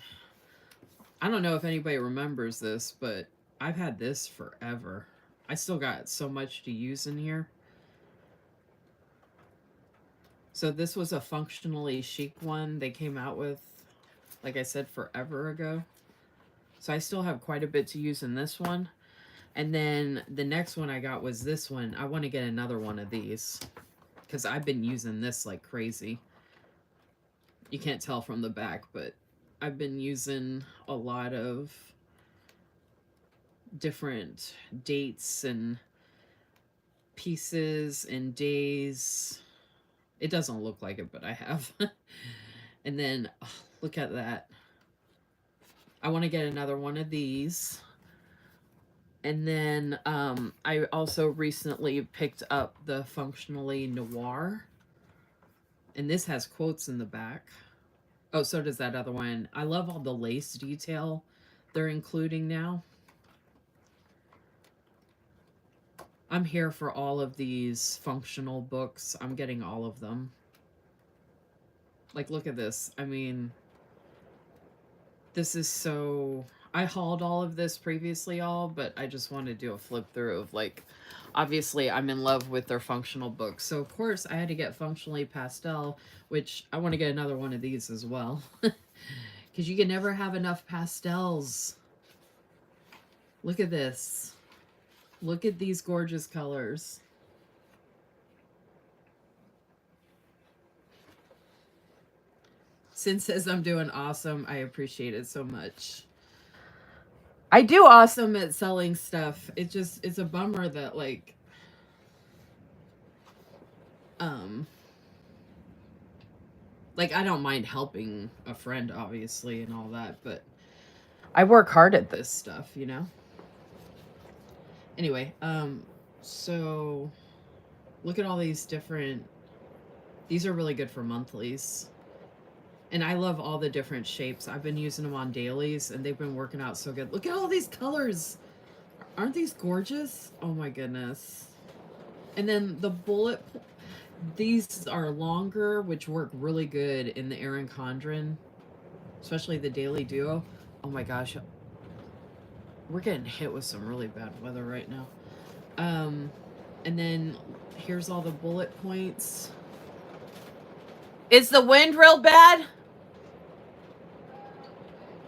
I don't know if anybody remembers this, but I've had this forever. I still got so much to use in here. So this was a functionally chic one they came out with, like I said, forever ago. So I still have quite a bit to use in this one. And then the next one I got was this one. I want to get another one of these because I've been using this like crazy. You can't tell from the back, but I've been using a lot of different dates and pieces and days. It doesn't look like it, but I have. And then look at that. I want to get another one of these. And then I also recently picked up the Functionally Noir. And this has quotes in the back. Oh, so does that other one. I love all the lace detail they're including now. I'm here for all of these functional books. I'm getting all of them. Like, look at this. I mean, this is so... I hauled all of this previously, all, but I just want to do a flip through of, like, obviously I'm in love with their functional books. So, of course, I had to get Functionally Pastel, which I want to get another one of these as well. Because you can never have enough pastels. Look at this. Look at these gorgeous colors. Sin says I'm doing awesome. I appreciate it so much. I do awesome at selling stuff. It's a bummer that like like I don't mind helping a friend obviously and all that, but I work hard at this stuff, you know? Anyway, so look at all these different, these are really good for monthlies. And I love all the different shapes. I've been using them on dailies and they've been working out so good. Look at all these colors. Aren't these gorgeous? Oh my goodness. And then the bullet, these are longer, which work really good in the Erin Condren, especially the Daily Duo. Oh my gosh. We're getting hit with some really bad weather right now. And then here's all the bullet points. Is the wind real bad?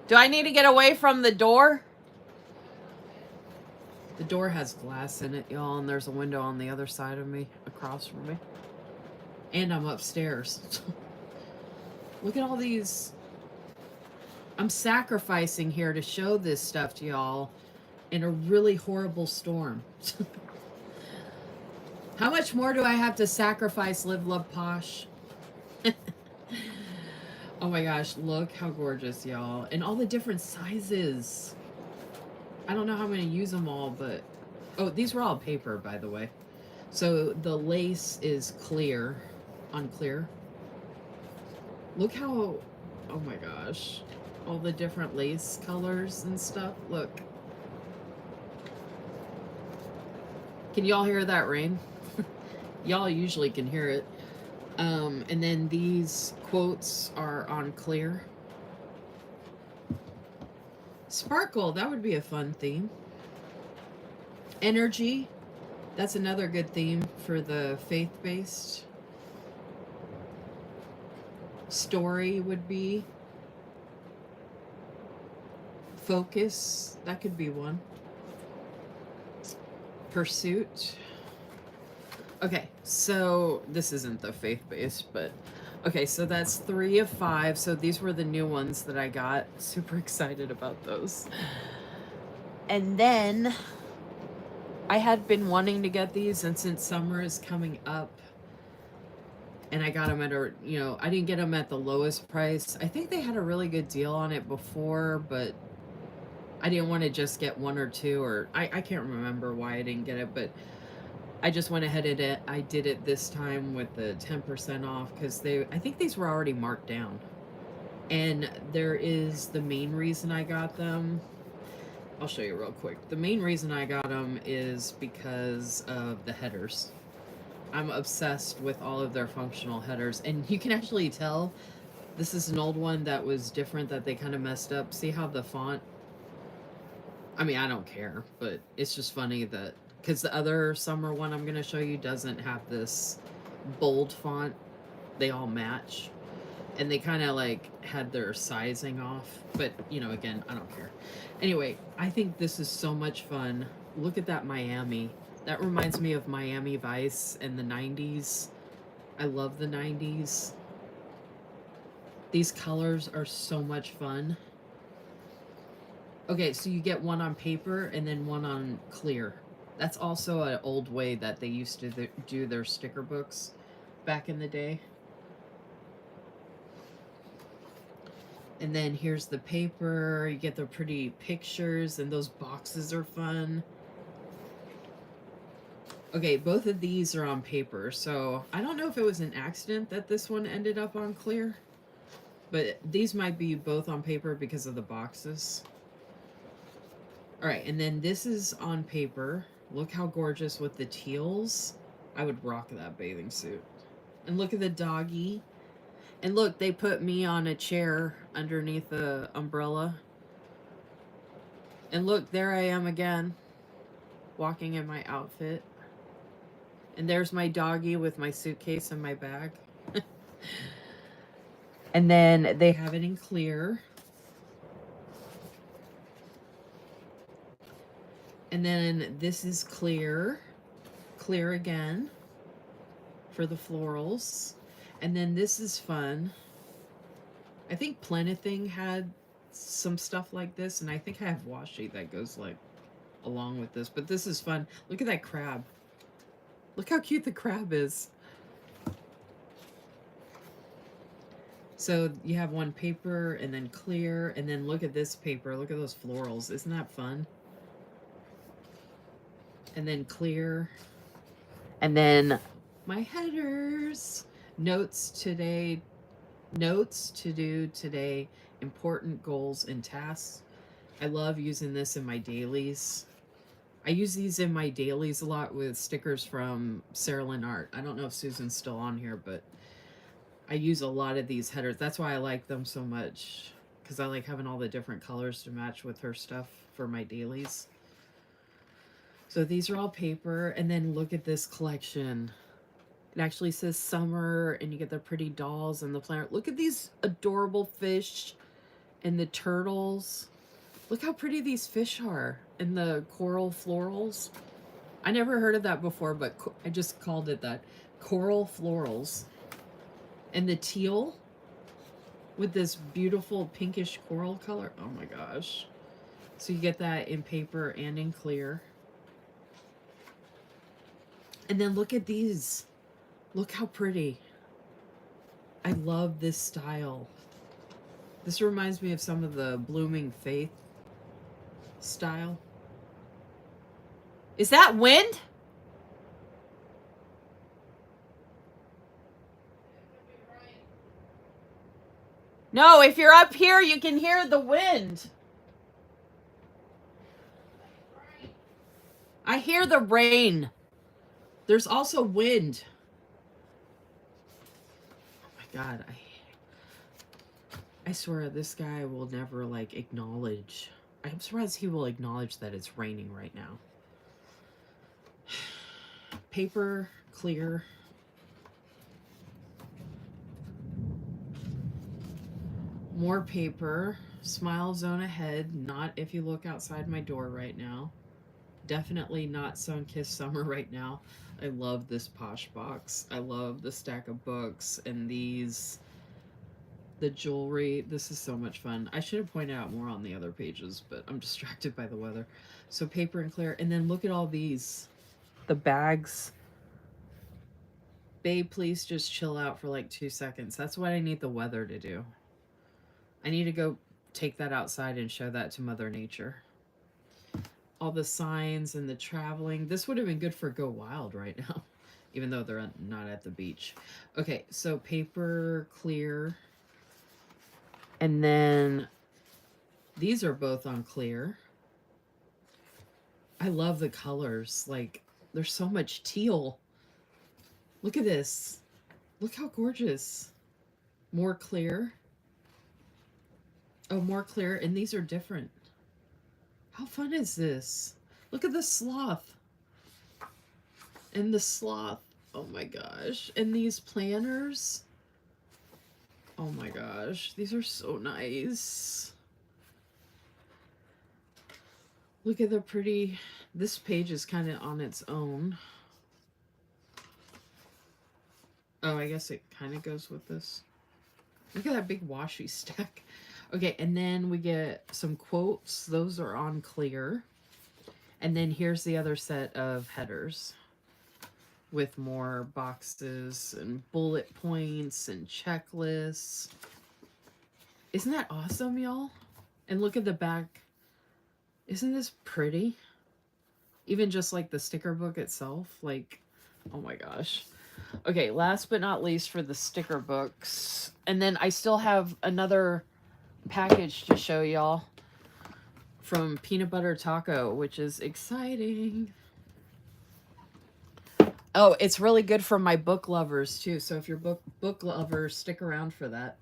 Do I need to get away from the door? The door has glass in it, y'all, and there's a window on the other side of me, across from me. And I'm upstairs. Look at all these. I'm sacrificing here to show this stuff to y'all in a really horrible storm. How much more do I have to sacrifice, Live, Love, Posh? Oh my gosh, look how gorgeous, y'all. And all the different sizes. I don't know how I'm going to use them all, but... Oh, these were all paper, by the way. So the lace is clear. Unclear. Look how... Oh my gosh. All the different lace colors and stuff. Look. Can y'all hear that rain? Y'all usually can hear it. And then these quotes are on clear. Sparkle, that would be a fun theme. Energy, that's another good theme for the faith-based. Story would be. Focus, that could be one. Pursuit. Okay, so this isn't the faith-based, but okay, so that's 3 of 5. So these were the new ones that I got. Super excited about those. And then I had been wanting to get these, and since summer is coming up, and I got them at a, you know, I didn't get them at the lowest price. I think they had a really good deal on it before, but I didn't want to just get 1 or 2, or I can't remember why I didn't get it, but I just went ahead and I did it this time with the 10% off because I think these were already marked down. And there is the main reason I got them. I'll show you real quick. The main reason I got them is because of the headers. I'm obsessed with all of their functional headers, and you can actually tell This is an old one that was different that they kind of messed up. See how the font, I mean, I don't care, but it's just funny that because the other summer one I'm going to show you doesn't have this bold font. They all match. And they kind of like had their sizing off. But, you know, again, I don't care. Anyway, I think this is so much fun. Look at that Miami. That reminds me of Miami Vice in the 90s. I love the 90s. These colors are so much fun. Okay, so you get one on paper and then one on clear. That's also an old way that they used to do their sticker books back in the day. And then here's the paper. You get the pretty pictures, and those boxes are fun. Okay, both of these are on paper, so I don't know if it was an accident that this one ended up on clear. But these might be both on paper because of the boxes. Alright, and then this is on paper. Look how gorgeous with the teals. I would rock that bathing suit. And look at the doggy. And look, they put me on a chair underneath the umbrella. And look, there I am again, walking in my outfit. And there's my doggy with my suitcase and my bag. And then they have it in clear. And then this is clear. Clear again for the florals. And then this is fun. I think Plenithing had some stuff like this, and I think I have washi that goes like along with this. But this is fun. Look at that crab. Look how cute the crab is. So you have one paper and then clear, and then look at this paper. Look at those florals. Isn't that fun? And then clear. And then my headers. Notes today. Notes to do today. Important goals and tasks. I love using this in my dailies. I use these in my dailies a lot with stickers from Sarah Lynn Art. I don't know if Susan's still on here, but I use a lot of these headers. That's why I like them so much, because I like having all the different colors to match with her stuff for my dailies. So these are all paper, and then look at this collection. It actually says summer, and you get the pretty dolls and the planet. Look at these adorable fish and the turtles. Look how pretty these fish are, and the coral florals. I never heard of that before, but I just called it that. Coral florals. And the teal with this beautiful pinkish coral color. Oh my gosh. So you get that in paper and in clear. And then look at these. Look how pretty. I love this style. This reminds me of some of the Blooming Faith style. Is that wind? No, if you're up here, you can hear the wind. I hear the rain. There's also wind. Oh my God. I swear this guy will never like acknowledge. I'm surprised he will acknowledge that it's raining right now. Paper, clear. More paper. Smile zone ahead. Not if you look outside my door right now. Definitely not sun-kissed summer right now. I love this Posh box. I love the stack of books and these. The jewelry. This is so much fun. I should have pointed out more on the other pages, but I'm distracted by the weather. So paper and clear. And then look at all these. The bags. Babe, please just chill out for like 2 seconds. That's what I need the weather to do. I need to go take that outside and show that to Mother Nature. All the signs and the traveling. This would have been good for Go Wild right now, even though they're not at the beach. Okay, so paper, clear. And then these are both on clear. I love the colors. Like, there's so much teal. Look at this. Look how gorgeous. More clear. Oh, more clear. And these are different. How fun is this? Look at the sloth. And the sloth. Oh my gosh. And these planners. Oh my gosh. These are so nice. Look at the pretty. This page is kind of on its own. Oh, I guess it kind of goes with this. Look at that big washi stack. Okay, and then we get some quotes. Those are on clear. And then here's the other set of headers with more boxes and bullet points and checklists. Isn't that awesome, y'all? And look at the back. Isn't this pretty? Even just like the sticker book itself. Like, oh my gosh. Okay, last but not least for the sticker books. And then I still have another package to show y'all from Peanut Butter Taco, which is exciting. Oh, it's really good for my book lovers too. So if you're book lovers, stick around for that.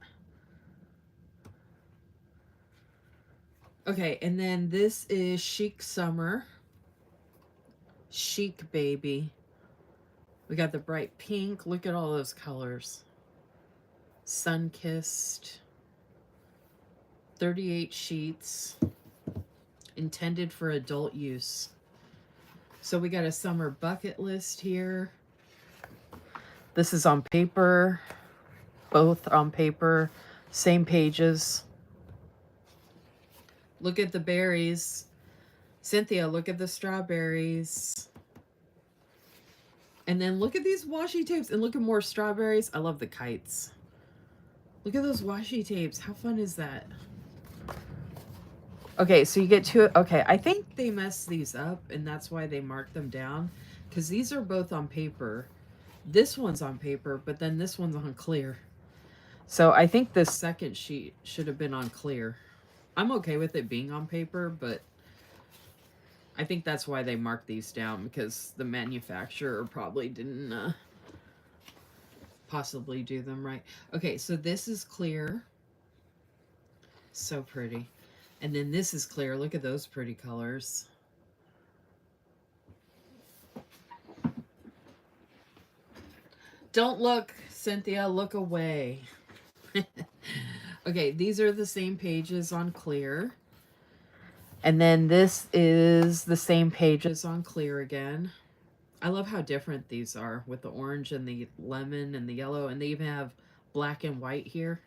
Okay, and then this is Chic Summer. Chic Baby. We got the bright pink. Look at all those colors. Sun-kissed. 38 sheets. Intended for adult use. So we got a summer bucket list here. This is on paper. Both on paper. Same pages. Look at the berries. Cynthia, look at the strawberries. And then look at these washi tapes and look at more strawberries. I love the kites. Look at those washi tapes. How fun is that? Okay, so you get two. Okay, I think they messed these up and that's why they marked them down. Because these are both on paper. This one's on paper, but then this one's on clear. So I think this second sheet should have been on clear. I'm okay with it being on paper, but I think that's why they marked these down, because the manufacturer probably didn't possibly do them right. Okay, so this is clear. So pretty. And then this is clear. Look at those pretty colors. Don't look, Cynthia. Look away. Okay, these are the same pages on clear. And then this is the same pages on clear again. I love how different these are with the orange and the lemon and the yellow. And they even have black and white here.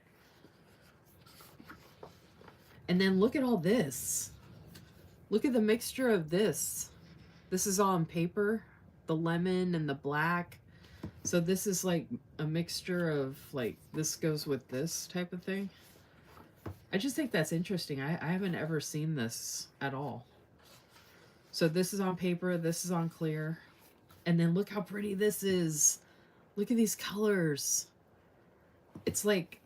And then look at all this. Look at the mixture of this. This is all on paper. The lemon and the black. So this is like a mixture of like, this goes with this type of thing. I just think that's interesting. I haven't ever seen this at all. So this is on paper. This is on clear. And then look how pretty this is. Look at these colors. It's like,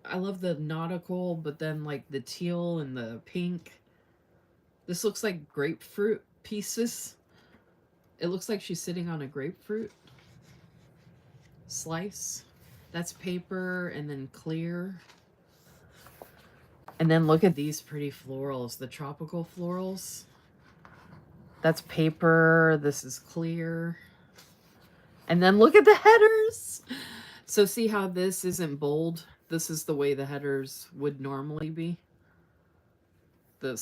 I love the nautical, but then like the teal and the pink. This looks like grapefruit pieces. It looks like she's sitting on a grapefruit slice. That's paper and then clear. And then look at these pretty florals, the tropical florals. That's paper. This is clear. And then look at the headers. So see how this isn't bold? This is the way the headers would normally be. The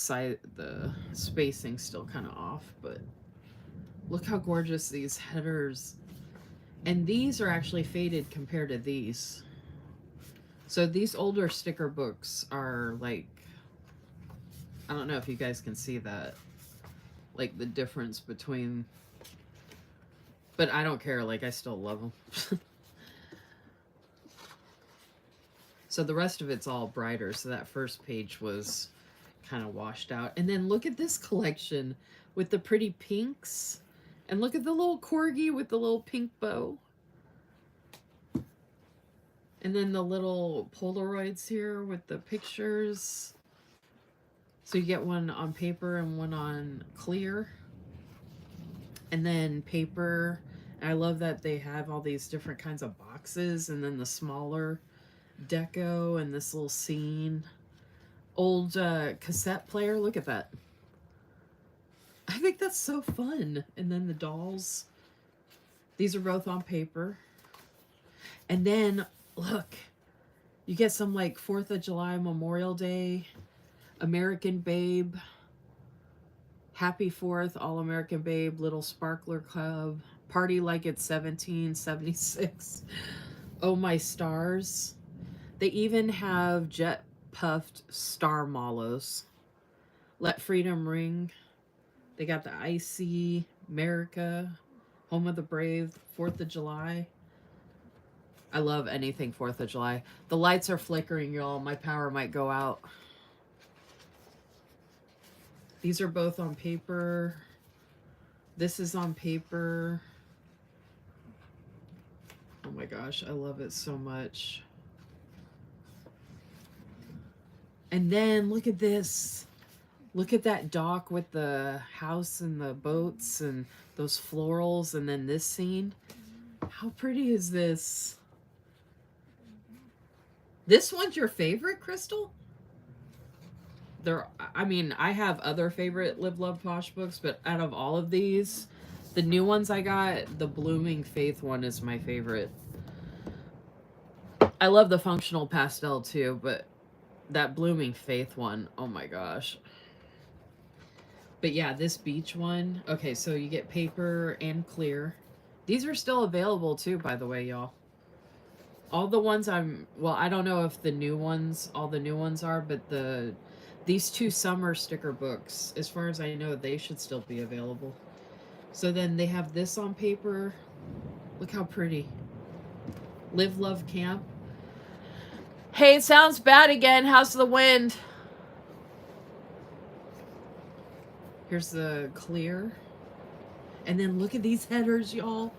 spacing's still kind of off, but look how gorgeous these headers. And these are actually faded compared to these. So these older sticker books are like, I don't know if you guys can see that, like the difference between, but I don't care, like I still love them. So the rest of it's all brighter. So that first page was kind of washed out. And then look at this collection with the pretty pinks. And look at the little corgi with the little pink bow. And then the little Polaroids here with the pictures. So you get one on paper and one on clear. And then paper. And I love that they have all these different kinds of boxes. And then the smaller deco and this little scene. old cassette player. Look at that. I think that's so fun. And then the dolls. These are both on paper. And then, look, you get some like 4th of July, Memorial Day, American Babe, Happy 4th, All American Babe, Little Sparkler Club, Party Like It's 1776, Oh My Stars. They even have jet puffed star mallows. Let Freedom Ring. They got the Icy, America, Home of the Brave, 4th of July. I love anything 4th of July. The lights are flickering, y'all. My power might go out. These are both on paper. This is on paper. Oh my gosh, I love it so much. And then look at this. Look at that dock with the house and the boats and those florals, and then this scene. How pretty is this? This one's your favorite, Crystal? I mean, I have other favorite Live Love Posh books, but out of all of these, the new ones I got, the Blooming Faith one is my favorite. I love the functional pastel too, but that Blooming Faith one, oh my gosh. But yeah, this beach one. Okay, so you get paper and clear. These are still available too, by the way, y'all. All the ones well, I don't know if all the new ones are, but these 2 summer sticker books, as far as I know, they should still be available. So then they have this on paper. Look how pretty. Live, Love, Camp. Hey, it sounds bad again. How's the wind? Here's the clear. And then look at these headers, y'all.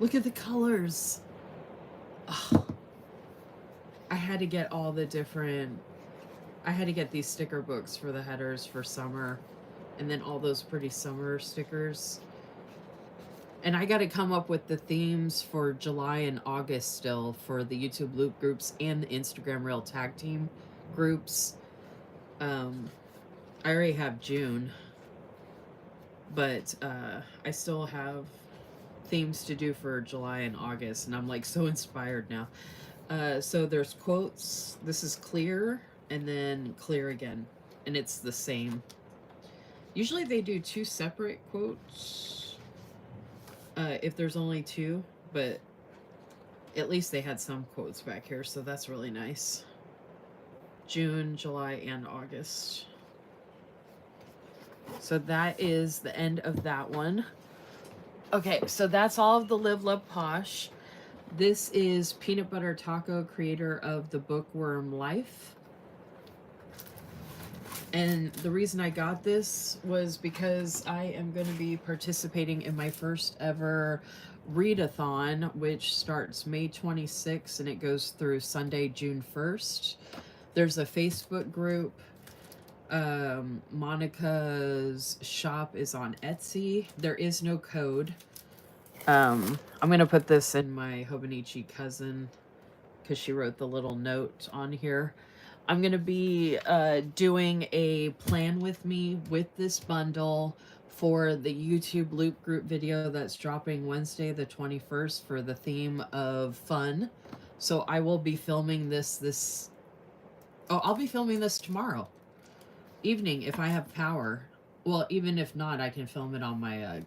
Look at the colors. Oh, I had to get all the different... I had to get these sticker books for the headers for summer. And then all those pretty summer stickers. And I got to come up with the themes for July and August still for the YouTube Loop groups and the Instagram Reel Tag Team groups. I already have June. But I still have themes to do for July and August. And I'm like so inspired now. So there's quotes. This is clear. And then clear again. And it's the same. Usually they do 2 separate quotes. If there's only 2. But at least they had some quotes back here. So that's really nice. June, July, and August. So that is the end of that one. Okay, so that's all of the Live Love Posh. This is Peanut Butter Taco, creator of the Bookworm Life. And the reason I got this was because I am going to be participating in my first ever readathon, which starts May 26th and it goes through Sunday, June 1st. There's a Facebook group. Monica's shop is on Etsy. There is no code. I'm going to put this in my Hobonichi cousin because she wrote the little note on here. I'm going to be doing a plan with me with this bundle for the YouTube Loop group video that's dropping Wednesday the 21st for the theme of fun. So I will be filming this. Oh, I'll be filming this tomorrow evening if I have power. Well, even if not, I can film it on my...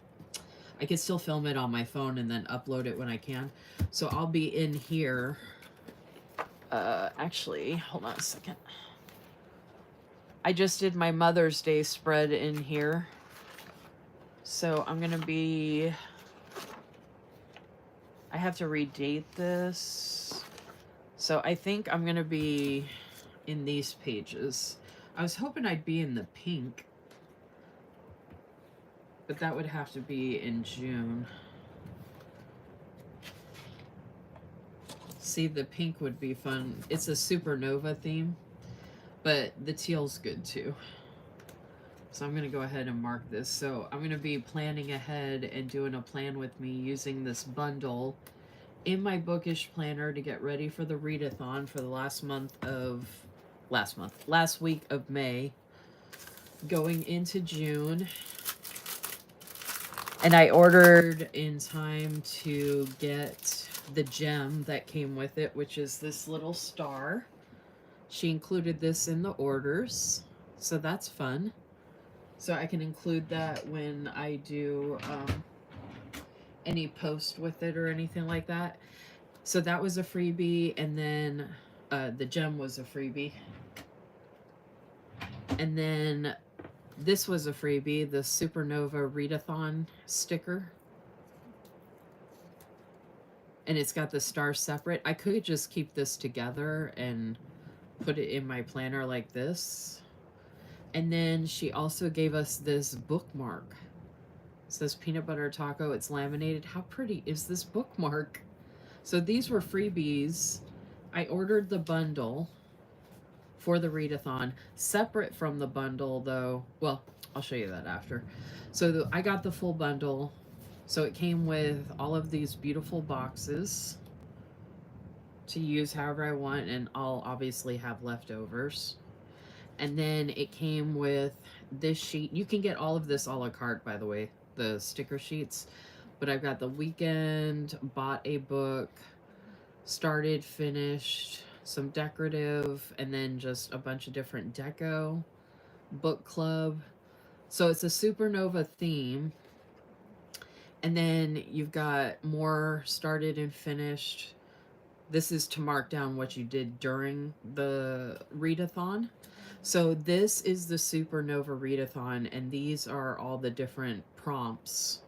I can still film it on my phone and then upload it when I can. So I'll be in here... actually, hold on a second. I just did my Mother's Day spread in here. So I'm going to be... I have to redate this. So I think I'm going to be in these pages. I was hoping I'd be in the pink. But that would have to be in June. See, the pink would be fun. It's a supernova theme, but the teal's good too. So I'm going to go ahead and mark this. So I'm going to be planning ahead and doing a plan with me using this bundle in my bookish planner to get ready for the readathon for the last month of last week of May, going into June. And I ordered in time to get the gem that came with it, which is this little star. She included this in the orders, so that's fun. So I can include that when I do any post with it or anything like that. So that was a freebie, and then the gem was a freebie. And then this was a freebie, the Supernova Readathon sticker. And it's got the stars separate. I could just keep this together and put it in my planner like this. And then she also gave us this bookmark. It says peanut butter taco. It's laminated. How pretty is this bookmark? So these were freebies. I ordered the bundle for the readathon, separate from the bundle though. Well, I'll show you that after. So I got the full bundle. So it came with all of these beautiful boxes to use however I want, and I'll obviously have leftovers. And then it came with this sheet. You can get all of this a la carte, by the way, the sticker sheets. But I've got the weekend, bought a book, started, finished, some decorative, and then just a bunch of different deco, book club. So it's a supernova theme. And then you've got more started and finished. This is to mark down what you did during the readathon. So this is the Supernova Readathon, and these are all the different prompts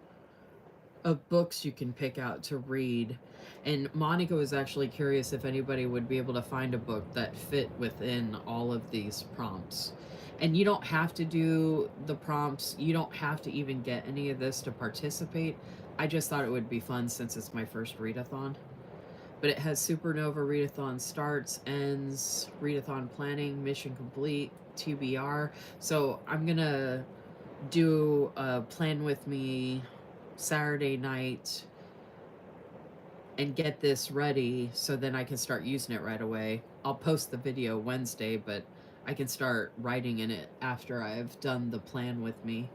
of books you can pick out to read. And Monica was actually curious if anybody would be able to find a book that fit within all of these prompts. And you don't have to do the prompts. You don't have to even get any of this to participate. I just thought it would be fun since it's my first readathon. But it has Supernova Readathon starts, ends, Readathon planning, mission complete, TBR. So I'm going to do a plan with me Saturday night and get this ready so then I can start using it right away. I'll post the video Wednesday, but I can start writing in it after I've done the plan with me.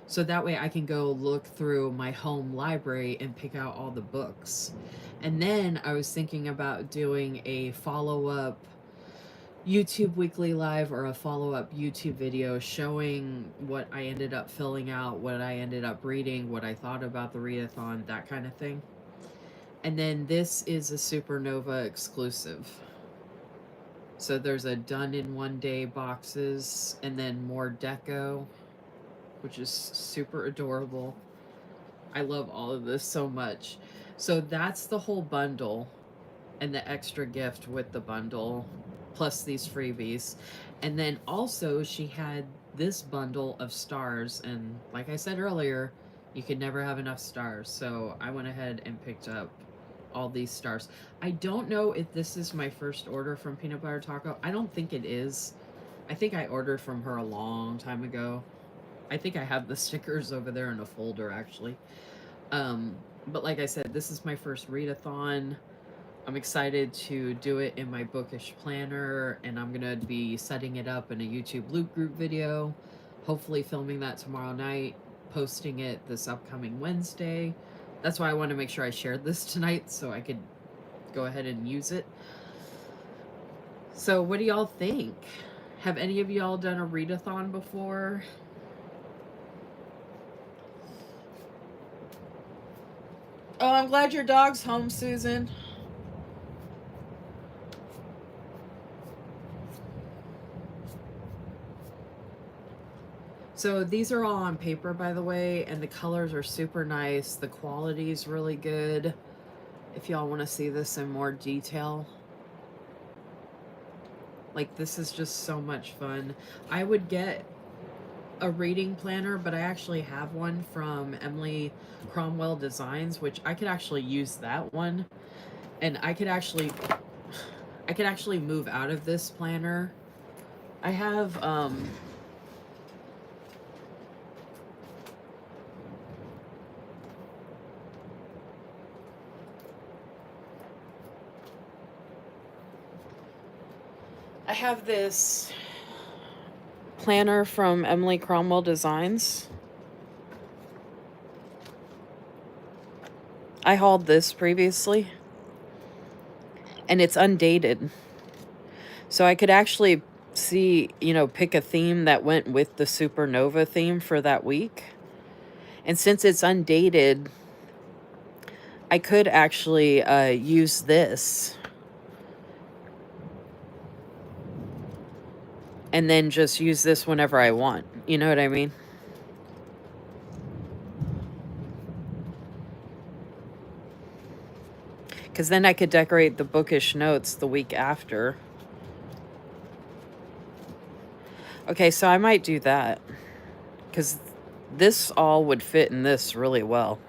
So that way I can go look through my home library and pick out all the books. And then I was thinking about doing a follow-up YouTube weekly live or a follow-up YouTube video showing what I ended up filling out, what I ended up reading, what I thought about the readathon, that kind of thing. And then this is a Supernova exclusive. So there's a done in one day boxes and then more deco, which is super adorable. I love all of this so much. So that's the whole bundle and the extra gift with the bundle, plus these freebies. And then also she had this bundle of stars, and like I said earlier, you can never have enough stars. So I went ahead and picked up all these stars. I don't know if this is my first order from Peanut Butter Taco. I don't think it is. I think I ordered from her a long time ago. I think I have the stickers over there in a folder, actually. But like I said, this is my first readathon. I'm excited to do it in my bookish planner, and I'm going to be setting it up in a YouTube loop group video, hopefully filming that tomorrow night, posting it this upcoming Wednesday. That's why I want to make sure I shared this tonight so I could go ahead and use it. So what do y'all think? Have any of y'all done a readathon before? Oh, I'm glad your dog's home, Susan. So these are all on paper, by the way, and the colors are super nice. The quality is really good. If y'all want to see this in more detail. Like, this is just so much fun. I would get a reading planner, but I actually have one from Emily Cromwell Designs, which I could actually use that one. And I could actually move out of this planner. I have I have this planner from Emily Cromwell Designs. I hauled this previously, and it's undated. So I could actually see, pick a theme that went with the supernova theme for that week. And since it's undated, I could actually use this and then just use this whenever I want. You know what I mean? Because then I could decorate the bookish notes the week after. Okay, so I might do that. Because this all would fit in this really well.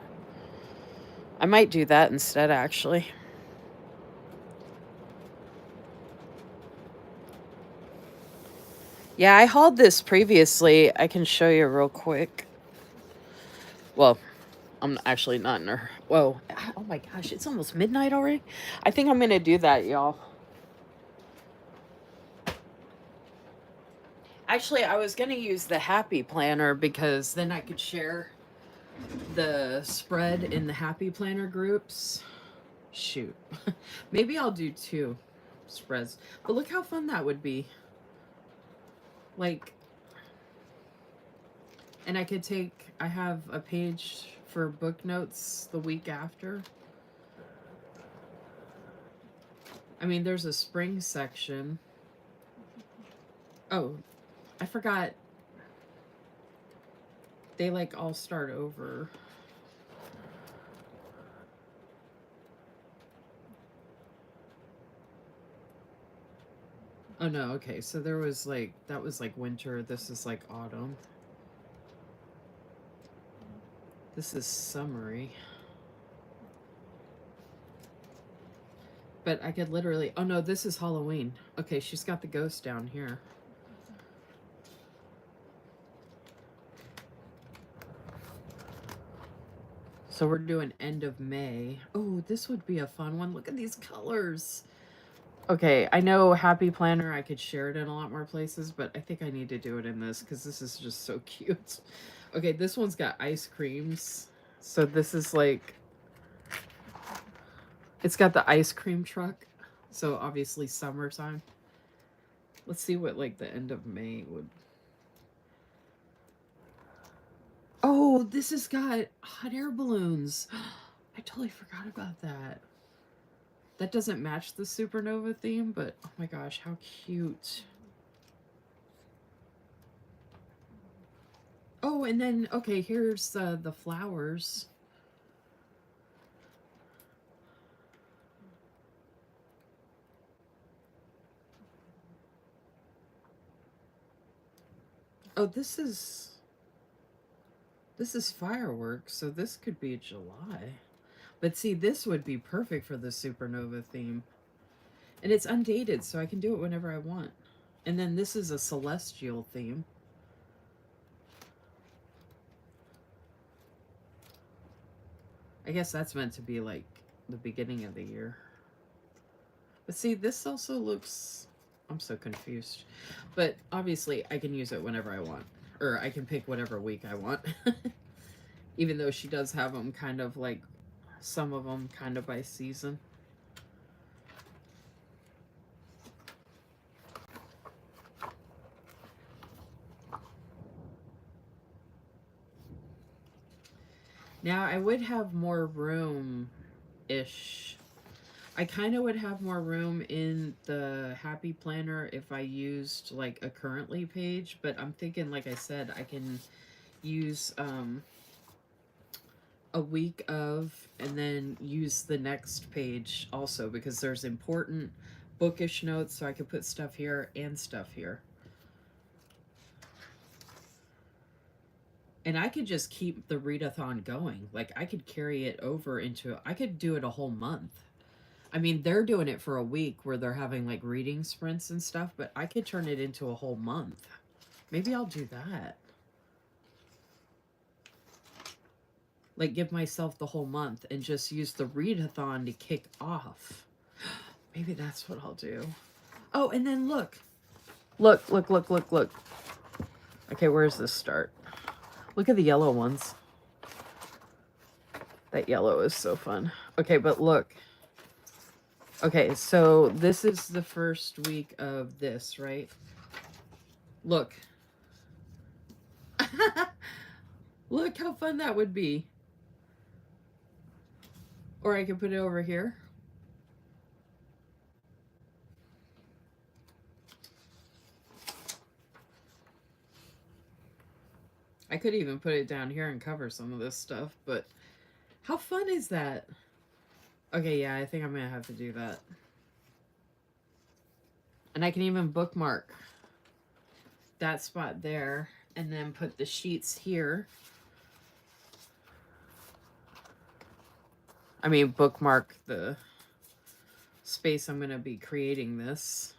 I might do that instead, actually. Yeah, I hauled this previously. I can show you real quick. Well, I'm actually not in her. Whoa. Oh my gosh, it's almost midnight already. I think I'm going to do that, y'all. Actually, I was going to use the Happy Planner because then I could share the spread in the Happy Planner groups. Shoot. Maybe I'll do 2 spreads. But look how fun that would be. Like, and I have a page for book notes the week after. I mean, there's a spring section. Oh, I forgot. They like all start over. Oh no, okay. So there was like, that was like winter. This is like autumn. This is summery. But I could literally, oh no, this is Halloween. Okay, she's got the ghost down here. So we're doing end of May. Oh, this would be a fun one. Look at these colors. Okay, I know Happy Planner, I could share it in a lot more places, but I think I need to do it in this because this is just so cute. Okay, this one's got ice creams. So this is like, it's got the ice cream truck. So obviously summertime. Let's see what like the end of May would. Oh, this has got hot air balloons. I totally forgot about that. That doesn't match the supernova theme, but oh my gosh, how cute. Oh, and then, okay, here's the flowers. Oh, this is fireworks, so this could be July. But see, this would be perfect for the supernova theme. And it's undated, so I can do it whenever I want. And then this is a celestial theme. I guess that's meant to be like the beginning of the year. But see, this also looks, I'm so confused. But obviously, I can use it whenever I want. Or I can pick whatever week I want. Even though she does have them kind of like, some of them kind of by season. Now, I would have more room-ish. I kind of would have more room in the Happy Planner if I used like a currently page, but I'm thinking, like I said, I can use a week of and then use the next page also because there's important bookish notes, so I could put stuff here and stuff here. And I could just keep the readathon going. Like I could carry it over into, I could do it a whole month. I mean, they're doing it for a week where they're having like reading sprints and stuff, but I could turn it into a whole month. Maybe I'll do that. Like give myself the whole month and just use the readathon to kick off. Maybe that's what I'll do. Oh, and then look. Look, look, look, look, look. Okay, where's this start? Look at the yellow ones. That yellow is so fun. Okay, but look. Okay, so this is the first week of this, right? Look. Look how fun that would be. Or I could put it over here. I could even put it down here and cover some of this stuff, but how fun is that? Okay, yeah, I think I'm gonna have to do that. And I can even bookmark that spot there and then put the sheets here. I mean, bookmark the space I'm gonna be creating this.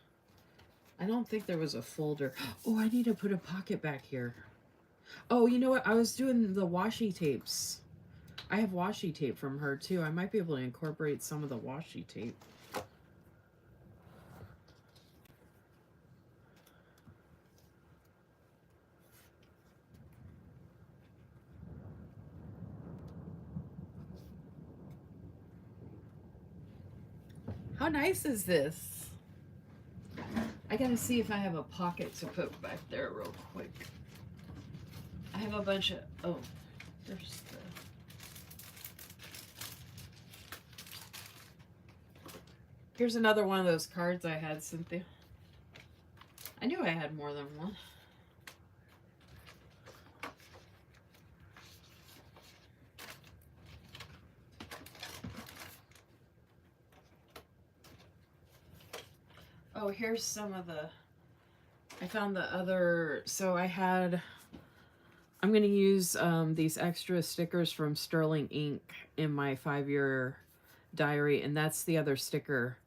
I don't think there was a folder. Oh, I need to put a pocket back here. Oh, you know what? I was doing the washi tapes. I have washi tape from her too. I might be able to incorporate some of the washi tape. How nice is this? I gotta see if I have a pocket to put back there real quick. I have a bunch of, oh, there's the, here's another one of those cards I had, Cynthia. I knew I had more than one. Oh, here's some of the, I found the other, so I had, I'm going to use these extra stickers from Sterling Ink in my 5-year diary, and that's the other sticker.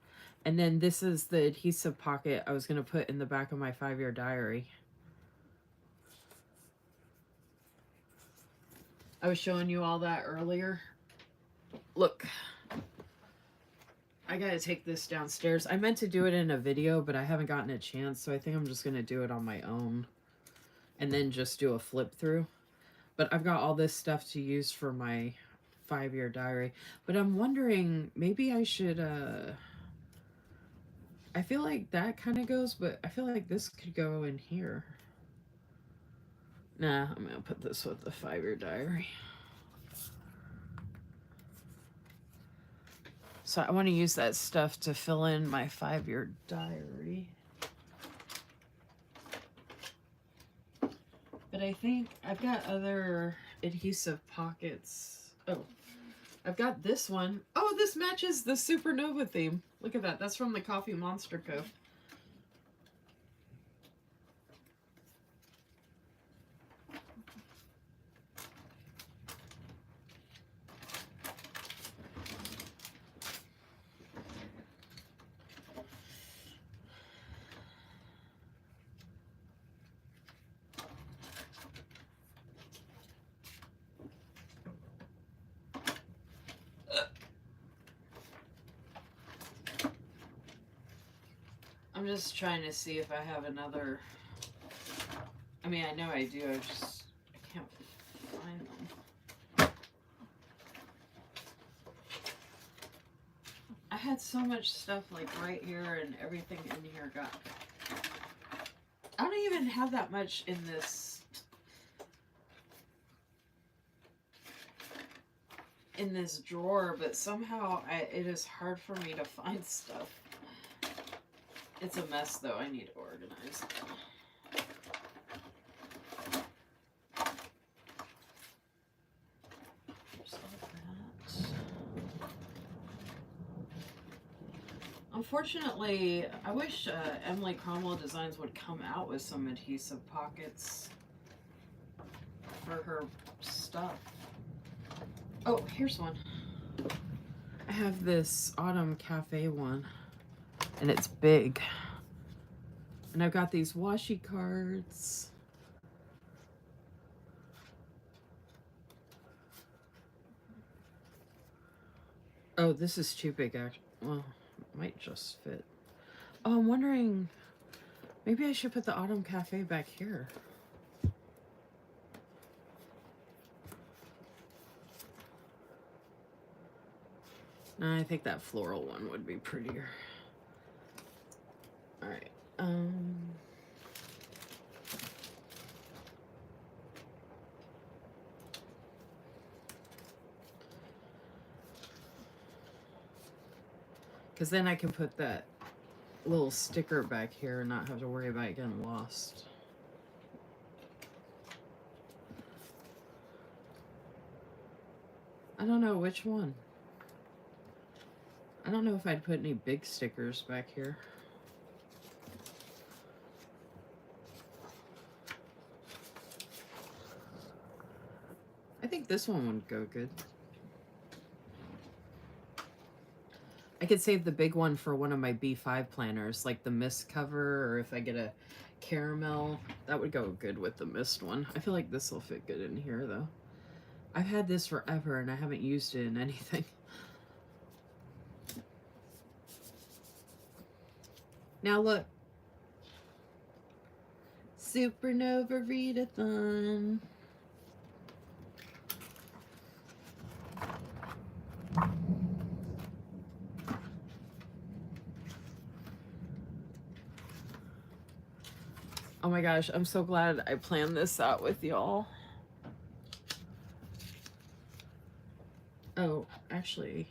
And then this is the adhesive pocket I was going to put in the back of my 5-year diary. I was showing you all that earlier. Look. I gotta take this downstairs. I meant to do it in a video, but I haven't gotten a chance, so I think I'm just gonna do it on my own. And then just do a flip through. But I've got all this stuff to use for my 5-year diary. But I'm wondering, maybe I should, I feel like that kind of goes, but I feel like this could go in here. Nah, I'm gonna put this with the 5-year diary. So I want to use that stuff to fill in my 5-year diary. But I think I've got other adhesive pockets. Oh, I've got this one. Oh, this matches the supernova theme. Look at that. That's from the Coffee Monster Co. I'm just trying to see if I have another. I mean, I know I do. I can't find them. I had so much stuff like right here, and everything in here got. I don't even have that much in this. In this drawer, but somehow it is hard for me to find stuff. It's a mess, though. I need to organize it. Unfortunately, I wish Emily Cromwell Designs would come out with some adhesive pockets for her stuff. Oh, here's one. I have this Autumn Cafe one. And it's big. And I've got these washi cards. Oh, this is too big, actually. Well, it might just fit. Oh, I'm wondering, maybe I should put the Autumn Cafe back here. No, I think that floral one would be prettier. All right. Because then I can put that little sticker back here and not have to worry about it getting lost. I don't know which one. I don't know if I'd put any big stickers back here. I think this one would go good. I could save the big one for one of my B5 planners, like the mist cover, or if I get a caramel, that would go good with the mist one. I feel like this will fit good in here, though. I've had this forever, and I haven't used it in anything. Now look. Supernova readathon. Oh my gosh, I'm so glad I planned this out with y'all. Oh, actually,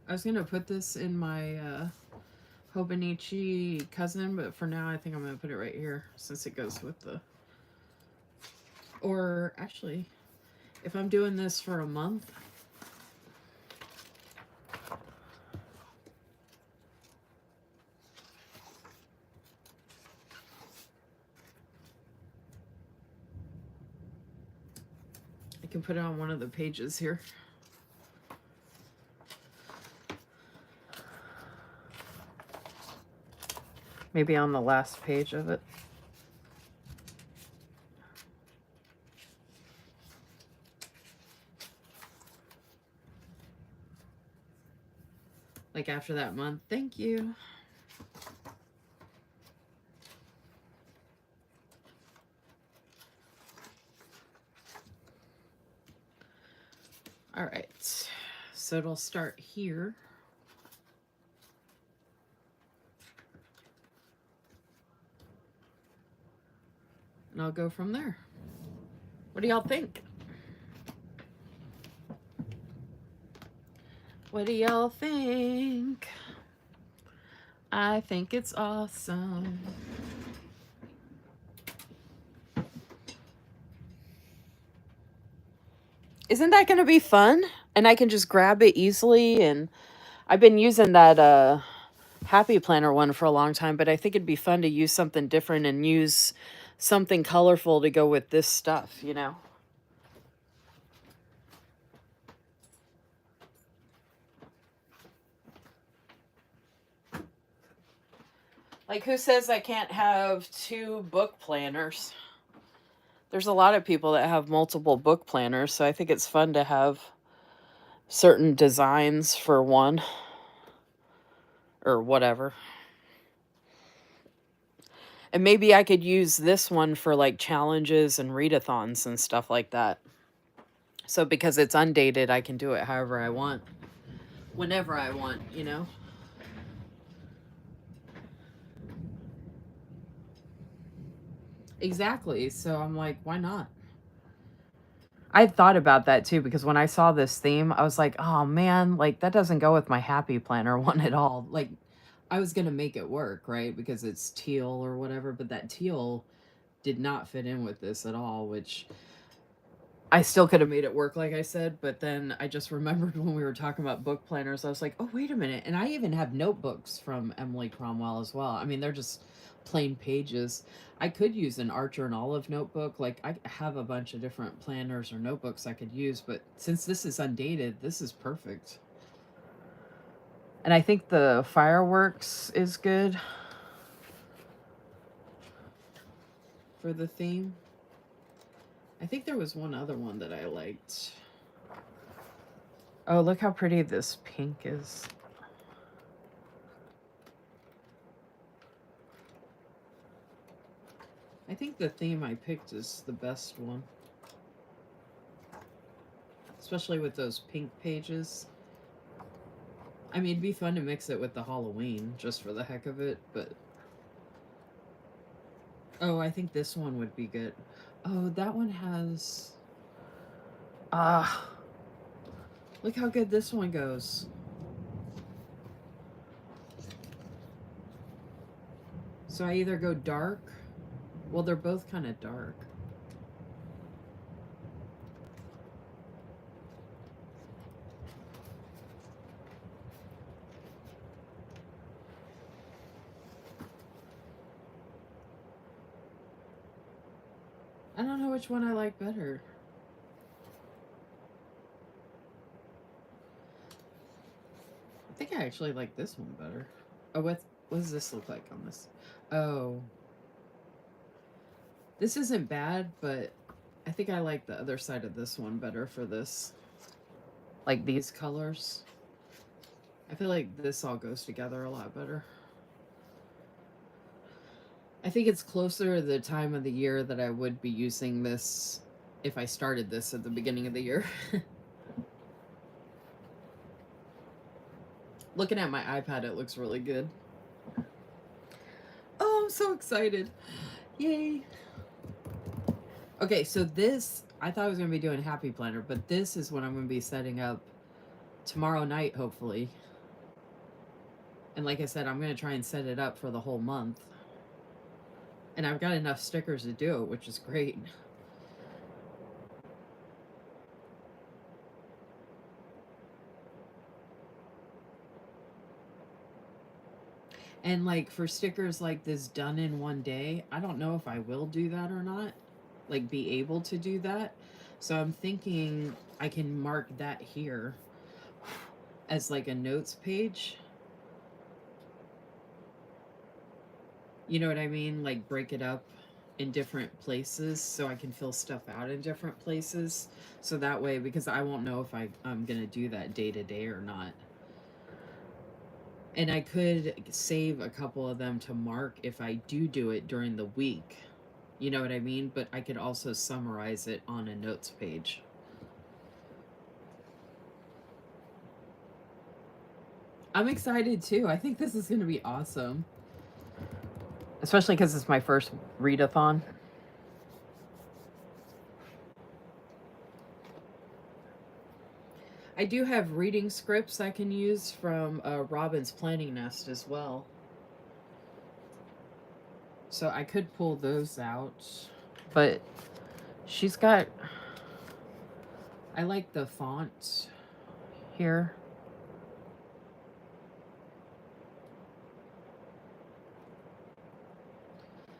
I was gonna put this in my Hobonichi cousin, but for now I think I'm gonna put it right here since it goes with the... Or actually, if I'm doing this for a month, I can put it on one of the pages here. Maybe on the last page of it. Like after that month. Thank you. All right. So it'll start here. And I'll go from there. What do y'all think? What do y'all think? I think it's awesome. Isn't that going to be fun? And I can just grab it easily. And I've been using that Happy Planner one for a long time, but I think it'd be fun to use something different and use something colorful to go with this stuff, you know? Like, who says I can't have 2 book planners? There's a lot of people that have multiple book planners, so I think it's fun to have certain designs for one or whatever. And maybe I could use this one for like challenges and readathons and stuff like that. So because it's undated, I can do it however I want, whenever I want, you know? Exactly. So I'm like, why not? I thought about that too, because when I saw this theme, I was like, oh man, like that doesn't go with my Happy Planner one at all. Like, I was going to make it work, right? Because it's teal or whatever, but that teal did not fit in with this at all, which I still could have made it work, like I said. But then I just remembered when we were talking about book planners, I was like, oh, wait a minute. And I even have notebooks from Emily Cromwell as well. I mean, they're just plain pages. I could use an Archer and Olive notebook. Like, I have a bunch of different planners or notebooks I could use, but since this is undated, this is perfect. And I think the fireworks is good for the theme. I think there was one other one that I liked. Oh, look how pretty this pink is. I think the theme I picked is the best one, especially with those pink pages. I mean, it'd be fun to mix it with the Halloween just for the heck of it, but. Oh, I think this one would be good. Oh, that one has. Ah. Look how good this one goes. So I either go dark. Well, they're both kind of dark. I don't know which one I like better. I think I actually like this one better. Oh, what does this look like on this? Oh. This isn't bad, but I think I like the other side of this one better for this. Like these colors. I feel like this all goes together a lot better. I think it's closer to the time of the year that I would be using this if I started this at the beginning of the year. Looking at my iPad, it looks really good. Oh, I'm so excited. Yay. Okay, so this, I thought I was going to be doing Happy Planner, but this is what I'm going to be setting up tomorrow night, hopefully. And like I said, I'm going to try and set it up for the whole month. And I've got enough stickers to do it, which is great. And like for stickers like this done in one day, I don't know if I will do that or not. Like be able to do that. So I'm thinking I can mark that here as like a notes page. You know what I mean? Like break it up in different places so I can fill stuff out in different places. So that way, because I won't know if I'm going to do that day to day or not. And I could save a couple of them to mark if I do it during the week. You know what I mean? But I could also summarize it on a notes page. I'm excited too. I think this is going to be awesome. Especially because it's my first readathon. I do have reading scripts I can use from Robin's Planning Nest as well. So I could pull those out. But she's got... I like the font here.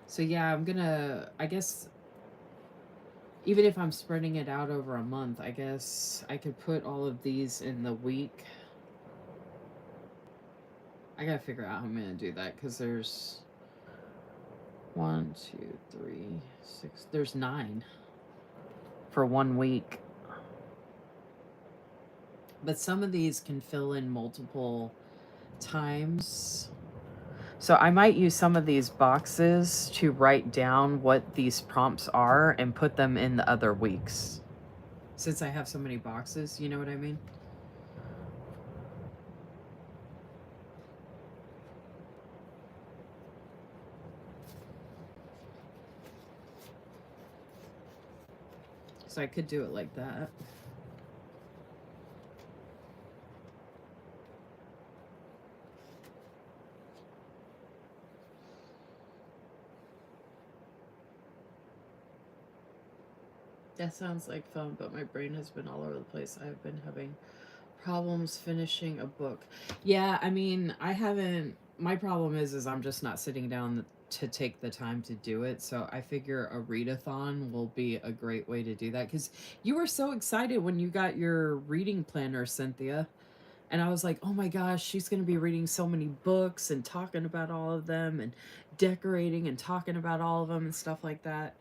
So yeah, I'm gonna... I guess... Even if I'm spreading it out over a month, I guess I could put all of these in the week. I gotta figure out how I'm gonna do that, because there's 1, 2, 3, 6. There's 9 for 1 week. But some of these can fill in multiple times. So I might use some of these boxes to write down what these prompts are and put them in the other weeks. Since I have so many boxes, you know what I mean? So I could do it like that. That sounds like fun, but my brain has been all over the place. I've been having problems finishing a book. Yeah, I mean, I haven't... My problem is I'm just not sitting down to take the time to do it. So I figure a readathon will be a great way to do that. Because you were so excited when you got your reading planner, Cynthia. And I was like, oh my gosh, she's going to be reading so many books and talking about all of them and decorating and talking about all of them and stuff like that.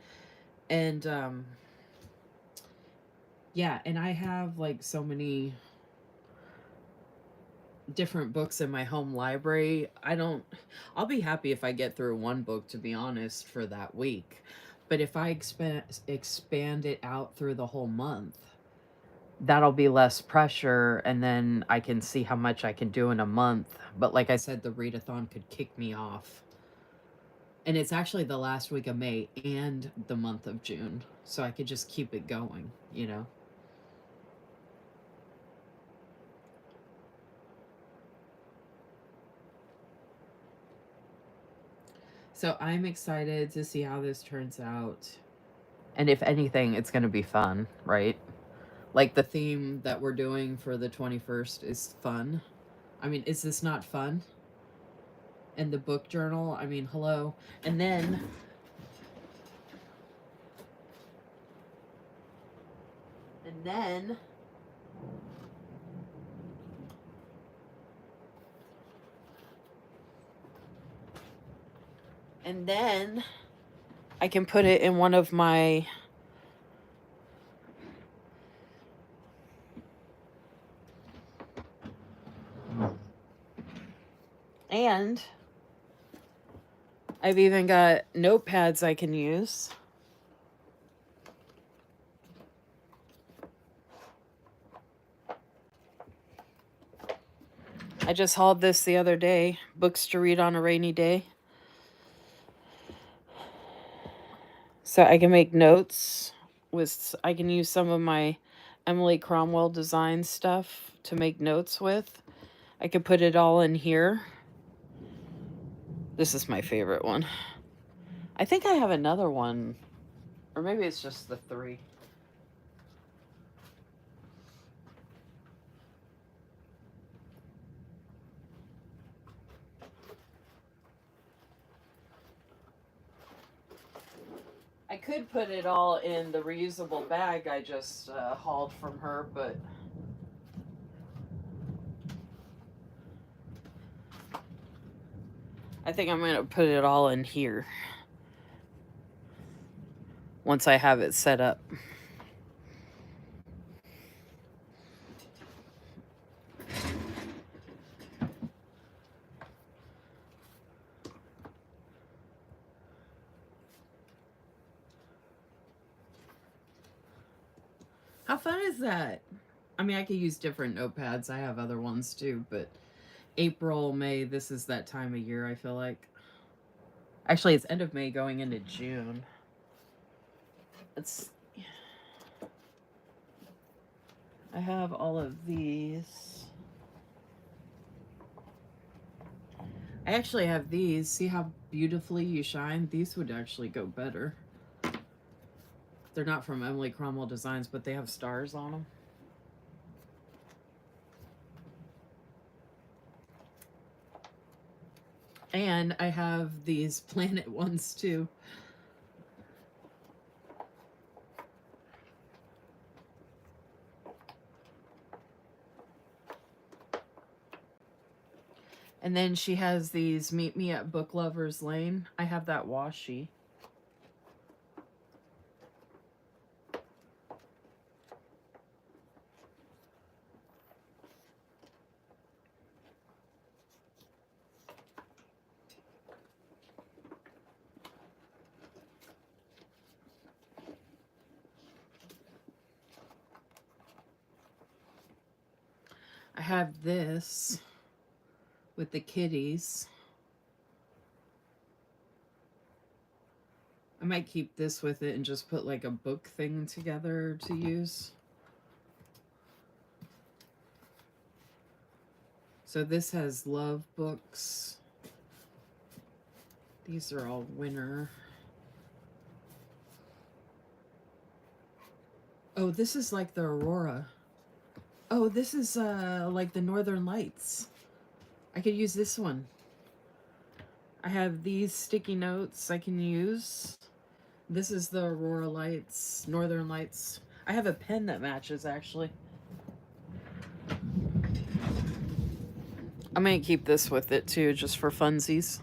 And yeah, and I have like so many different books in my home library. I'll be happy if I get through one book, to be honest, for that week. But if I expand it out through the whole month, that'll be less pressure, and then I can see how much I can do in a month. But like I said, the readathon could kick me off. And it's actually the last week of May and the month of June. So I could just keep it going, you know? So I'm excited to see how this turns out. And if anything, it's going to be fun, right? Like the theme that we're doing for the 21st is fun. I mean, is this not fun? And the book journal, I mean, hello. And then and then and then I can put it in one of my and I've even got notepads I can use. I just hauled this the other day, books to read on a rainy day. So I can make notes I can use some of my Emily Cromwell design stuff to make notes with. I could put it all in here. This is my favorite one. I think I have another one, or maybe it's just the 3. I could put it all in the reusable bag I just hauled from her, but I think I'm going to put it all in here once I have it set up. How fun is that? I mean, I could use different notepads. I have other ones too, but April, May, this is that time of year, I feel like. Actually, it's end of May going into June. I have all of these. I actually have these. See how beautifully you shine? These would actually go better. They're not from Emily Cromwell Designs, but they have stars on them. And I have these planet ones too. And then she has these Meet Me at Book Lovers Lane. I have that washi. I have this with the kitties. I might keep this with it and just put like a book thing together to use. So this has love books. These are all winter. Oh, this is like the Aurora. Oh, this is like the Northern Lights. I could use this one. I have these sticky notes I can use. This is the Aurora Lights, Northern Lights. I have a pen that matches, actually. I might keep this with it, too, just for funsies.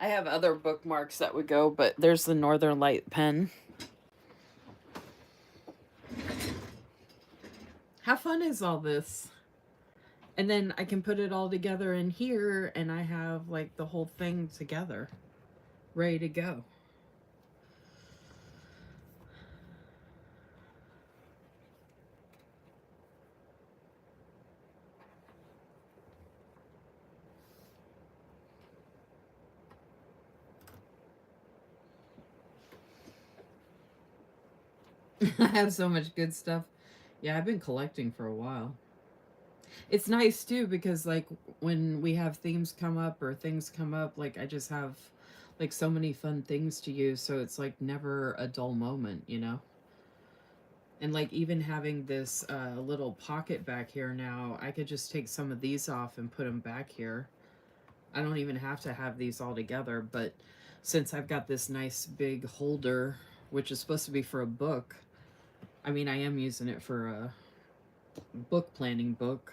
I have other bookmarks that would go, but there's the Northern Light pen. How fun is all this? And then I can put it all together in here, and I have like the whole thing together, ready to go. I have so much good stuff. Yeah, I've been collecting for a while. It's nice too because like when we have themes come up or things come up, like I just have like so many fun things to use, so it's like never a dull moment, you know? And like even having this little pocket back here now, I could just take some of these off and put them back here. I don't even have to have these all together, but since I've got this nice big holder, which is supposed to be for a book, I mean, I am using it for a book planning book,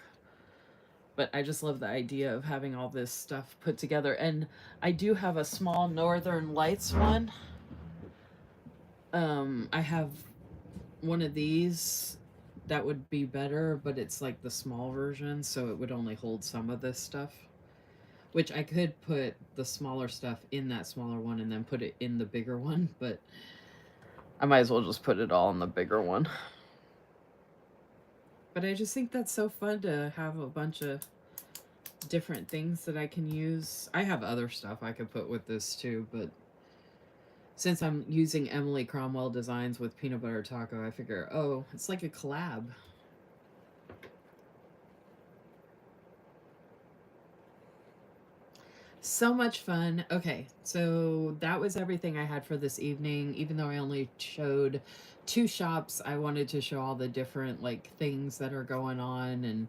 but I just love the idea of having all this stuff put together. And I do have a small Northern Lights one. I have one of these that would be better, but it's like the small version, so it would only hold some of this stuff. Which I could put the smaller stuff in that smaller one and then put it in the bigger one, but I might as well just put it all in the bigger one. But I just think that's so fun to have a bunch of different things that I can use. I have other stuff I could put with this too, but since I'm using Emily Cromwell designs with Peanut Butter Taco, I figure, oh, it's like a collab. So much fun. Okay, so that was everything I had for this evening. Even though I only showed 2 shops, I wanted to show all the different like things that are going on and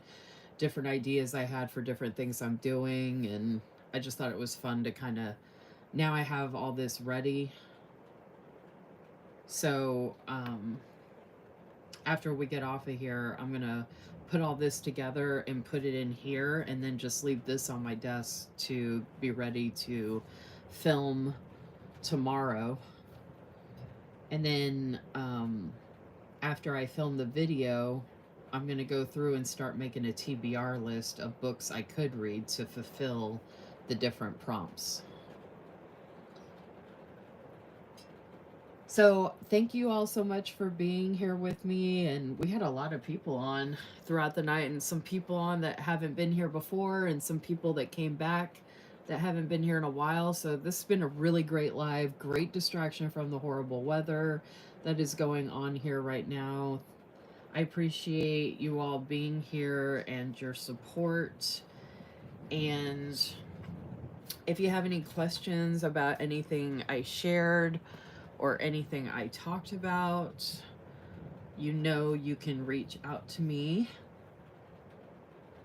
different ideas I had for different things I'm doing, and I just thought it was fun to kind of, now I have all this ready. So after we get off of here, I'm gonna put all this together and put it in here, and then just leave this on my desk to be ready to film tomorrow. And then after I film the video, I'm going to go through and start making a TBR list of books I could read to fulfill the different prompts. So thank you all so much for being here with me. And we had a lot of people on throughout the night, and some people on that haven't been here before, and some people that came back that haven't been here in a while. So this has been a really great live, great distraction from the horrible weather that is going on here right now. I appreciate you all being here and your support. And if you have any questions about anything I shared or anything I talked about, you know you can reach out to me.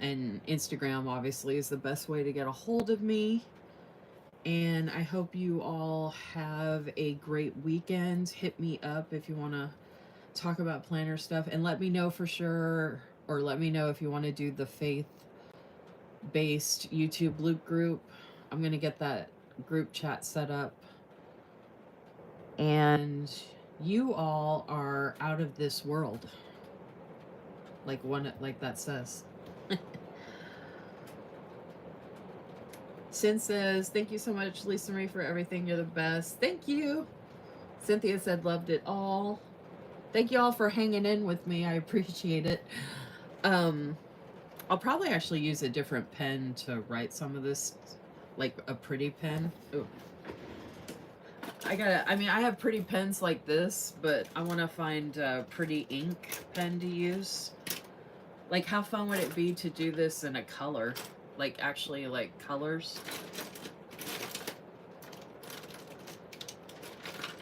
And Instagram obviously is the best way to get a hold of me. And I hope you all have a great weekend. Hit me up if you want to talk about planner stuff, and let me know for sure, or let me know if you want to do the faith-based YouTube loop group. I'm going to get that group chat set up. And you all are out of this world, like that says. Sin says, thank you so much, Lisa Marie, for everything. You're the best. Thank you. Cynthia said, loved it all. Thank you all for hanging in with me. I appreciate it. I'll probably actually use a different pen to write some of this, like a pretty pen. Ooh. I have pretty pens like this, but I want to find a pretty ink pen to use. Like, how fun would it be to do this in a color? Like, actually, like, colors.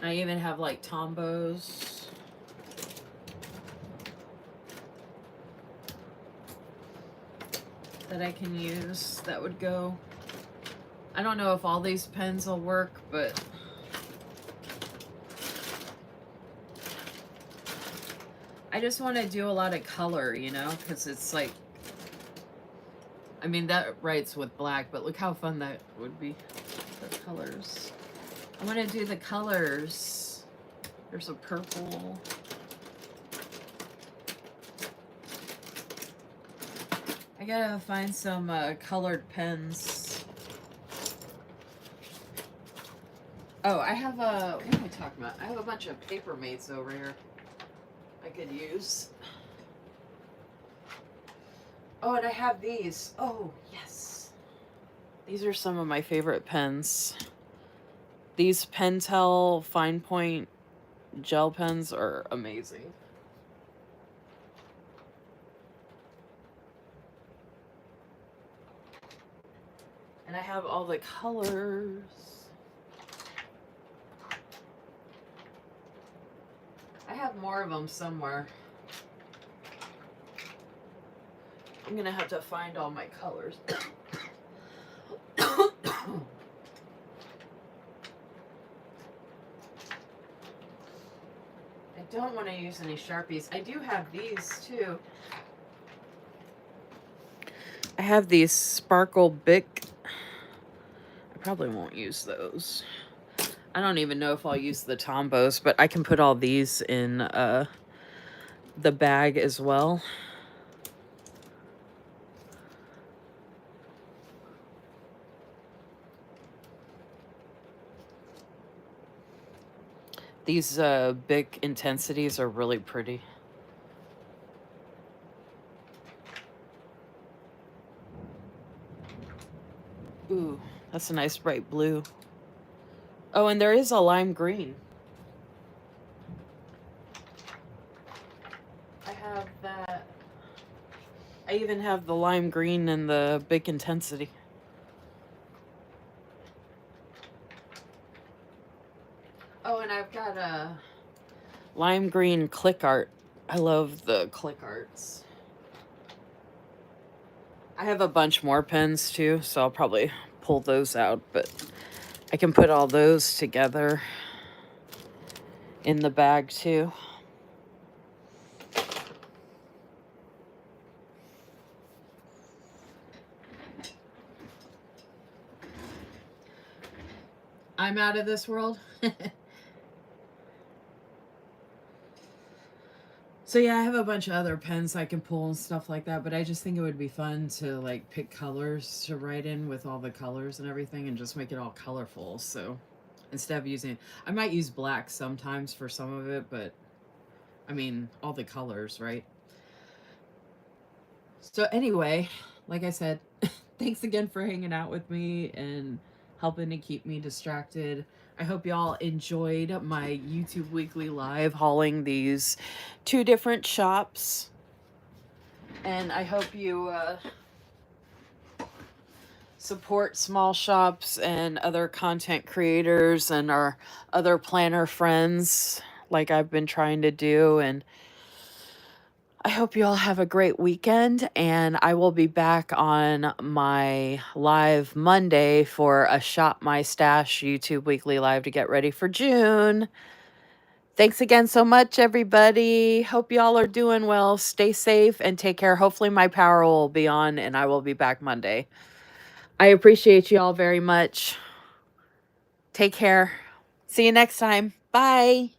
I even have, like, Tombos. That I can use that would go. I don't know if all these pens will work, but I just want to do a lot of color, you know, because it's like I mean, that writes with black, but look how fun that would be. The colors. I want to do the colors. There's a purple. I gotta find some colored pens. Oh, I have a, what am I talking about? I have a bunch of paper mates over here I could use. Oh, and I have these. Oh, yes. These are some of my favorite pens. These Pentel fine point gel pens are amazing. And I have all the colors. I have more of them somewhere. I'm gonna have to find all my colors. I don't want to use any Sharpies. I do have these too. I have these Sparkle Bic. I probably won't use those. I don't even know if I'll use the Tombos, but I can put all these in the bag as well. These Bic Intensities are really pretty. Ooh, that's a nice bright blue. Oh, and there is a lime green. I have that. I even have the lime green and the Bic Intensity. Oh, and I've got a lime green click art. I love the click arts. I have a bunch more pens too, so I'll probably pull those out, but I can put all those together in the bag too. I'm out of this world. So yeah, I have a bunch of other pens I can pull and stuff like that, but I just think it would be fun to like pick colors to write in with all the colors and everything and just make it all colorful. So instead of using, I might use black sometimes for some of it, but I mean, all the colors, right? So anyway, like I said, thanks again for hanging out with me and helping to keep me distracted. I hope y'all enjoyed my YouTube weekly live hauling these 2 different shops. And I hope you support small shops and other content creators and our other planner friends like I've been trying to do. And I hope you all have a great weekend, and I will be back on my live Monday for a Shop My Stash YouTube weekly live to get ready for June. Thanks again so much, everybody. Hope y'all are doing well. Stay safe and take care. Hopefully my power will be on and I will be back Monday. I appreciate y'all very much. Take care. See you next time. Bye.